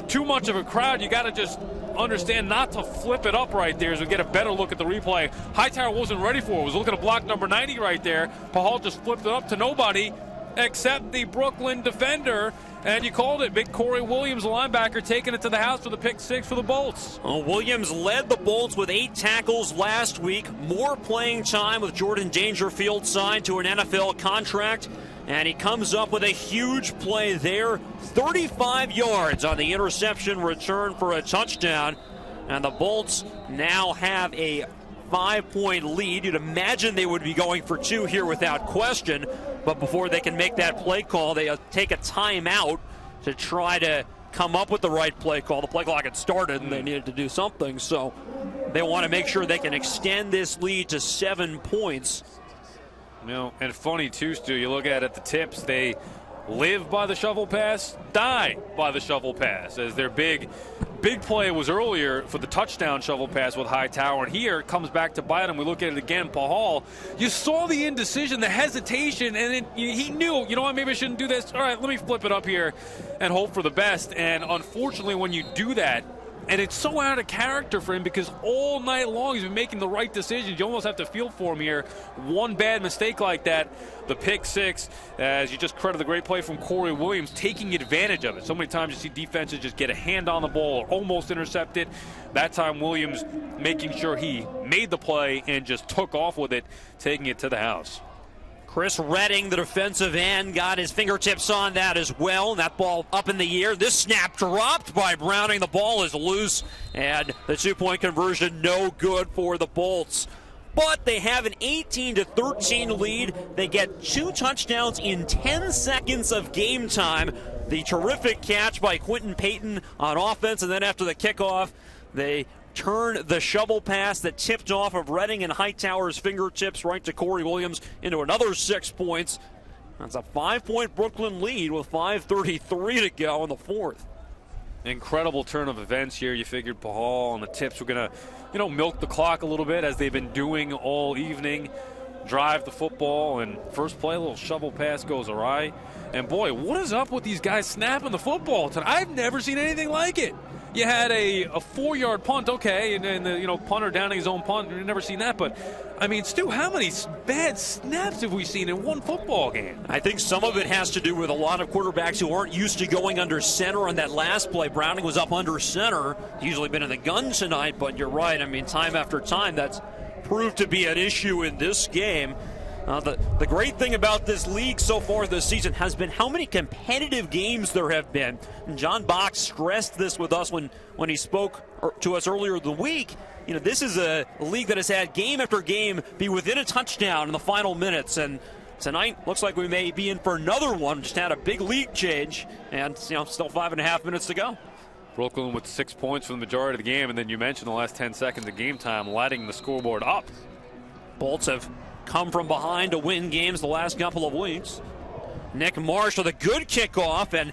too much of a crowd. You got to just understand not to flip it up right there as we get a better look at the replay. Hightower wasn't ready for it. Was looking at block number 90 right there. Pahal just flipped it up to nobody except the Brooklyn defender, and you called it. Big Corey Williams, linebacker, taking it to the house for the pick 6 for the Bolts. Well, Williams led the Bolts with 8 tackles last week. More playing time with Jordan Dangerfield signed to an NFL contract, and he comes up with a huge play there. 35 yards on the interception return for a touchdown, and the Bolts now have a 5-point lead. You'd imagine they would be going for 2 here without question, but before they can make that play call, they take a timeout to try to come up with the right play call. The play clock had started and they needed to do something, so they want to make sure they can extend this lead to 7 points. You know, and funny too, Stu, you look at it, the Tips, they live by the shovel pass, die by the shovel pass, as their big play was earlier for the touchdown shovel pass with Hightower, and here it comes back to bite him. We look at it again. Pahal, you saw the indecision, the hesitation, and then he knew, you know what, maybe I shouldn't do this. All right, let me flip it up here and hope for the best. And unfortunately, when you do that, And it's so out of character for him because all night long he's been making the right decisions. You almost have to feel for him here. One bad mistake like that, the pick six, as you just credit the great play from Corey Williams, taking advantage of it. So many times you see defenses just get a hand on the ball or almost intercept it. That time Williams making sure he made the play and just took off with it, taking it to the house. Chris Redding, the defensive end, got his fingertips on that as well. That ball up in the air. This snap dropped by Browning. The ball is loose, and the two-point conversion no good for the Bolts. But they have an 18-13 lead. They get 2 touchdowns in 10 seconds of game time. The terrific catch by Quentin Payton on offense, and then after the kickoff, they turn the shovel pass that tipped off of Redding and Hightower's fingertips right to Corey Williams into another 6 points. That's a 5-point Brooklyn lead with 5:33 to go in the fourth. Incredible turn of events here. You figured Pahal and the Tips were going to, milk the clock a little bit as they've been doing all evening. Drive the football, and first play, a little shovel pass goes awry. And boy, what is up with these guys snapping the football tonight? I've never seen anything like it. You had a 4-yard punt, okay, and then the punter downing his own punt. We've never seen that, but I mean, Stu, how many bad snaps have we seen in one football game? I think some of it has to do with a lot of quarterbacks who aren't used to going under center on that last play. Browning was up under center. He's usually been in the gun tonight, but you're right. I mean, time after time, that's proved to be an issue in this game. The great thing about this league so far this season has been how many competitive games there have been. And John Box stressed this with us when he spoke to us earlier in the week. This is a league that has had game after game be within a touchdown in the final minutes. And tonight looks like we may be in for another one. Just had a big league change, and still 5.5 minutes to go. Brooklyn with 6 points for the majority of the game, and then you mentioned the last 10 seconds of game time, lighting the scoreboard up. Bolts have come from behind to win games the last couple of weeks. Nick Marsh with a good kickoff, and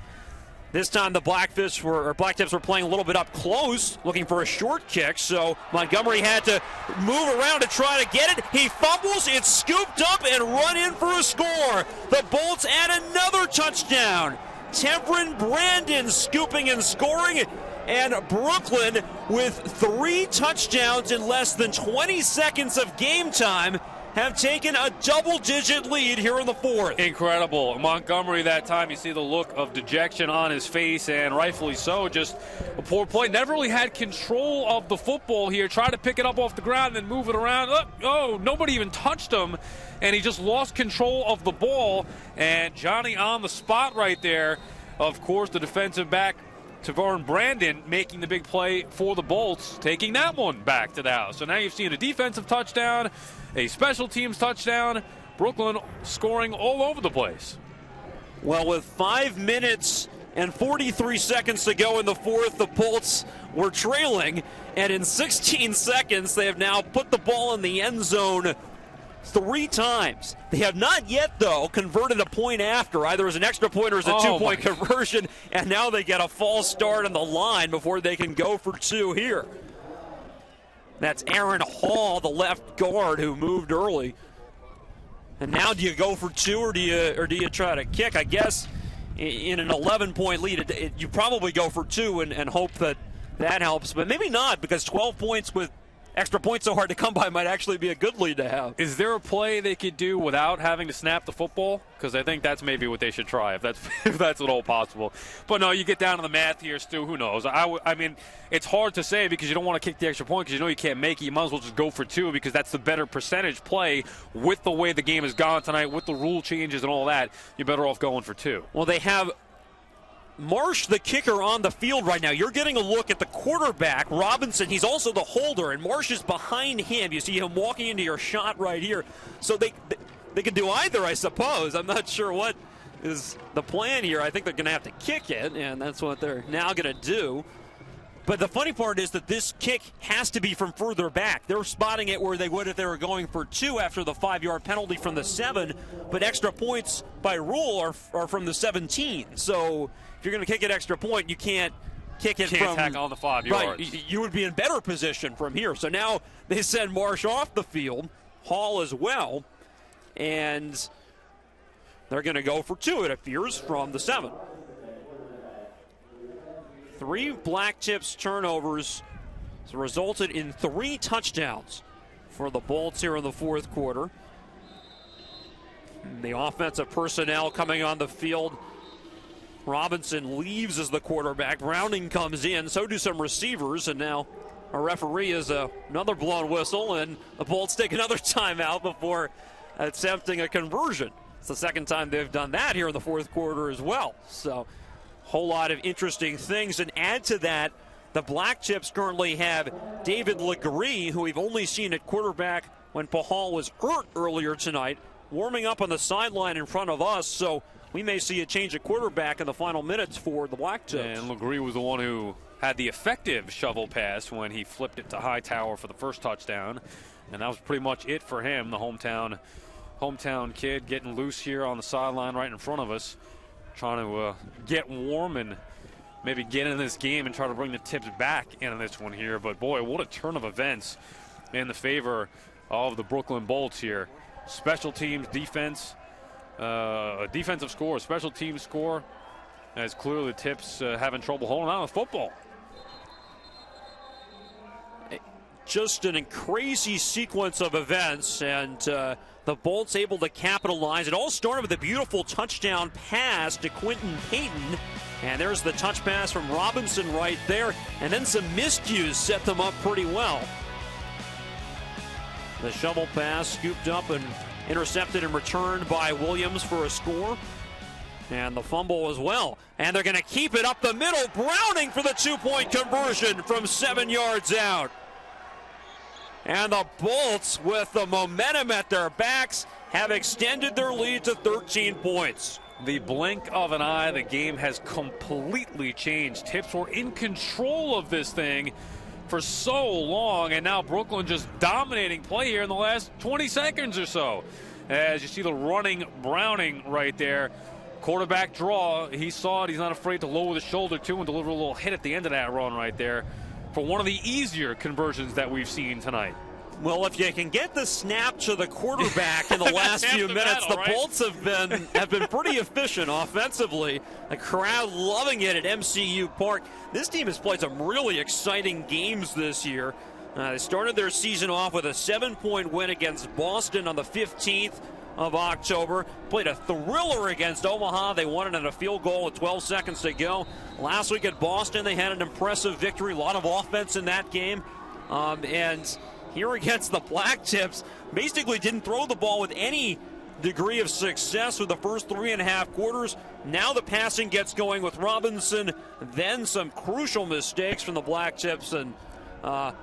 this time the Blacktips were playing a little bit up close, looking for a short kick, so Montgomery had to move around to try to get it. He fumbles, it's scooped up and run in for a score. The Bolts add another touchdown. Temperin Brandon scooping and scoring, and Brooklyn with 3 touchdowns in less than 20 seconds of game time have taken a double-digit lead here in the fourth. Incredible. Montgomery that time, you see the look of dejection on his face, and rightfully so. Just a poor play. Never really had control of the football here. Tried to pick it up off the ground and then move it around. Oh, nobody even touched him, and he just lost control of the ball. And Johnny on the spot right there. Of course, the defensive back, Temperin Brandon, making the big play for the Bolts, taking that one back to the house. So now you've seen a defensive touchdown, a special teams touchdown, Brooklyn scoring all over the place. Well, with 5 minutes and 43 seconds to go in the fourth, the Bolts were trailing, and in 16 seconds they have now put the ball in the end zone 3 times. They have not yet, though, converted a point after. Either as an extra point or as a 2-point conversion, and now they get a false start on the line before they can go for 2 here. That's Aaron Hall, the left guard, who moved early. And now do you go for 2 or do you try to kick? I guess in an 11-point lead, you probably go for 2 and hope that helps. But maybe not, because 12 points with extra points so hard to come by might actually be a good lead to have. Is there a play they could do without having to snap the football? Because I think that's maybe what they should try, if that's at all possible. But no, you get down to the math here, Stu. Who knows? I mean, it's hard to say because you don't want to kick the extra point because you know you can't make it. You might as well just go for 2 because that's the better percentage play with the way the game has gone tonight, with the rule changes and all that. You're better off going for 2. Well, they have Marsh, the kicker, on the field right now. You're getting a look at the quarterback, Robinson. He's also the holder, and Marsh is behind him. You see him walking into your shot right here. So they can do either, I suppose. I'm not sure what is the plan here. I think they're going to have to kick it, and that's what they're now going to do. But the funny part is that this kick has to be from further back. They're spotting it where they would if they were going for 2 after the 5-yard penalty from the 7, but extra points by rule are from the 17. So if you're going to kick an extra point, you can't kick it from tack on the 5 yards. Right, you would be in better position from here. So now they send Marsh off the field, Hall as well, and they're going to go for 2, it appears, from the 7. 3 Blacktips turnovers has resulted in 3 touchdowns for the Bolts here in the fourth quarter. And the offensive personnel coming on the field. Robinson leaves as the quarterback. Browning comes in. So do some receivers. And now a referee is another blown whistle. And the Bolts take another timeout before attempting a conversion. It's the second time they've done that here in the fourth quarter as well. So a whole lot of interesting things. And add to that, the Blacktips currently have David Legree, who we've only seen at quarterback when Pahal was hurt earlier tonight, warming up on the sideline in front of us. So we may see a change of quarterback in the final minutes for the Blacktips. And Legree was the one who had the effective shovel pass when he flipped it to Hightower for the first touchdown. And that was pretty much it for him, the hometown kid getting loose here on the sideline right in front of us, trying to get warm and maybe get in this game and try to bring the Tips back into this one here. But boy, what a turn of events in the favor of the Brooklyn Bolts here. Special teams, defense, a defensive score, a special teams score, as clearly the Tips having trouble holding on to football. Just a crazy sequence of events, and the Bolts able to capitalize. It all started with a beautiful touchdown pass to Quentin Payton. And there's the touch pass from Robinson right there. And then some miscues set them up pretty well. The shovel pass scooped up and intercepted and returned by Williams for a score. And the fumble as well. And they're going to keep it up the middle. Browning for the 2-point conversion from 7 yards out. And the Bolts, with the momentum at their backs, have extended their lead to 13 points. The blink of an eye, the game has completely changed. Tips were in control of this thing for so long, and now Brooklyn just dominating play here in the last 20 seconds or so. As you see the running Browning right there. Quarterback draw, he saw it, he's not afraid to lower the shoulder too and deliver a little hit at the end of that run right there for one of the easier conversions that we've seen tonight. Well, if you can get the snap to the quarterback in the last few minutes, the Bolts have been pretty efficient offensively. The crowd loving it at MCU Park. This team has played some really exciting games this year. They started their season off with a 7-point win against Boston on the 15th of October. Played a thriller against Omaha. They won it on a field goal with 12 seconds to go. Last week at Boston, they had an impressive victory. A lot of offense in that game. And here against the Blacktips, basically didn't throw the ball with any degree of success for the first 3.5 quarters. Now the passing gets going with Robinson, then some crucial mistakes from the Blacktips, and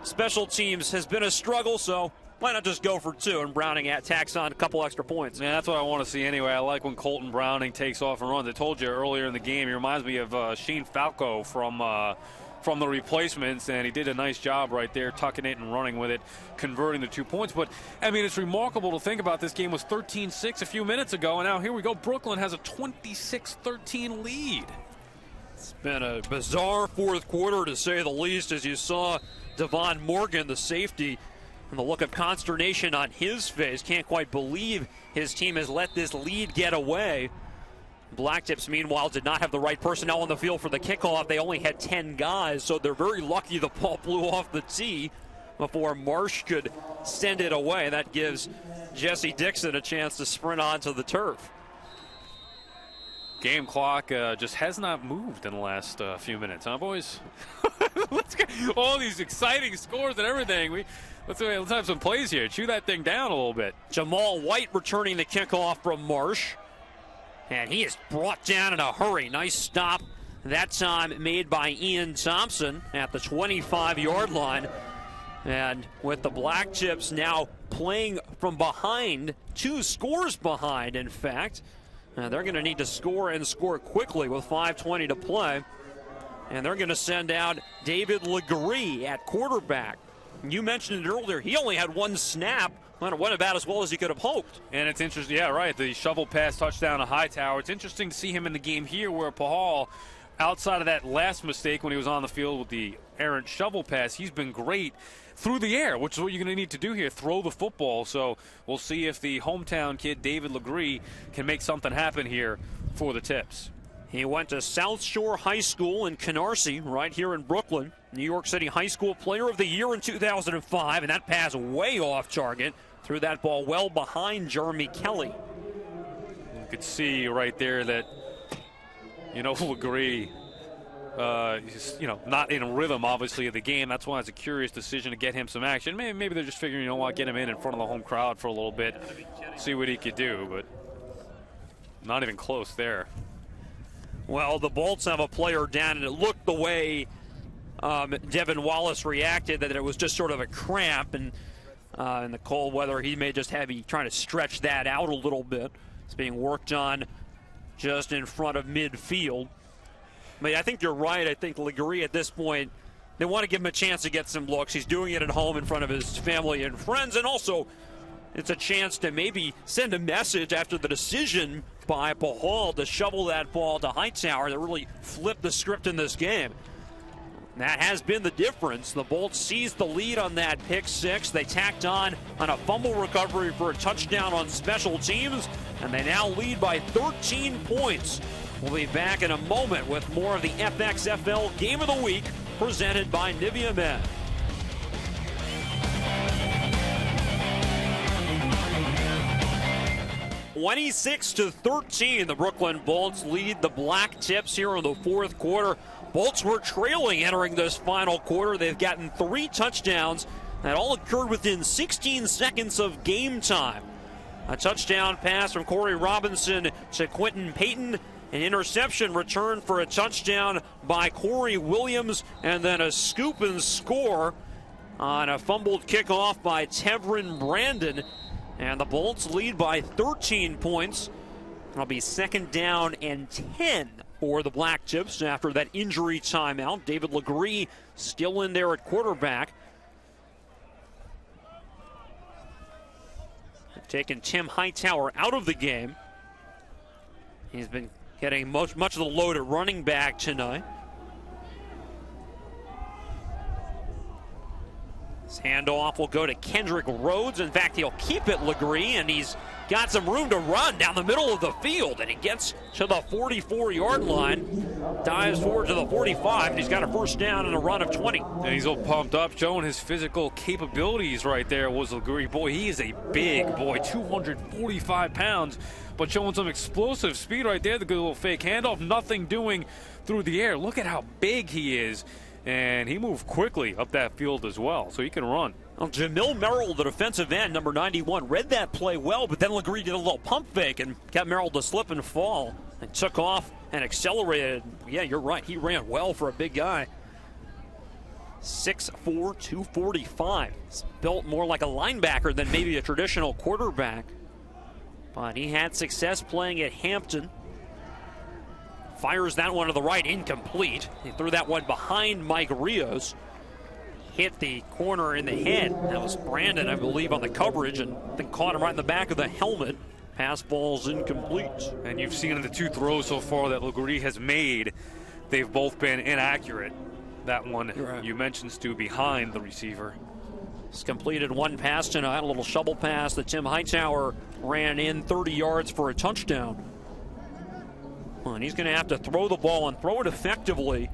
special teams has been a struggle, so why not just go for 2? And Browning tacks on a couple extra points. Yeah, that's what I want to see anyway. I like when Colton Browning takes off and runs. I told you earlier in the game, he reminds me of Shane Falco from the replacements, and he did a nice job right there, tucking it and running with it, converting the 2 points. But, I mean, it's remarkable to think about this game was 13-6 a few minutes ago, and now here we go. Brooklyn has a 26-13 lead. It's been a bizarre fourth quarter, to say the least, as you saw Devon Morgan, the safety, and the look of consternation on his face. Can't quite believe his team has let this lead get away. Blacktips, meanwhile, did not have the right personnel on the field for the kickoff. They only had 10 guys, so they're very lucky the ball flew off the tee before Marsh could send it away. That gives Jesse Dixon a chance to sprint onto the turf. Game clock just has not moved in the last few minutes, huh, boys? Let's get all these exciting scores and everything. Let's have some plays here. Chew that thing down a little bit. Jamal White returning the kickoff from Marsh. And he is brought down in a hurry. Nice stop that time made by Ian Thompson at the 25-yard line. And with the Blacktips now playing from behind, 2 scores behind, in fact. They're going to need to score and score quickly with 5:20 to play. And they're going to send out David Legree at quarterback. You mentioned it earlier. He only had 1 snap. Went about as well as he could have hoped. And it's interesting, yeah, right, the shovel pass touchdown to Hightower. It's interesting to see him in the game here where Pahal, outside of that last mistake when he was on the field with the errant shovel pass, he's been great through the air, which is what you're going to need to do here, throw the football. So we'll see if the hometown kid, David Legree, can make something happen here for the Tips. He went to South Shore High School in Canarsie, right here in Brooklyn. New York City High School Player of the Year in 2005, and that pass way off target. Threw that ball well behind Jeremy Kelly. You could see right there that, Legree, he's, not in rhythm, obviously, of the game. That's why it's a curious decision to get him some action. Maybe they're just figuring, get him in front of the home crowd for a little bit, see what he could do, but not even close there. Well, the Bolts have a player down, and it looked the way Devin Wallace reacted, that it was just sort of a cramp, and in the cold weather, he may just be trying to stretch that out a little bit. It's being worked on just in front of midfield. I think you're right. I think Legree at this point, they want to give him a chance to get some looks. He's doing it at home in front of his family and friends, and also it's a chance to maybe send a message after the decision by Pahal to shovel that ball to Hightower that really flipped the script in this game. That has been the difference. The Bolts seized the lead on that pick six. They tacked on a fumble recovery for a touchdown on special teams, and they now lead by 13 points. We'll be back in a moment with more of the FXFL Game of the Week presented by Nivea Men. (26-13), the Brooklyn Bolts lead the Blacktips here in the fourth quarter. Bolts were trailing entering this final quarter. They've gotten 3 touchdowns that all occurred within 16 seconds of game time. A touchdown pass from Corey Robinson to Quentin Payton, an interception return for a touchdown by Corey Williams, and then a scoop and score on a fumbled kickoff by Tevrin Brandon. And the Bolts lead by 13 points. It'll be second down and 10 for the Blacktips after that injury timeout. David Legree still in there at quarterback. They've taken Tim Hightower out of the game. He's been getting much of the load at running back tonight. His handoff will go to Kendrick Rhodes. In fact, he'll keep it, Legree, and he's got some room to run down the middle of the field, and he gets to the 44-yard line, dives forward to the 45, and he's got a first down and a run of 20. And he's all pumped up, showing his physical capabilities right there was Legree. Boy, he is a big boy, 245 pounds, but showing some explosive speed right there. The good little fake handoff, nothing doing through the air. Look at how big he is. And he moved quickly up that field as well, so he can run. Well, Jamil Merrill, the defensive end, number 91, read that play well, but then Legree did a little pump fake and got Merrill to slip and fall and took off and accelerated. Yeah, you're right. He ran well for a big guy. 6'4", 245. He's built more like a linebacker than maybe a traditional quarterback. But he had success playing at Hampton. Fires that one to the right, incomplete. He threw that one behind Mike Rios. Hit the corner in the head. That was Brandon, I believe, on the coverage, and then caught him right in the back of the helmet. Pass ball's incomplete. And you've seen in the 2 throws so far that Legree has made, they've both been inaccurate. That one right. You mentioned, Stu, behind the receiver. He's completed 1 pass tonight, a little shovel pass that Tim Hightower ran in 30 yards for a touchdown. And he's going to have to throw the ball and throw it effectively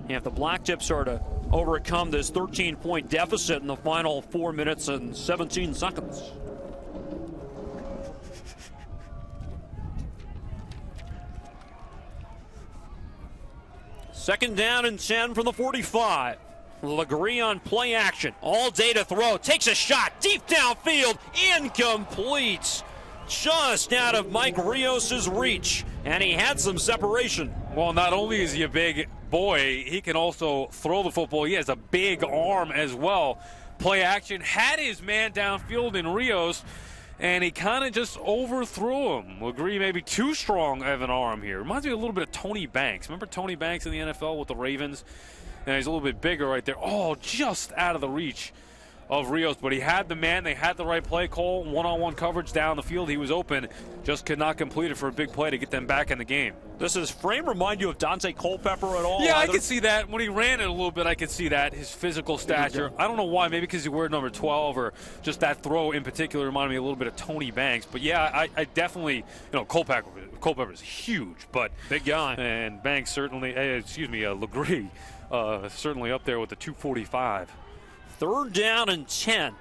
if the Blacktips are to overcome this 13-point deficit in the final 4 minutes and 17 seconds. Second down and 10 from the 45. Legree on play action. All day to throw. Takes a shot deep downfield. Incomplete. Just out of Mike Rios' reach. And he had some separation. Well, not only is he a big boy, he can also throw the football. He has a big arm as well. Play action, had his man downfield in Rios, and he kind of just overthrew him. Legree maybe too strong of an arm here. Reminds me a little bit of Tony Banks. Remember Tony Banks in the NFL with the Ravens? And he's a little bit bigger right there. Oh, just out of the reach of Rios, but he had the man. They had the right play call, one-on-one coverage down the field. He was open, just could not complete it for a big play to get them back in the game. Does his frame remind you of Dante Culpepper at all? Yeah, I could see that. When he ran it a little bit, I could see that, his physical stature. I don't know why, maybe because he wore number 12 or just that throw in particular reminded me a little bit of Tony Banks. But yeah, I definitely, Culpepper's huge, but big guy. And Banks certainly, Legree, certainly up there with the 245. 3rd down and 10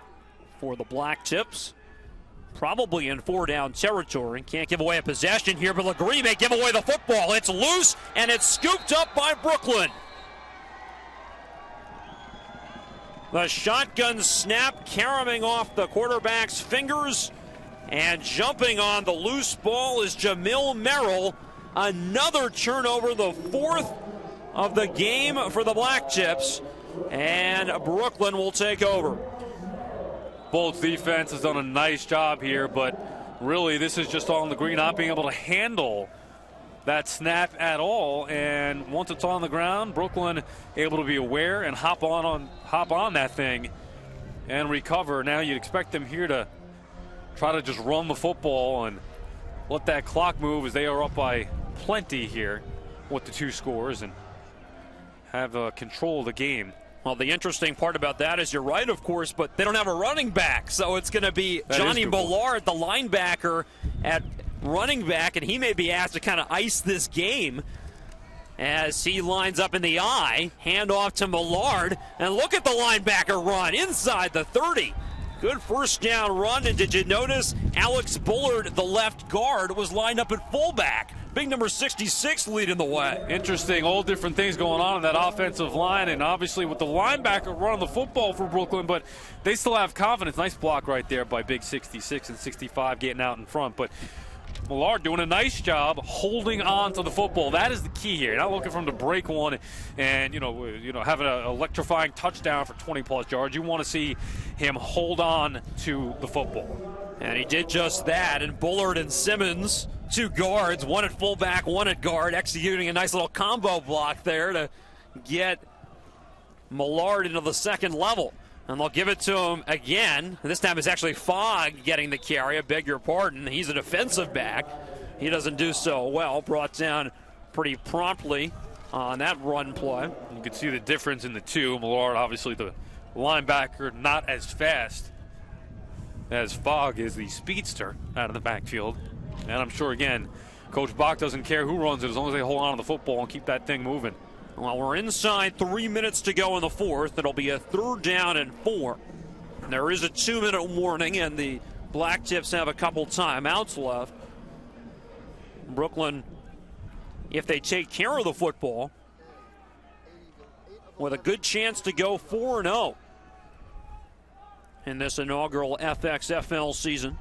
for the Blacktips. Probably in 4-down territory. Can't give away a possession here, but Legree may give away the football. It's loose, and it's scooped up by Brooklyn. The shotgun snap caroming off the quarterback's fingers, and jumping on the loose ball is Jamil Merrill. Another turnover, the 4th of the game for the Blacktips, and Brooklyn will take over. Bolts defense has done a nice job here, but really this is just on the green, not being able to handle that snap at all. And once it's on the ground, Brooklyn able to be aware and hop on that thing and recover. Now you'd expect them here to try to just run the football and let that clock move, as they are up by plenty here with the 2 scores, and have control of the game. Well, the interesting part about that is you're right, of course, but they don't have a running back. So it's going to be Johnny Millard, the linebacker, at running back, and he may be asked to kind of ice this game as he lines up in the eye. Hand off to Millard, and look at the linebacker run inside the 30. Good 1st down run, and did you notice Alex Bullard, the left guard, was lined up at fullback? Big number 66 leading the way. Interesting, all different things going on in that offensive line, and obviously with the linebacker running the football for Brooklyn, but they still have confidence. Nice block right there by big 66 and 65 getting out in front. But Millard doing a nice job holding on to the football. That is the key here. You're not looking for him to break one and have an electrifying touchdown for 20-plus yards. You want to see him hold on to the football. And he did just that. And Bullard and Simmons, 2 guards, one at fullback, one at guard, executing a nice little combo block there to get Millard into the 2nd level. And they'll give it to him again. This time it's actually Fogg getting the carry. I beg your pardon. He's a defensive back. He doesn't do so well. Brought down pretty promptly on that run play. You can see the difference in the 2. Millard, obviously the linebacker, not as fast as Fogg is, the speedster out of the backfield. And I'm sure, again, Coach Bach doesn't care who runs it as long as they hold on to the football and keep that thing moving. Well, we're inside 3 minutes to go in the 4th. It'll be a 3rd down and 4. There is a 2-minute warning, and the Blacktips have a couple timeouts left. Brooklyn, if they take care of the football, with a good chance to go 4-0 in this inaugural FXFL season.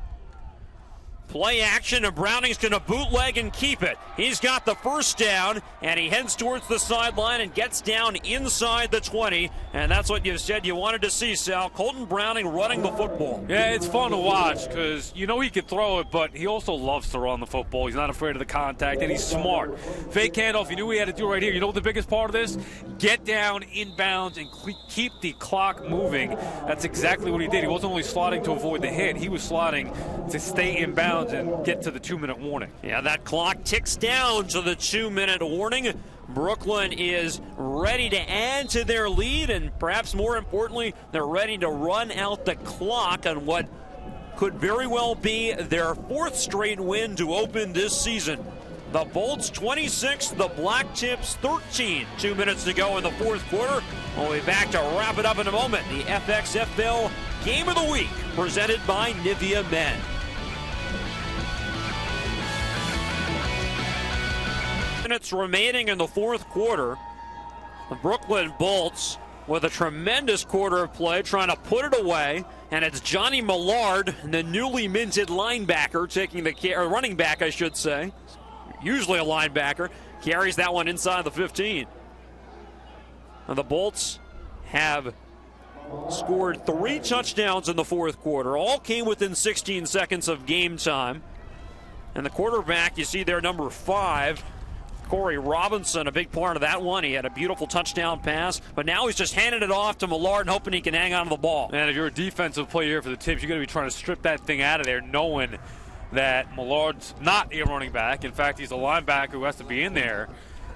Play action, and Browning's going to bootleg and keep it. He's got the 1st down, and he heads towards the sideline and gets down inside the 20. And that's what you said you wanted to see, Sal. Colton Browning running the football. Yeah, it's fun to watch because he could throw it, but he also loves to run the football. He's not afraid of the contact, and he's smart. Fake handoff, he knew he had to do right here. You know what the biggest part of this? Get down inbounds and keep the clock moving. That's exactly what he did. He wasn't only slotting to avoid the hit. He was slotting to stay inbounds and get to the 2-minute warning. Yeah, that clock ticks down to the 2-minute warning. Brooklyn is ready to add to their lead, and perhaps more importantly, they're ready to run out the clock on what could very well be their 4th straight win to open this season. The Bolts 26, the Blacktips 13. 2 minutes to go in the 4th quarter. We'll be back to wrap it up in a moment. The FXFL Game of the Week, presented by Nivea Men. Minutes remaining in the 4th quarter. The Brooklyn Bolts with a tremendous quarter of play, trying to put it away, and it's Johnny Millard, the newly minted linebacker, taking the running back, I should say. Usually a linebacker, carries that one inside the 15. And the Bolts have scored 3 touchdowns in the 4th quarter. All came within 16 seconds of game time. And the quarterback, you see there, number 5, Corey Robinson, a big part of that one. He had a beautiful touchdown pass, but now he's just handing it off to Millard, hoping he can hang on to the ball. And if you're a defensive player for the Tips, you're going to be trying to strip that thing out of there, knowing that Millard's not a running back. In fact, he's a linebacker who has to be in there.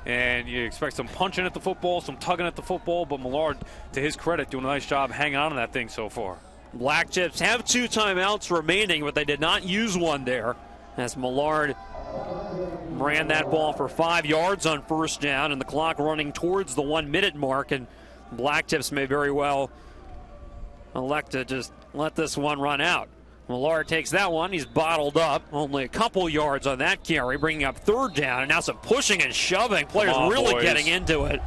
And you expect some punching at the football, some tugging at the football, but Millard, to his credit, doing a nice job hanging on to that thing so far. Blacktips have 2 timeouts remaining, but they did not use one there, as Millard ran that ball for 5 yards on first down, and the clock running towards the 1-minute mark, and Blacktips may very well elect to just let this one run out. Millard takes that one. He's bottled up. Only a couple yards on that carry, bringing up 3rd down. And now some pushing and shoving. Players really getting into it.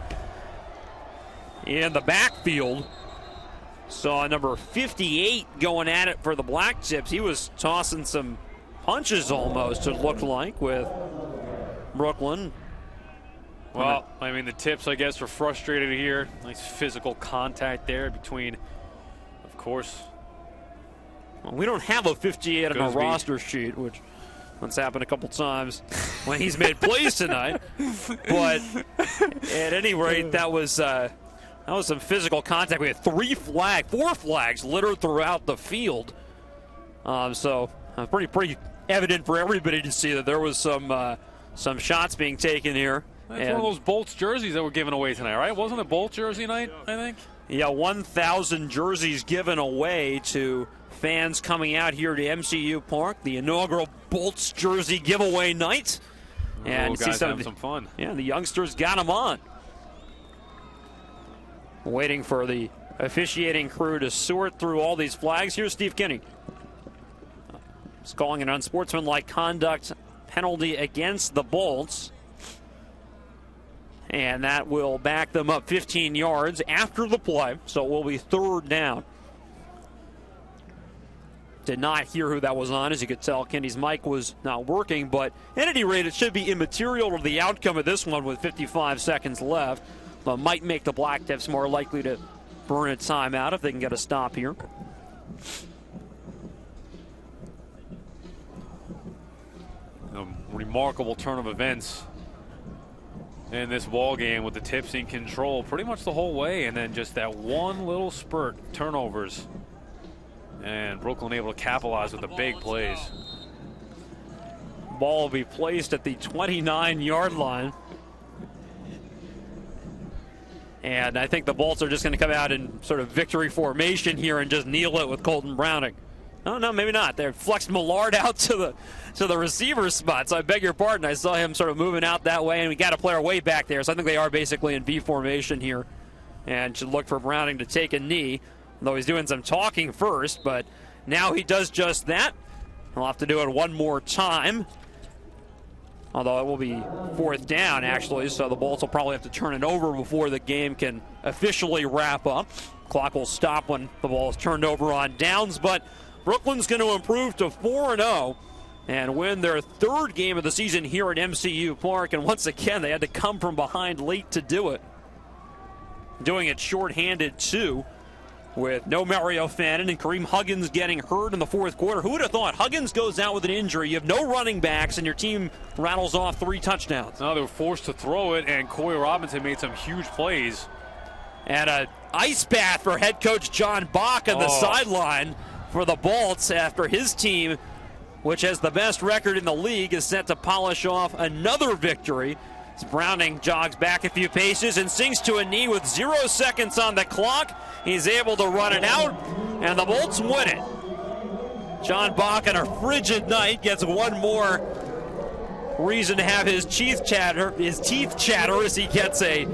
In the backfield, saw number 58 going at it for the Blacktips. He was tossing some punches almost, it looked like, with Brooklyn. Well, I mean, the Tips, I guess, were frustrated here. Nice physical contact there between, of course, well, we don't have a 58 on our roster sheet, which that's happened a couple times when he's made plays tonight. But at any rate, that was some physical contact. We had 4 flags littered throughout the field. So pretty evident for everybody to see that there was some shots being taken here. That's one of those Bolts jerseys that were given away tonight, right? Wasn't it Bolt jersey night, I think? Yeah, 1,000 jerseys given away to fans coming out here to MCU Park, the inaugural Bolts jersey giveaway night. And guys having some fun. Yeah, the youngsters got them on. Waiting for the officiating crew to sort through all these flags. Here's Steve Kinney. He's calling an unsportsmanlike conduct penalty against the Bolts. And that will back them up 15 yards after the play, so it will be 3rd down. Did not hear who that was on. As you could tell, Kenny's mic was not working, but at any rate, it should be immaterial to the outcome of this one with 55 seconds left, but might make the Blacktips more likely to burn a timeout if they can get a stop here. A remarkable turn of events in this ball game with the Tips in control pretty much the whole way, and then just that one little spurt, turnovers, and Brooklyn able to capitalize with the big plays. Ball will be placed at the 29-yard line. And I think the Bolts are just going to come out in sort of victory formation here and just kneel it with Colton Browning. Oh, no, maybe not. They flexed Millard out to the receiver spot, so I beg your pardon. I saw him sort of moving out that way, and we got a player way back there, so I think they are basically in V formation here and should look for Browning to take a knee, though he's doing some talking first, but now he does just that. He'll have to do it one more time, although it will be 4th down, actually, so the Bolts will probably have to turn it over before the game can officially wrap up. Clock will stop when the ball is turned over on downs, but Brooklyn's going to improve to 4-0 and win their 3rd game of the season here at MCU Park. And once again, they had to come from behind late to do it. Doing it shorthanded, too, with no Mario Fannin and Kareem Huggins getting hurt in the 4th quarter. Who would have thought? Huggins goes out with an injury. You have no running backs, and your team rattles off 3 touchdowns. Now they were forced to throw it, and Corey Robinson made some huge plays. And an ice bath for head coach John Bach on the sideline for the Bolts after his team, which has the best record in the league, is set to polish off another victory. As Browning jogs back a few paces and sinks to a knee with 0 seconds on the clock. He's able to run it out, and the Bolts win it. John Bach on a frigid night gets one more reason to have his teeth chatter as he gets a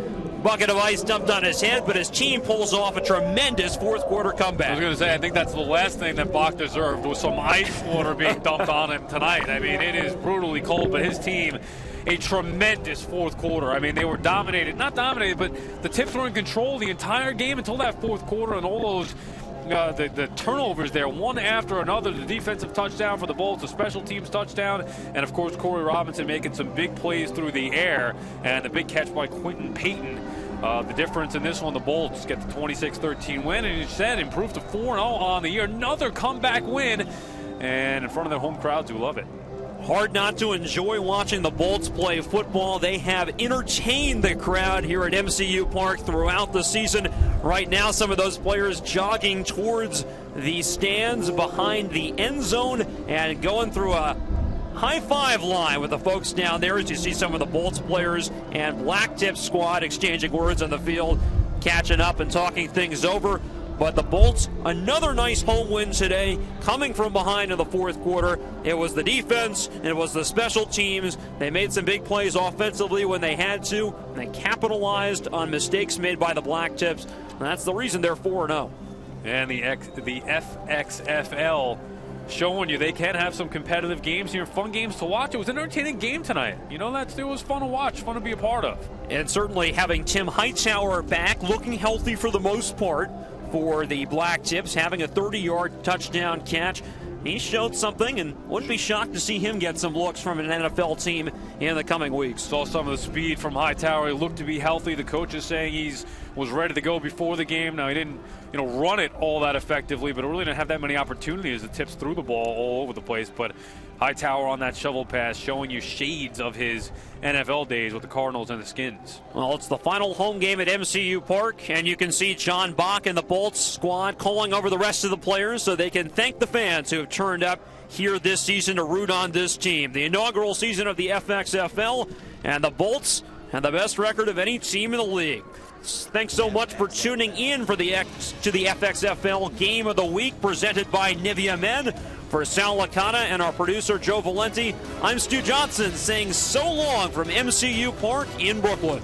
bucket of ice dumped on his head, but his team pulls off a tremendous 4th quarter comeback. I was going to say, I think that's the last thing that Bach deserved was some ice water being dumped on him tonight. I mean, it is brutally cold, but his team, a tremendous 4th quarter. I mean, they were not dominated, but the Tips were in control the entire game until that 4th quarter, and all those the turnovers there, one after another. The defensive touchdown for the Bolts, the special teams touchdown, and of course Corey Robinson making some big plays through the air, and the big catch by Quentin Payton. The difference in this one, the Bolts get the 26-13 win, and you said improved to 4-0 on the year. Another comeback win, and in front of their home crowds who love it. Hard not to enjoy watching the Bolts play football. They have entertained the crowd here at MCU Park throughout the season. Right now, some of those players jogging towards the stands behind the end zone and going through a high five line with the folks down there as you see some of the Bolts players and Blacktips squad exchanging words on the field, catching up and talking things over. But the Bolts, another nice home win today, coming from behind in the fourth quarter. It was the defense, and it was the special teams. They made some big plays offensively when they had to, and they capitalized on mistakes made by the Blacktips. And that's the reason they're 4-0. And the FXFL showing you they can have some competitive games here, fun games to watch. It was an entertaining game tonight. You know, it was fun to watch, fun to be a part of. And certainly having Tim Hightower back, looking healthy for the most part for the Blacktips, having a 30-yard touchdown catch. He showed something, and wouldn't be shocked to see him get some looks from an NFL team in the coming weeks. Saw some of the speed from Hightower. He looked to be healthy. The coach is saying he was ready to go before the game. Now, he didn't run it all that effectively, but it really didn't have that many opportunities. The Tips threw the ball all over the place, but Hightower on that shovel pass showing you shades of his NFL days with the Cardinals and the Skins. Well, it's the final home game at MCU Park, and you can see John Bach and the Bolts squad calling over the rest of the players so they can thank the fans who have turned up here this season to root on this team. The inaugural season of the FXFL, and the Bolts have the best record of any team in the league. Thanks so much for tuning in for the FXFL Game of the Week presented by Nivea Men. For Sal Licata and our producer Joe Valenti, I'm Stu Johnson saying so long from MCU Park in Brooklyn.